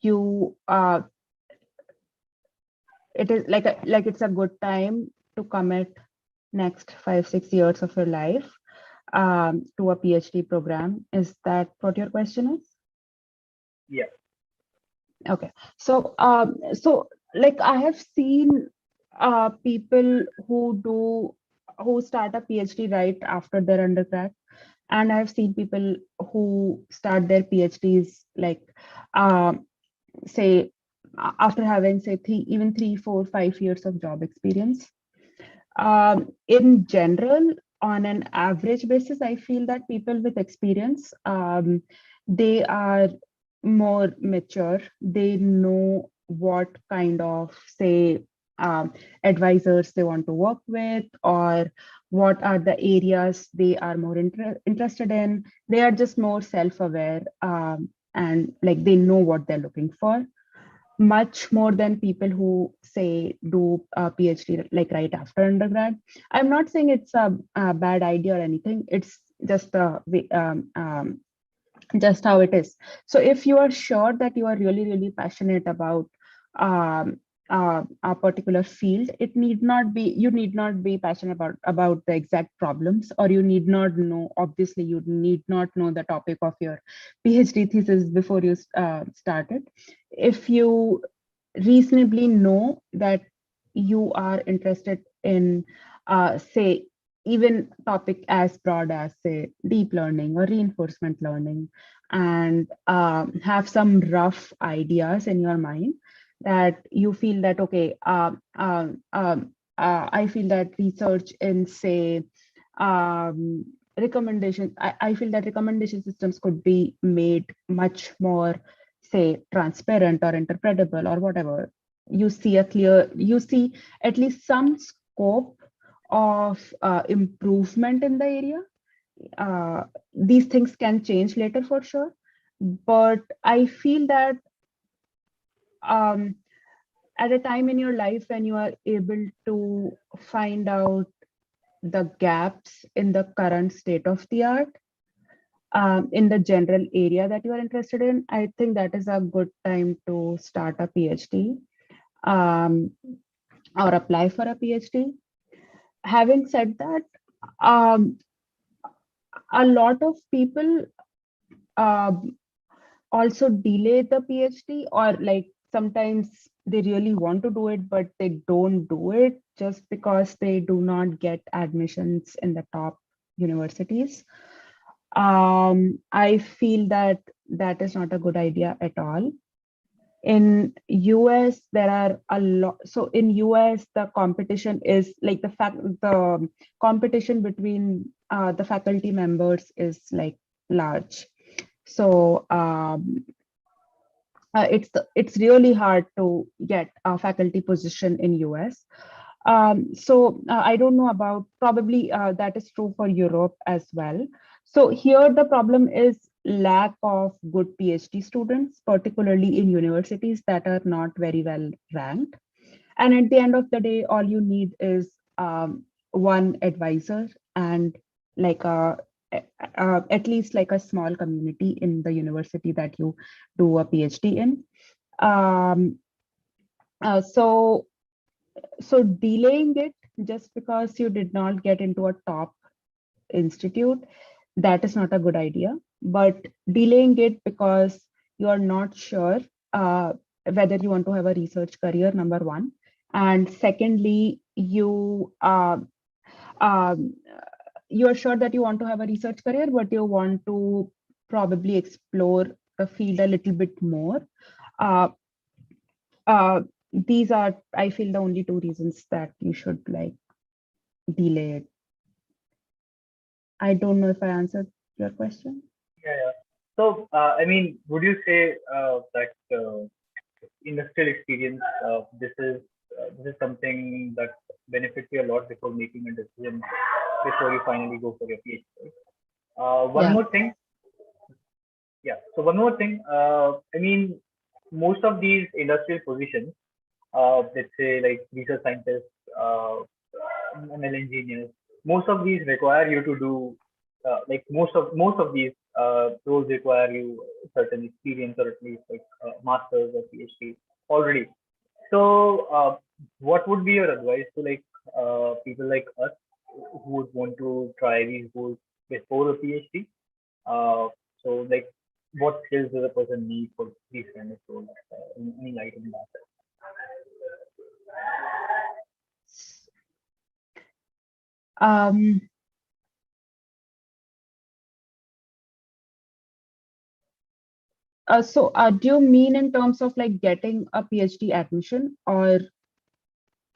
you it is like it's a good time to commit next 5-6 years of your life? to a PhD program. Is that what your question is? Yeah. Okay. So like I have seen people who start a PhD right after their undergrad, and I've seen people who start their PhDs like say after having say even 3, 4, 5 years of job experience. In general, on an average basis, I feel that people with experience, they are more mature. They know what kind of say advisors they want to work with, or what are the areas they are more interested in. They are just more self-aware, and like they know what they're looking for, much more than people who say do a PhD like right after undergrad. I'm not saying it's a bad idea or anything. It's just just how it is. So if you are sure that you are really passionate about um, a particular field, it need not be, you need not be passionate about the exact problems, or you need not know, obviously you need not know the topic of your PhD thesis before you started. If you reasonably know that you are interested in say even topic as broad as say deep learning or reinforcement learning, and have some rough ideas in your mind, that you feel that okay, I feel that research in say recommendation, I feel that recommendation systems could be made much more say transparent or interpretable or whatever. You see you see at least some scope of improvement in the area. These things can change later for sure, but I feel that at a time in your life when you are able to find out the gaps in the current state of the art, in the general area that you are interested in, I think that is a good time to start a PhD, um, or apply for a PhD. Having said that, um, a lot of people also delay the PhD, or like sometimes they really want to do it, but they don't do it just because they do not get admissions in the top universities. I feel that that is not a good idea at all. In US, there are a lot. So in US, the competition is like the competition between the faculty members is like large. So it's really hard to get a faculty position in US. So I don't know about, probably that is true for Europe as well. So here the problem is lack of good PhD students, particularly in universities that are not very well ranked. And at the end of the day, all you need is one advisor and like at least like a small community in the university that you do a PhD in. Um, so delaying it just because you did not get into a top institute, that is not a good idea. But delaying it because you are not sure whether you want to have a research career, number one, and secondly, um, you are sure that you want to have a research career, but you want to probably explore the field a little bit more. Uh, uh, these are, I feel, the only two reasons that you should like delay it. I don't know if I answered your question. Yeah. So, I mean, would you say that industrial experience, this is something that benefits you a lot before making a decision before you finally go for your PhD? One Yeah. more thing. Yeah. So one more thing. I mean, most of these industrial positions, let's say like research scientists, ML engineers, most of these require you to do like most of these roles require you certain experience, or at least like masters or PhD already. So what would be your advice to like people like us who would want to try these roles before a PhD. So like, what skills does a person need for these kind of roles? Any light on that? Do you mean in terms of like getting a PhD admission or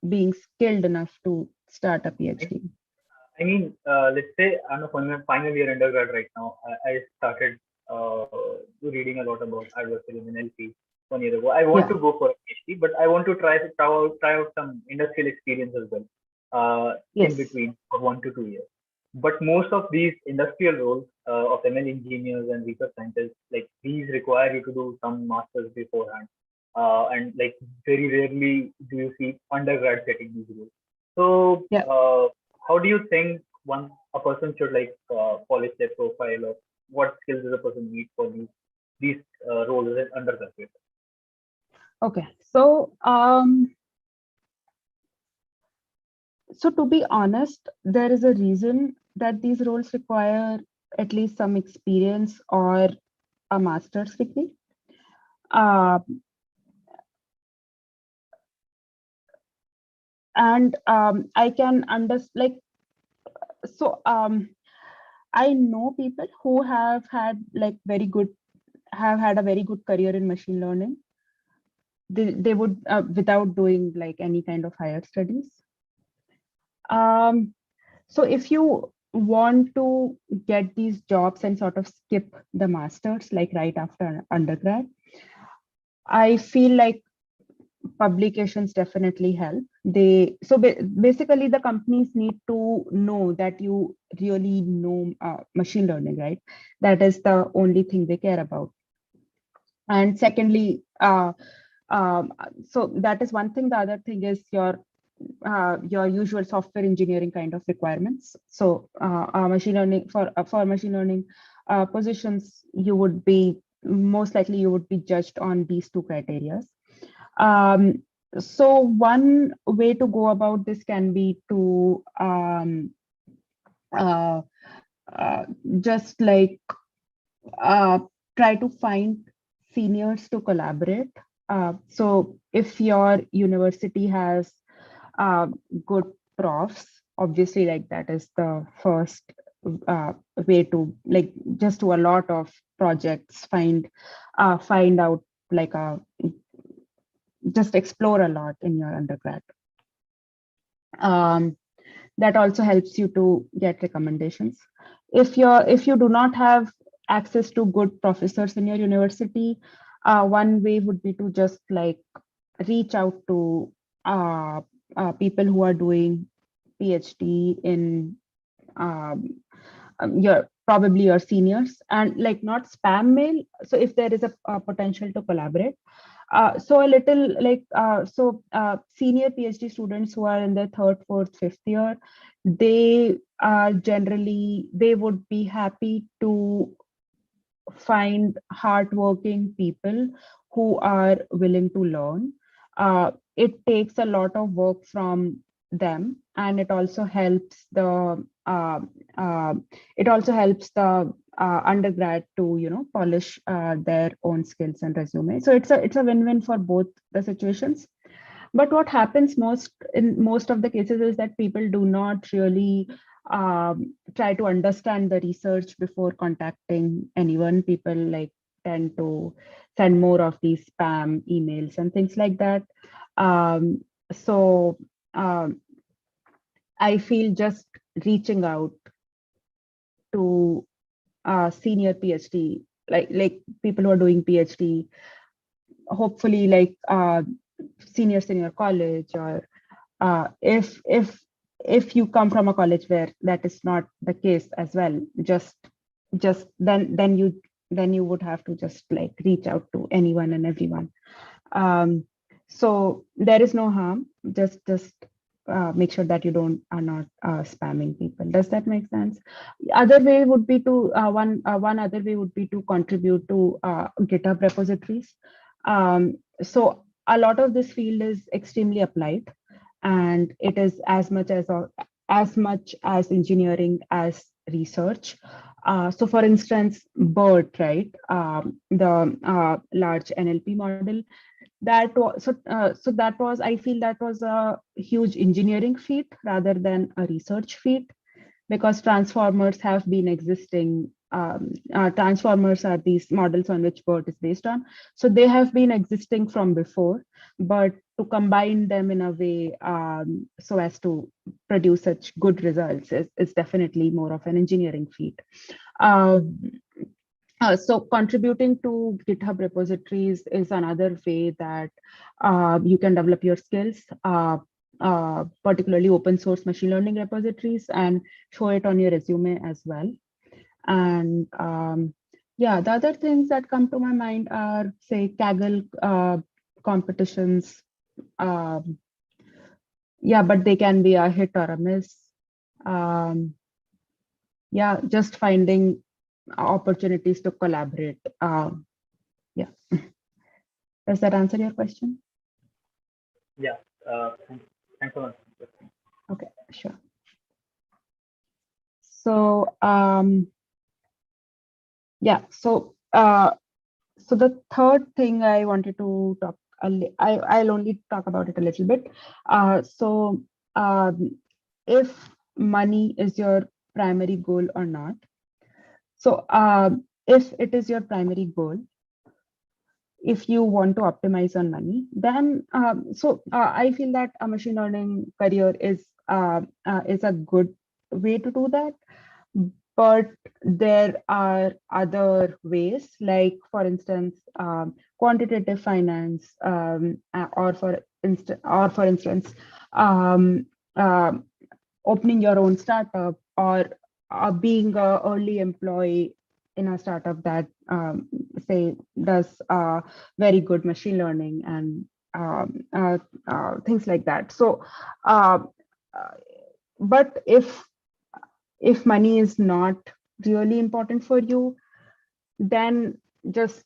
being skilled enough to start a PhD? I mean, let's say I'm a final year undergrad right now. I started reading a lot about adversarial NLP 1 year ago. I want to go for a PhD, but I want to try out some industrial experience as well in between for 1 to 2 years. But most of these industrial roles of ML engineers and research scientists, like these require you to do some masters beforehand. And like very rarely do you see undergrads getting these roles. So how do you think a person should like polish their profile, or what skills does a person need for these roles as an undergraduate? Okay, so so to be honest, there is a reason that these roles require at least some experience or a master's degree. And I can understand, like, so I know people who have had like have had a very good career in machine learning. They would without doing like any kind of higher studies. So if you want to get these jobs and sort of skip the masters like right after undergrad, I feel like publications definitely help. Basically the companies need to know that you really know machine learning, right? That is the only thing they care about. And secondly, so that is one thing. The other thing is your usual software engineering kind of requirements. So machine learning for machine learning positions, you would be most likely you would be judged on these two criteria. So one way to go about this can be to just like try to find seniors to collaborate. So if your university has good profs, obviously like that is the first way to like just do a lot of projects, find out like just explore a lot in your undergrad. That also helps you to get recommendations. If you do not have access to good professors in your university, one way would be to just like reach out to people who are doing PhD in probably your seniors, and like not spam mail. So if there is a potential to collaborate, so a little like senior PhD students who are in their 3rd, 4th, 5th year, they generally they would be happy to find hardworking people who are willing to learn. It takes a lot of work from them, and it also helps the undergrad to polish their own skills and resume. So it's a win-win for both the situations. But what happens in most of the cases is that people do not really try to understand the research before contacting anyone. People like tend to send more of these spam emails and things like that. So I feel just reaching out to senior PhD, like people who are doing PhD, hopefully like senior college, or if you come from a college where that is not the case as well, just then you would have to just like reach out to anyone and everyone. So there is no harm. Just make sure that you are not spamming people. Does that make sense? Other way would be to one other way would be to contribute to GitHub repositories. So a lot of this field is extremely applied, and it is as much as engineering as research. So for instance, BERT, right? The large NLP model, that was so that was, I feel that was a huge engineering feat rather than a research feat, because transformers have been existing. Transformers are these models on which BERT is based on. So they have been existing from before, but to combine them in a way so as to produce such good results is definitely more of an engineering feat. So contributing to GitHub repositories is another way that you can develop your skills, particularly open source machine learning repositories, and show it on your resume as well. And yeah, the other things that come to my mind are, say, Kaggle competitions. Yeah, but they can be a hit or a miss. Yeah, just finding opportunities to collaborate. Yeah. Does that answer your question? Yeah. Thanks for answering the question. Okay, sure. So yeah, so so the third thing I wanted to talk, I'll only talk about it a little bit. So if money is your primary goal or not. So if it is your primary goal, if you want to optimize on money, then I feel that a machine learning career is a good way to do that. But there are other ways, like for instance, quantitative finance, or for instance, opening your own startup, or being an early employee in a startup that say does very good machine learning and things like that. So but if money is not really important for you, then just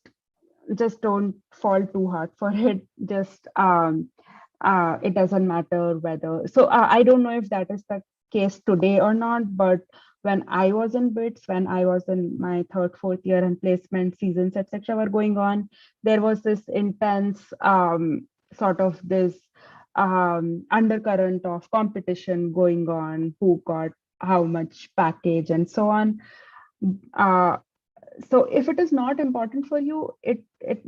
don't fall too hard for it. Just it doesn't matter whether. So I don't know if that is the case today or not, but when I was in BITS, when I was in my third, fourth year and placement seasons, etc., were going on, there was this intense sort of this undercurrent of competition going on, who got how much package and so on. So if it is not important for you, it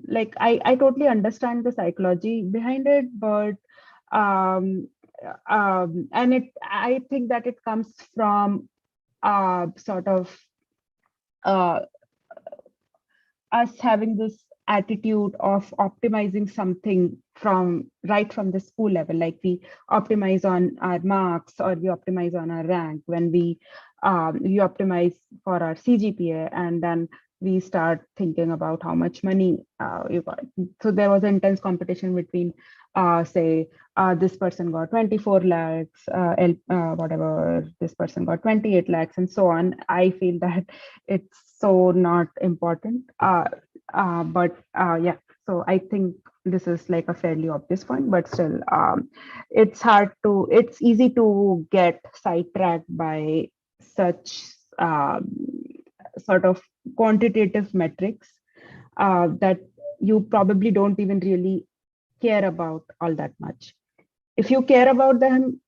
like I totally understand the psychology behind it, but and I think that it comes from sort of us having this attitude of optimizing something from the school level, like we optimize on our marks, or we optimize on our rank when we optimize for our CGPA, and then we start thinking about how much money you got. So there was intense competition between say this person got 24 lakhs, whatever, this person got 28 lakhs, and so on. I feel that it's so not important. But yeah, so I think this is like a fairly obvious point, but still it's easy to get sidetracked by such sort of quantitative metrics that you probably don't even really care about all that much. If you care about them,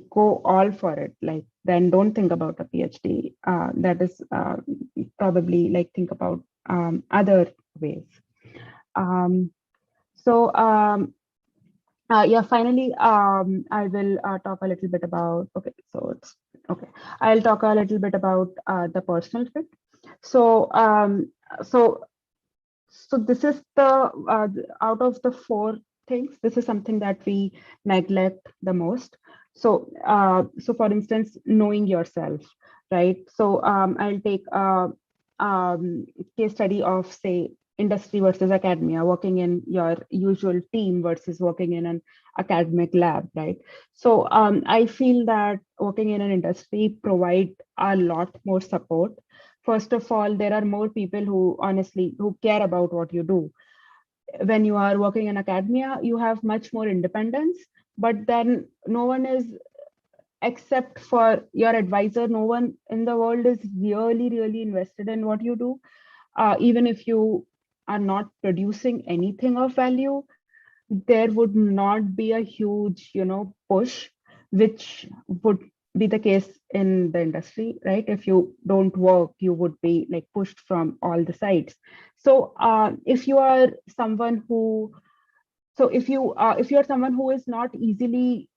go all for it. Like, then don't think about a PhD. That is probably like think about other ways. Yeah, finally, I will talk a little bit about, I'll talk a little bit about the personal fit. So, so this is the, out of the four things, this is something that we neglect the most. So, so for instance, knowing yourself, right? So I'll take a case study of, say, industry versus academia, working in your usual team versus working in an academic lab, right? So I feel that working in an industry provide a lot more support. First of all, there are more people who honestly care about what you do. When you are working in academia, you have much more independence, but then no one is except for your advisor, no one in the world is really invested in what you do. Even if you are not producing anything of value, there would not be a huge, push, which would be the case in the industry, right? If you don't work, you would be like pushed from all the sides. So if you are someone who, so if you are someone who is not easily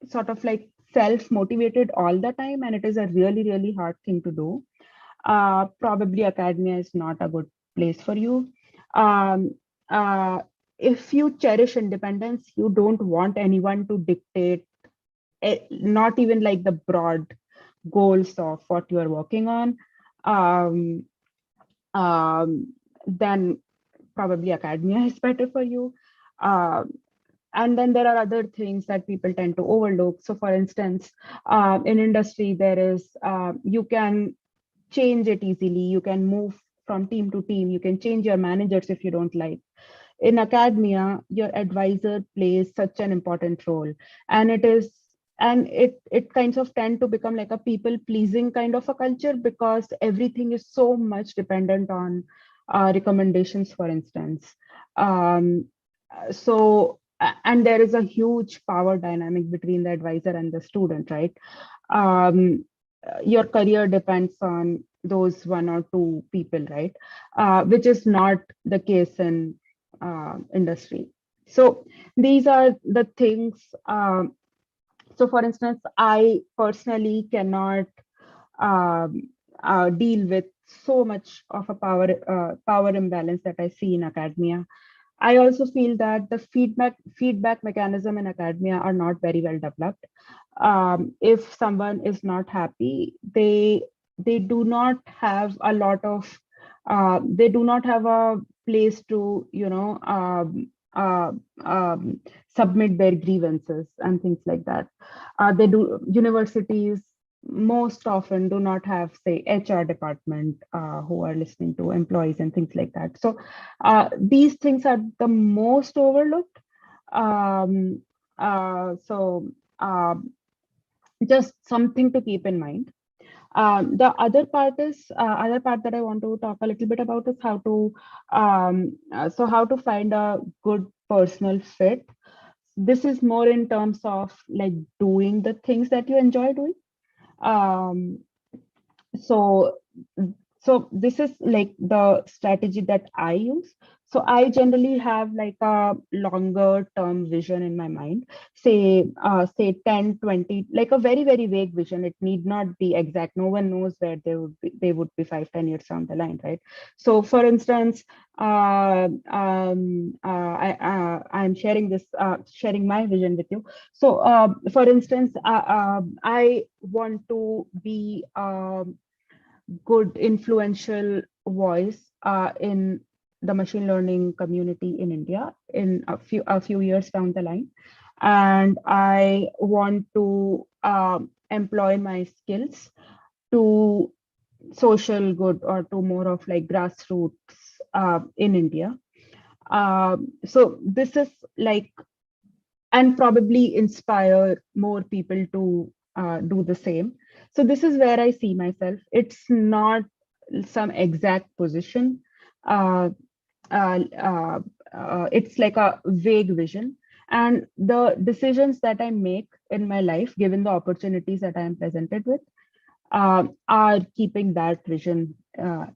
sort of like self-motivated all the time, and it is a really hard thing to do, probably academia is not a good place for you. Um, if you cherish independence, you don't want anyone to dictate, not even like the broad goals of what you are working on, um, then probably academia is better for you. And then there are other things that people tend to overlook. So for instance, in industry, there is, you can change it easily. You can move from team to team. You can change your managers if you don't like. In academia, your advisor plays such an important role, and it kinds of tend to become like a people pleasing kind of a culture, because everything is so much dependent on recommendations, for instance. And there is a huge power dynamic between the advisor and the student, right? Your career depends on those one or two people, right? Which is not the case in industry. So these are the things. So for instance, I personally cannot deal with so much of a power imbalance that I see in academia. I also feel that the feedback mechanism in academia are not very well developed. If someone is not happy, they do not have a lot of they do not have a place to submit their grievances and things like that. Universities most often do not have, say, HR department who are listening to employees and things like that. So these things are the most overlooked. Just something to keep in mind. The other part that I want to talk a little bit about is how to find a good personal fit. This is more in terms of like doing the things that you enjoy doing. So this is like the strategy that I use. So I generally have like a longer term vision in my mind, say 10, 20, like a very vague vision. It need not be exact. No one knows where they would be 5, 10 years down the line, right? So for instance, I'm sharing my vision with you. So for instance, I want to be good influential voice in the machine learning community in India in a few years down the line, and I want to employ my skills to social good or to more of like grassroots in India. So this is like, and probably inspire more people to do the same. So this is where I see myself. It's not some exact position. It's like a vague vision. And the decisions that I make in my life, given the opportunities that I am presented with, are keeping that vision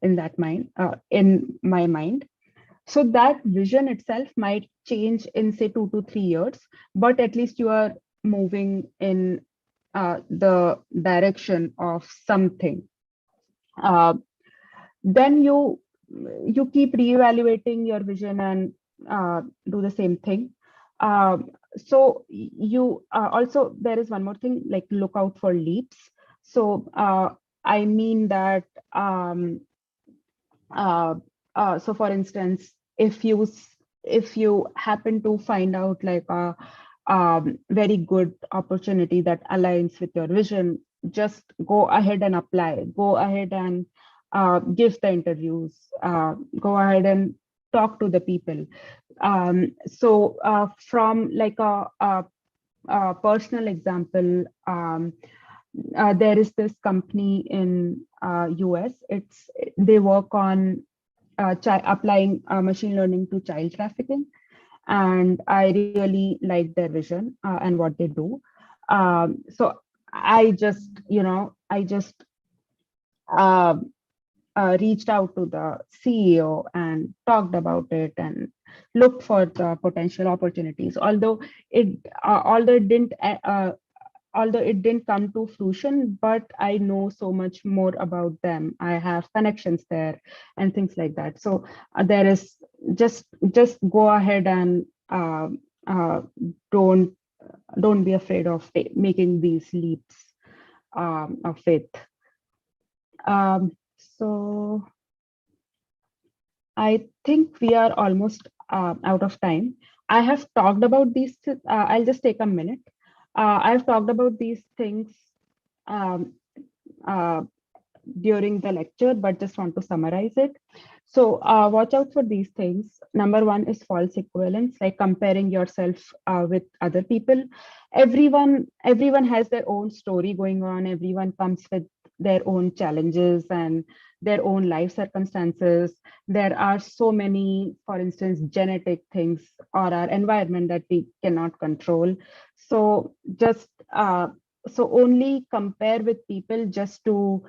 in my mind. So that vision itself might change in say 2 to 3 years, but at least you are moving in the direction of something. Then you keep reevaluating your vision and do the same thing. So you also, there is one more thing, like look out for leaps. So I mean that so for instance, if you happen to find out like a very good opportunity that aligns with your vision, just go ahead and apply. Go ahead and give the interviews. Go ahead and talk to the people. So from like a personal example, there is this company in US. They work on applying machine learning to child trafficking, and I really like their vision and what they do. So I just, uh, reached out to the CEO and talked about it and looked for the potential opportunities. Although it didn't come to fruition, but I know so much more about them. I have connections there and things like that. So there is just go ahead and don't be afraid of making these leaps of faith. So I think we are almost out of time. I have talked about these. I'll just take a minute. I've talked about these things um, during the lecture, but just want to summarize it. So watch out for these things. Number one is false equivalence, like comparing yourself with other people. Everyone has their own story going on. Everyone comes with their own challenges and their own life circumstances. There are so many, for instance, genetic things or our environment that we cannot control. So just only compare with people just to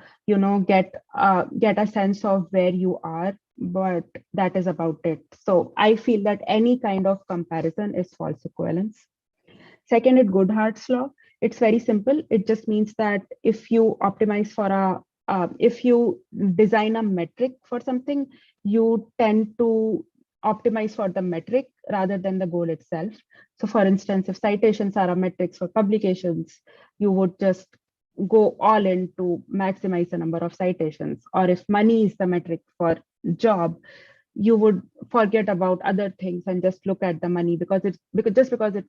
get a sense of where you are, but that is about it. So I feel that any kind of comparison is false equivalence. Second is Goodhart's law. It's very simple. It just means that if you optimize for if you design a metric for something, you tend to optimize for the metric rather than the goal itself. So for instance, if citations are a metrics for publications, you would just go all in to maximize the number of citations. Or if money is the metric for job, you would forget about other things and just look at the money because it's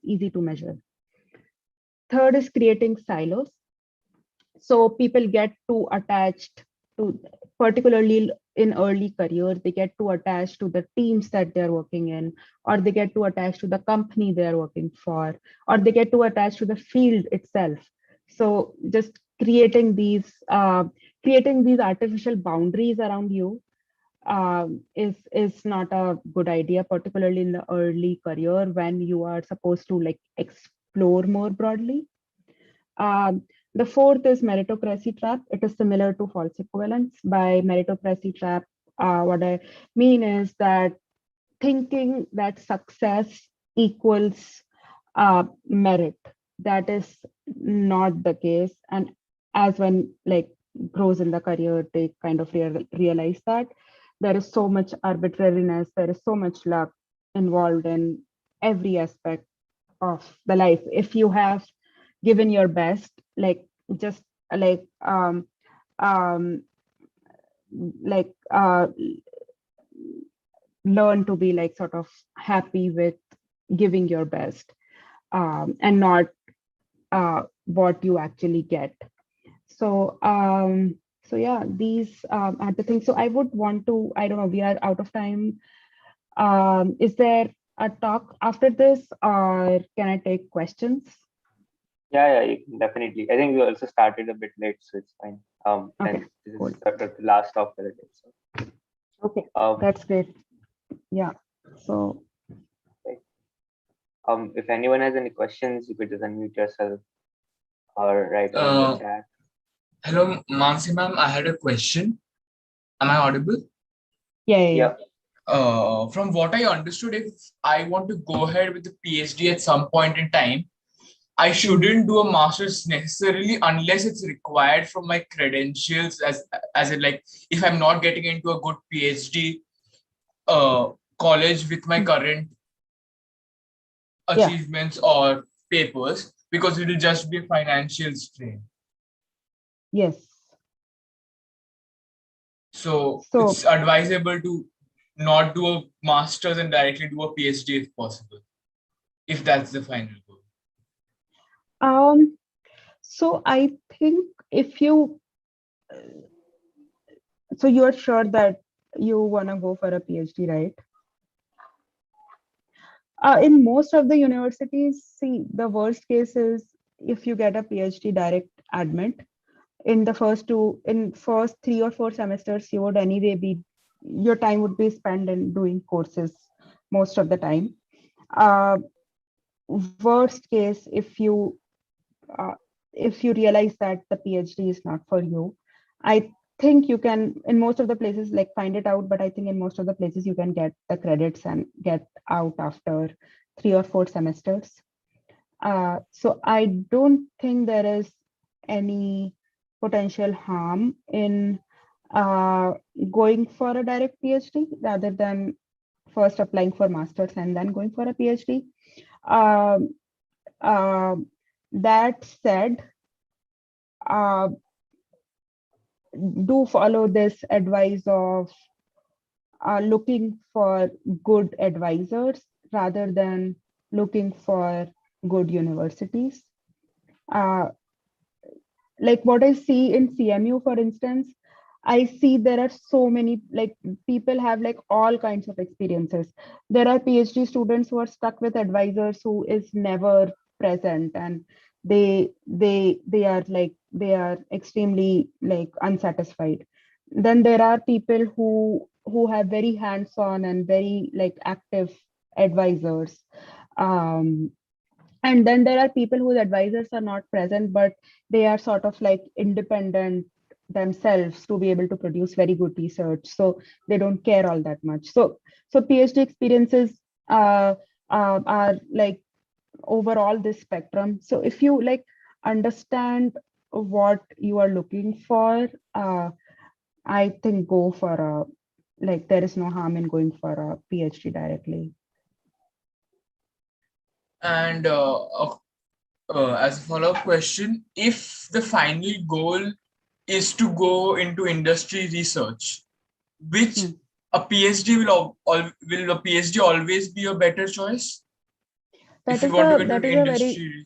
easy to measure. Third is creating silos. So people get too attached to, particularly in early career, they get too attached to the teams that they're working in, or they get too attached to the company they're working for, or they get too attached to the field itself. So just creating these artificial boundaries around you is not a good idea, particularly in the early career when you are supposed to like explore more broadly. The fourth is meritocracy trap. It is similar to false equivalence. By meritocracy trap, what I mean is that thinking that success equals merit. That is not the case. And as one like grows in the career, they kind of realize that there is so much arbitrariness, there is so much luck involved in every aspect of the life. If you have given your best, like just like learn to be like sort of happy with giving your best and not what you actually get. So so yeah, these are the things. So I would want to, I don't know, we are out of time. Is there a talk after this, or can I take questions? Yeah, you can definitely. I think we also started a bit late, so it's fine. Okay, and this cool. is sort of the last talk for the day. So. Okay, that's great. Yeah. So. If anyone has any questions, you could just unmute yourself or write in the chat. Hello, Mansi ma'am. I had a question. Am I audible? Yeah. From what I understood, if I want to go ahead with the PhD at some point in time, I shouldn't do a master's necessarily unless it's required from my credentials, as in like if I'm not getting into a good PhD college with my current achievements or papers, because it will just be a financial strain. Yes. So it's advisable to not do a master's and directly do a PhD if possible, if that's the final goal. So I think if you, so you're sure that you want to go for a PhD, right? In most of the universities, see, the worst case is if you get a PhD direct admit, in the first 3 or 4 semesters, you would anyway your time would be spent in doing courses most of the time. Worst case, if you realize that the PhD is not for you, I think you can, in most of the places, like find it out, but I think in most of the places you can get the credits and get out after 3 or 4 semesters. So I don't think there is any potential harm in going for a direct PhD rather than first applying for masters and then going for a PhD. That said, do follow this advice of looking for good advisors rather than looking for good universities. Like what I see in CMU, for instance, I see there are so many, like people have like all kinds of experiences. There are PhD students who are stuck with advisors who is never present, and they are extremely like unsatisfied. Then there are people who have very hands-on and very like active advisors. And then there are people whose advisors are not present, but they are sort of like independent themselves to be able to produce very good research, so they don't care all that much. So PhD experiences are like overall this spectrum. So if you like understand what you are looking for, I think go for a, like there is no harm in going for a PhD directly. And as a follow-up question, if the final goal is to go into industry research, which a PhD will a PhD always be a better choice? If you want to go into industry.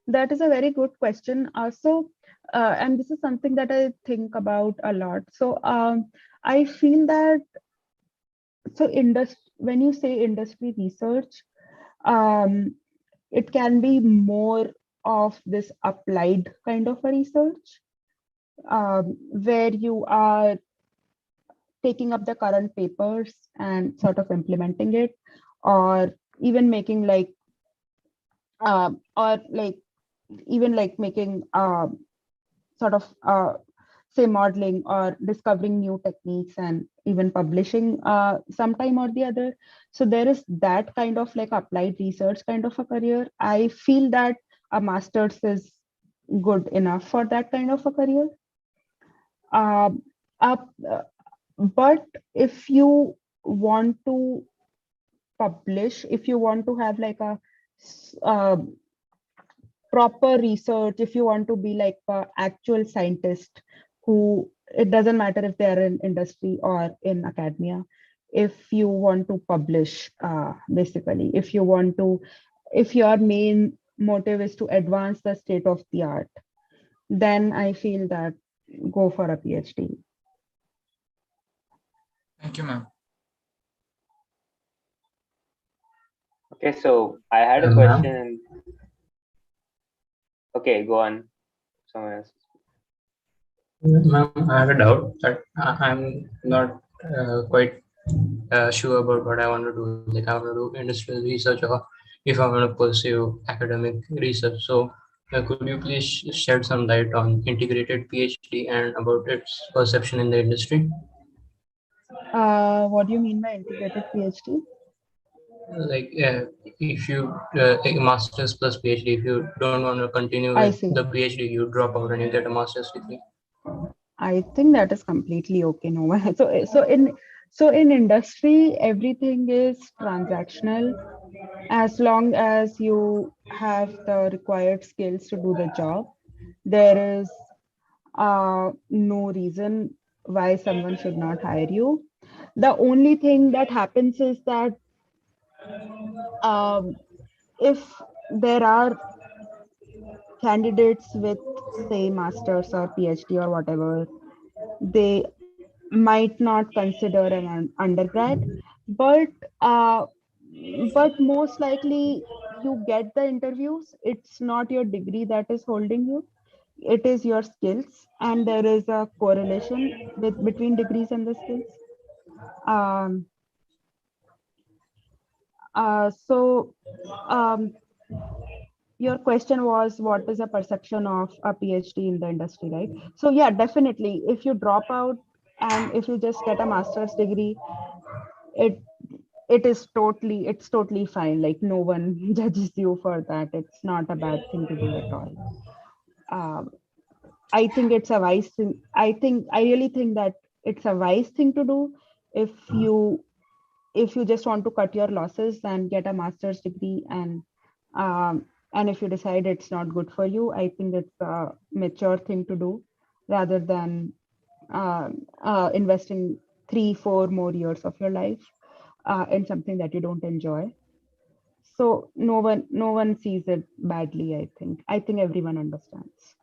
That is a very good question. And this is something that I think about a lot. So I feel that when you say industry research, it can be more of this applied kind of a research, where you are taking up the current papers and sort of implementing it, or even making like making sort of say modeling or discovering new techniques and even publishing sometime or the other. So there is that kind of like applied research kind of a career. I feel that a master's is good enough for that kind of a career. But if you want to publish, if you want to have like a proper research, if you want to be like an actual scientist who, it doesn't matter if they are in industry or in academia, if you want to publish, basically, if your main motive is to advance the state of the art, then I feel that go for a PhD. Thank you, ma'am. Okay, so I had a question. Okay, go on. Someone else. Ma'am, I have a doubt that I'm not quite sure about what I want to do. Like I want to do industrial research, or if I want to pursue academic research. So could you please shed some light on integrated PhD and about its perception in the industry? What do you mean by integrated PhD? Like if you take a master's plus PhD, if you don't want to continue with the PhD, you drop out and you get a master's degree. I think that is completely okay. No one. So in industry, everything is transactional. As long as you have the required skills to do the job, there is no reason why someone should not hire you. The only thing that happens is that if there are candidates with, say, masters or PhD or whatever, they might not consider an undergrad, but most likely you get the interviews. It's not your degree that is holding you. it is your skills, and there is a correlation between degrees and the skills. Um, so your question was, what is a perception of a PhD in the industry, right? So yeah, definitely, if you drop out and if you just get a master's degree, it it's totally fine. Like, no one judges you for that. It's not a bad thing to do at all. Um, I think it's a wise thing. I really think that it's a wise thing to do if you just want to cut your losses and get a master's degree, and if you decide it's not good for you, I think it's a mature thing to do rather than investing 3-4 more years of your life in something that you don't enjoy. So no one sees it badly. I think everyone understands.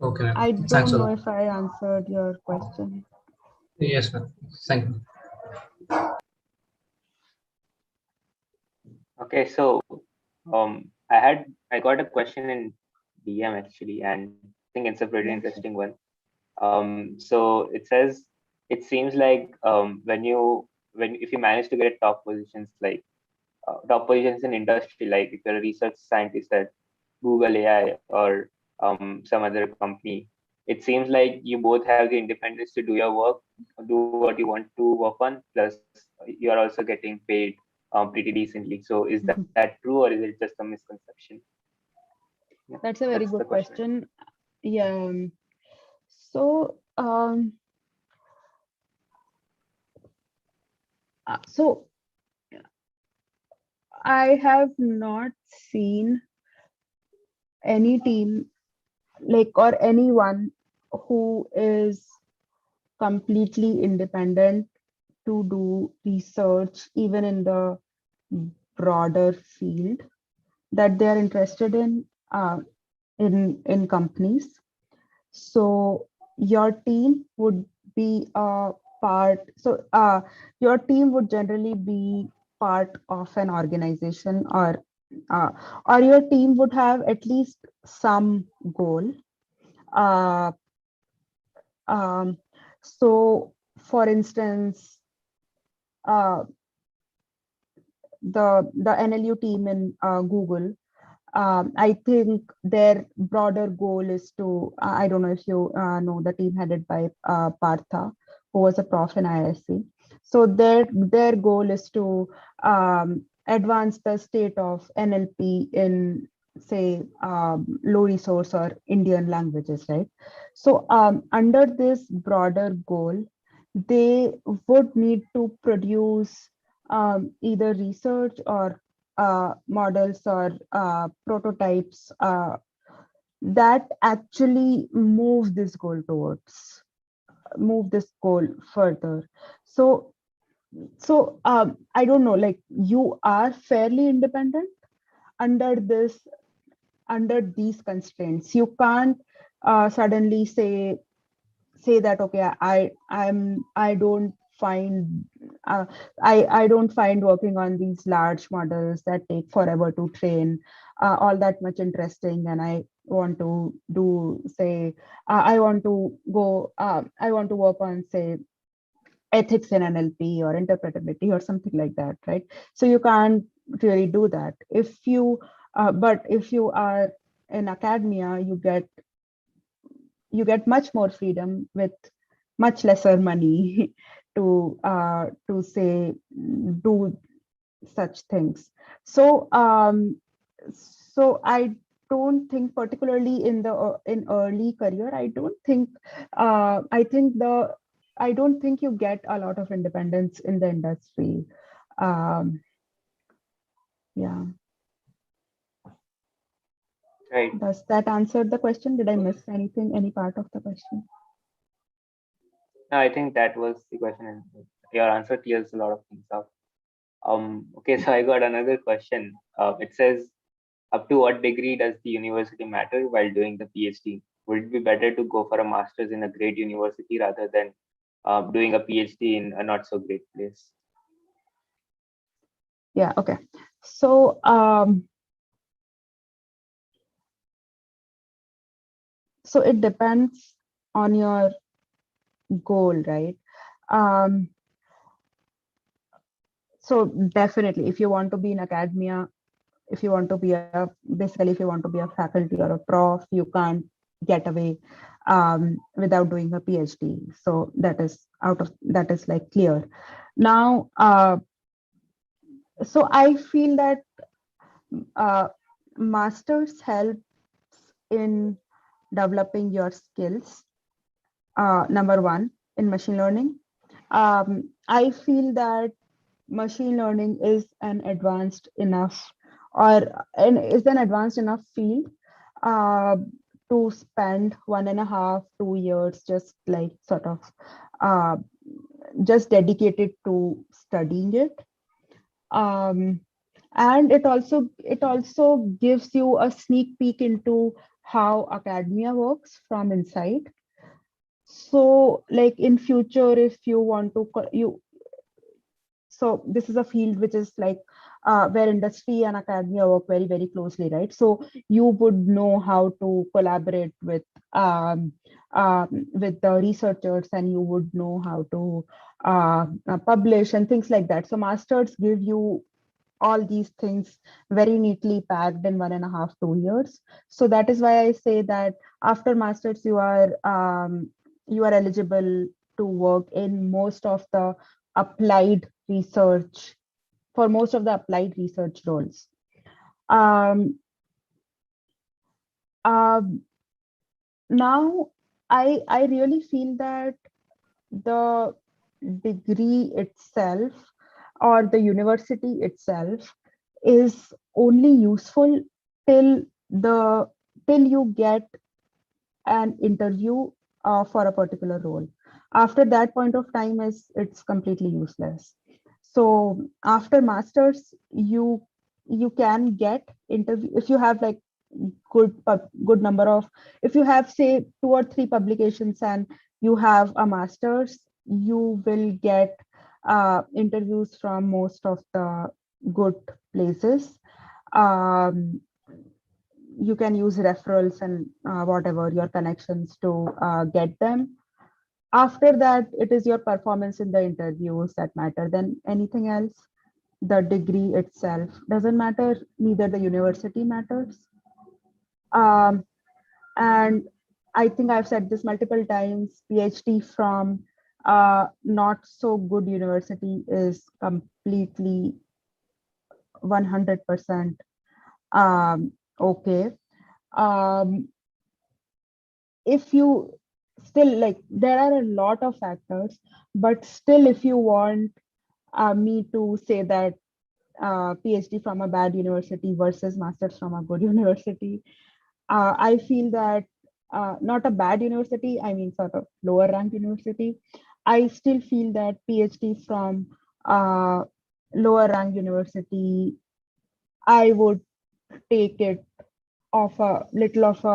Okay, ma'am. I Thanks don't a know lot. if I answered your question. Yes, ma'am. Thank you. Okay, so I got a question in DM actually, and I think it's a pretty Yeah, sure. interesting one. So it says it seems like when if you manage to get top positions like top positions in industry, like if you're a research scientist at Google AI or some other company, it seems like you both have the independence to do your work, do what you want to work on, plus you are also getting paid pretty decently. So is that true, or is it just a misconception? Yeah, That's a that's very the good question. question. Yeah. So, so I have not seen any team, like, or anyone who is completely independent to do research, even in the broader field that they are interested in companies. So your team would be a part. So your team would generally be part of an organization, uh, or your team would have at least some goal. Uh, um, so, for instance, uh, the NLU team in Google, I think their broader goal is to, I don't know if you know the team headed by Partha, who was a prof in ISC. So their goal is to advance the state of NLP in, say, low resource or Indian languages, right? So under this broader goal, they would need to produce either research or models or prototypes that actually move this goal further. So I don't know, like, you are fairly independent under these constraints. You can't suddenly say that, okay, I don't find I don't find working on these large models that take forever to train all that much interesting, and I want to do, say, I want to go I want to work on, say, ethics in NLP or interpretability or something like that, right? So you can't really do that. But if you are in academia, you get much more freedom with much lesser money to say do such things. So I don't think, particularly in early career, I don't think you get a lot of independence in the industry. um, yeah. Right. Does that answer the question? Did I miss any part of the question? No, I think that was the question, and your answer clears a lot of things up. Okay, so I got another question. It says, up to what degree does the university matter while doing the PhD? Would it be better to go for a master's in a great university rather than doing a PhD in a not so great place? Yeah, okay. So so it depends on your goal, right? So definitely, if you want to be in academia, if you want to be basically if you want to be a faculty or a prof, you can't get away without doing a PhD. So that is like clear. Now, so I feel that masters helps in developing your skills. Number one, in machine learning. I feel that machine learning is an advanced enough field uh, to spend 1.5 to 2 years just like sort of uh, just dedicated to studying it. And it also gives you a sneak peek into how academia works from inside. So like in future, if you want to so this is a field which is like where industry and academia work very, very closely, right? So you would know how to collaborate with the researchers, and you would know how to publish and things like that. So masters give you all these things very neatly packed in 1.5 2 years. So that is why I say that after masters you are eligible to work in most of the applied research roles. Now I really feel that the degree itself or the university itself is only useful till you get an interview for a particular role. After that point of time, it's completely useless. So after masters, you can get interview if you have like good number of, if you have say 2 or 3 publications and you have a master's, you will get interviews from most of the good places. You can use referrals and whatever your connections to get them. After that, it is your performance in the interviews that matter than anything else. The degree itself doesn't matter, neither the university matters. And I think I've said this multiple times, PhD from not so good university is completely 100% okay. If you still like, there are a lot of factors, but still if you want me to say that PhD from a bad university versus masters from a good university, I feel that not a bad university, I mean sort of lower ranked university, I still feel that PhD from lower ranked university, I would take it of a little of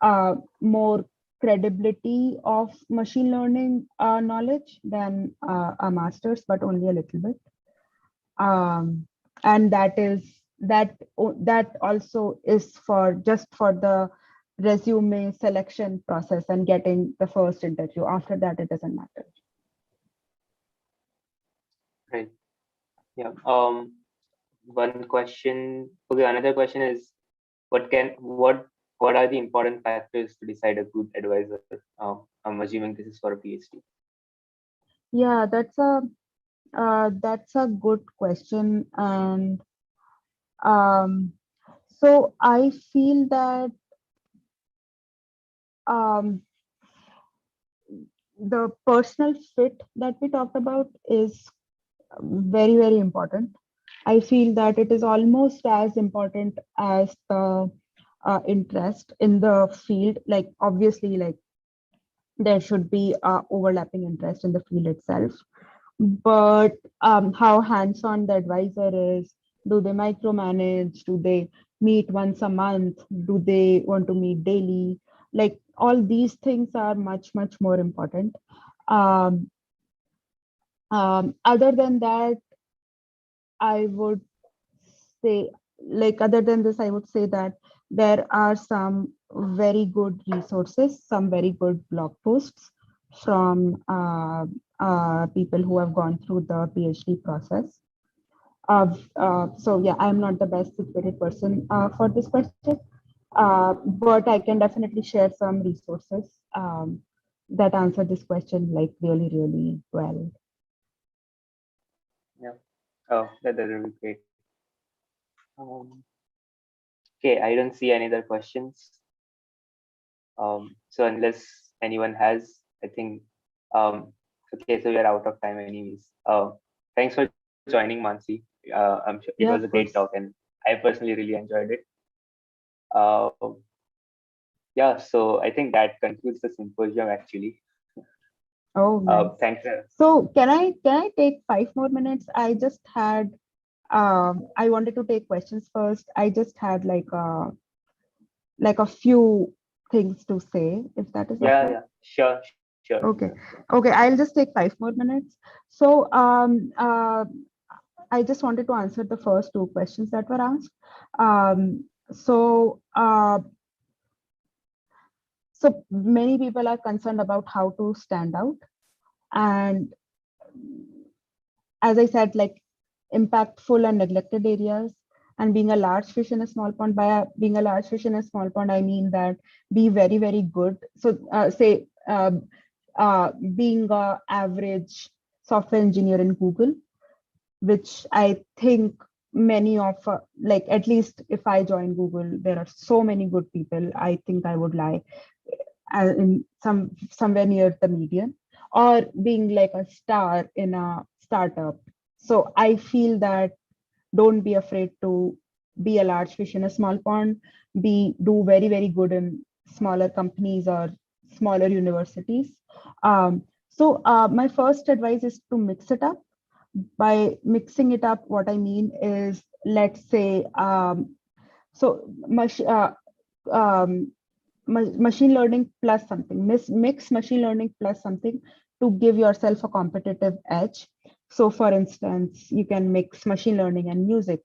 a more credibility of machine learning knowledge than a master's, but only a little bit. And that also is for just for the resume selection process and getting the first interview. After that, it doesn't matter. Right. Yeah. One question. Okay. Another question is, what are the important factors to decide a good advisor? I'm assuming this is for a PhD. Yeah, that's a good question. And so I feel that the personal fit that we talked about is very, very important. I feel that it is almost as important as the interest in the field. Like obviously, like there should be overlapping interest in the field itself, but how hands-on the advisor is, do they micromanage, do they meet once a month, do they want to meet daily, like all these things are much, much more important. Other than that, I would say, like other than this, I would say that there are some very good resources, some very good blog posts from people who have gone through the PhD process. So yeah, I'm not the best situated person for this question, but I can definitely share some resources that answer this question like really, really well. Yeah. Oh, that will be great. Okay, I don't see any other questions. So unless anyone has, I think, okay, so we are out of time anyways. Thanks for joining, Mansi. I'm sure it Yeah, was a of great course. talk, and I personally really enjoyed it. Uh, yeah, so I think that concludes the symposium actually. Oh, nice. Thanks. So can I take 5 more minutes? I just had I wanted to take questions first. I just had like a few things to say, if that is Yeah, okay. yeah, sure, sure. Okay. Okay, I'll just take 5 more minutes. So I just wanted to answer the first two questions that were asked. So so many people are concerned about how to stand out, and as I said, like impactful and neglected areas, and being a large fish in a small pond. Being a large fish in a small pond, I mean that be very, very good. So say being a average software engineer in Google, which I think many of like, at least if I join Google, there are so many good people. I think I would lie in somewhere near the median, or being like a star in a startup. So I feel that don't be afraid to be a large fish in a small pond, do very, very good in smaller companies or smaller universities. My first advice is to mix it up. By mixing it up, what I mean is, let's say so much machine learning plus something, mix machine learning plus something to give yourself a competitive edge. So for instance, you can mix machine learning and music.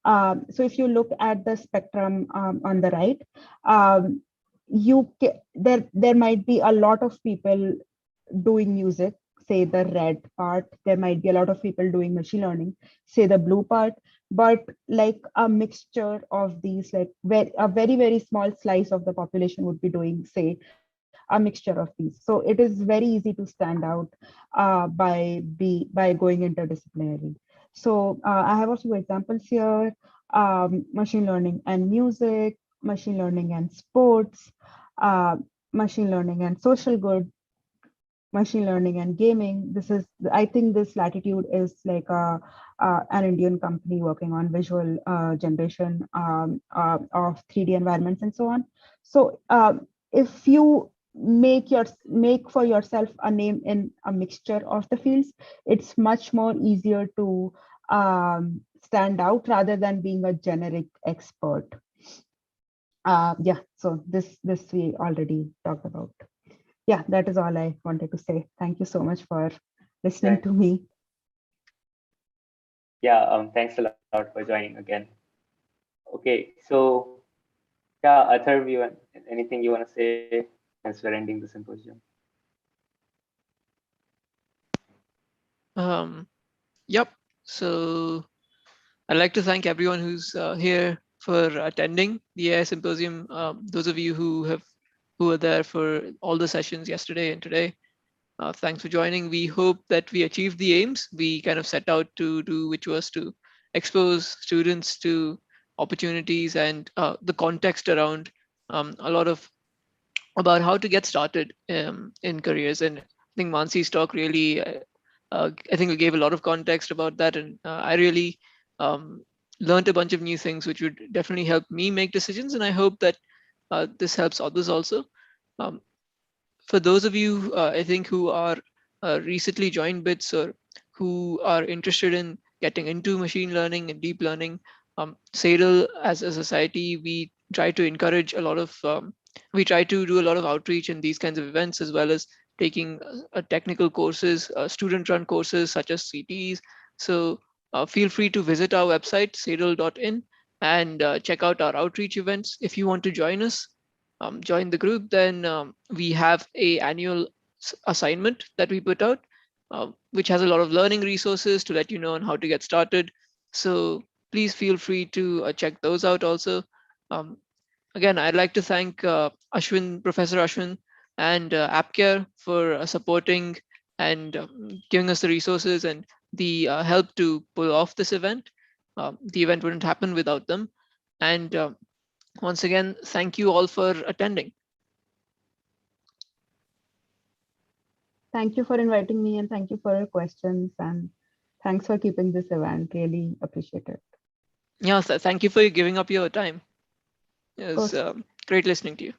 So if you look at the spectrum on the right, there might be a lot of people doing music, say the red part. There might be a lot of people doing machine learning, say the blue part. But like a mixture of these, like a very, very small slice of the population would be doing, say, a mixture of these. So it is very easy to stand out by going interdisciplinary. So I have a few examples here: machine learning and music, machine learning and sports, uh, machine learning and social good, machine learning and gaming. I think this Latitude is like an Indian company working on visual generation of 3D environments and so on. So if you make for yourself a name in a mixture of the fields, it's much more easier to stand out rather than being a generic expert. Yeah, so this we already talked about. Yeah, that is all I wanted to say. Thank you so much for listening to me. Yeah, thanks a lot for joining again. Okay, so yeah, Athar, anything you want to say as we're ending the symposium? Yep. So I'd like to thank everyone who's here for attending the AI Symposium. Those of you who were there for all the sessions yesterday and today, thanks for joining. We hope that we achieved the aims we kind of set out to do, which was to expose students to opportunities and the context around a lot of about how to get started in careers. And I think Mansi's talk really, I think we gave a lot of context about that. And I really learned a bunch of new things, which would definitely help me make decisions. And I hope that this helps others also. Um, for those of you, I think, who are recently joined BITS or who are interested in getting into machine learning and deep learning, SADL as a society, we try to encourage a lot of, we try to do a lot of outreach in these kinds of events, as well as taking technical courses, student-run courses such as CTs. So feel free to visit our website, sadl.in, and check out our outreach events. If you want to join us, join the group, then we have a annual assignment that we put out, which has a lot of learning resources to let you know on how to get started. So please feel free to check those out also. Again, I'd like to thank Professor Ashwin and AppCare for supporting and giving us the resources and the help to pull off this event. The event wouldn't happen without them. And once again, thank you all for attending. Thank you for inviting me and thank you for your questions and thanks for keeping this event. Really appreciate it. Yeah, thank you for giving up your time. It was great listening to you.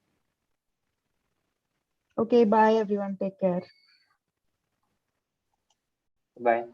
Okay, bye everyone. Take care. Bye.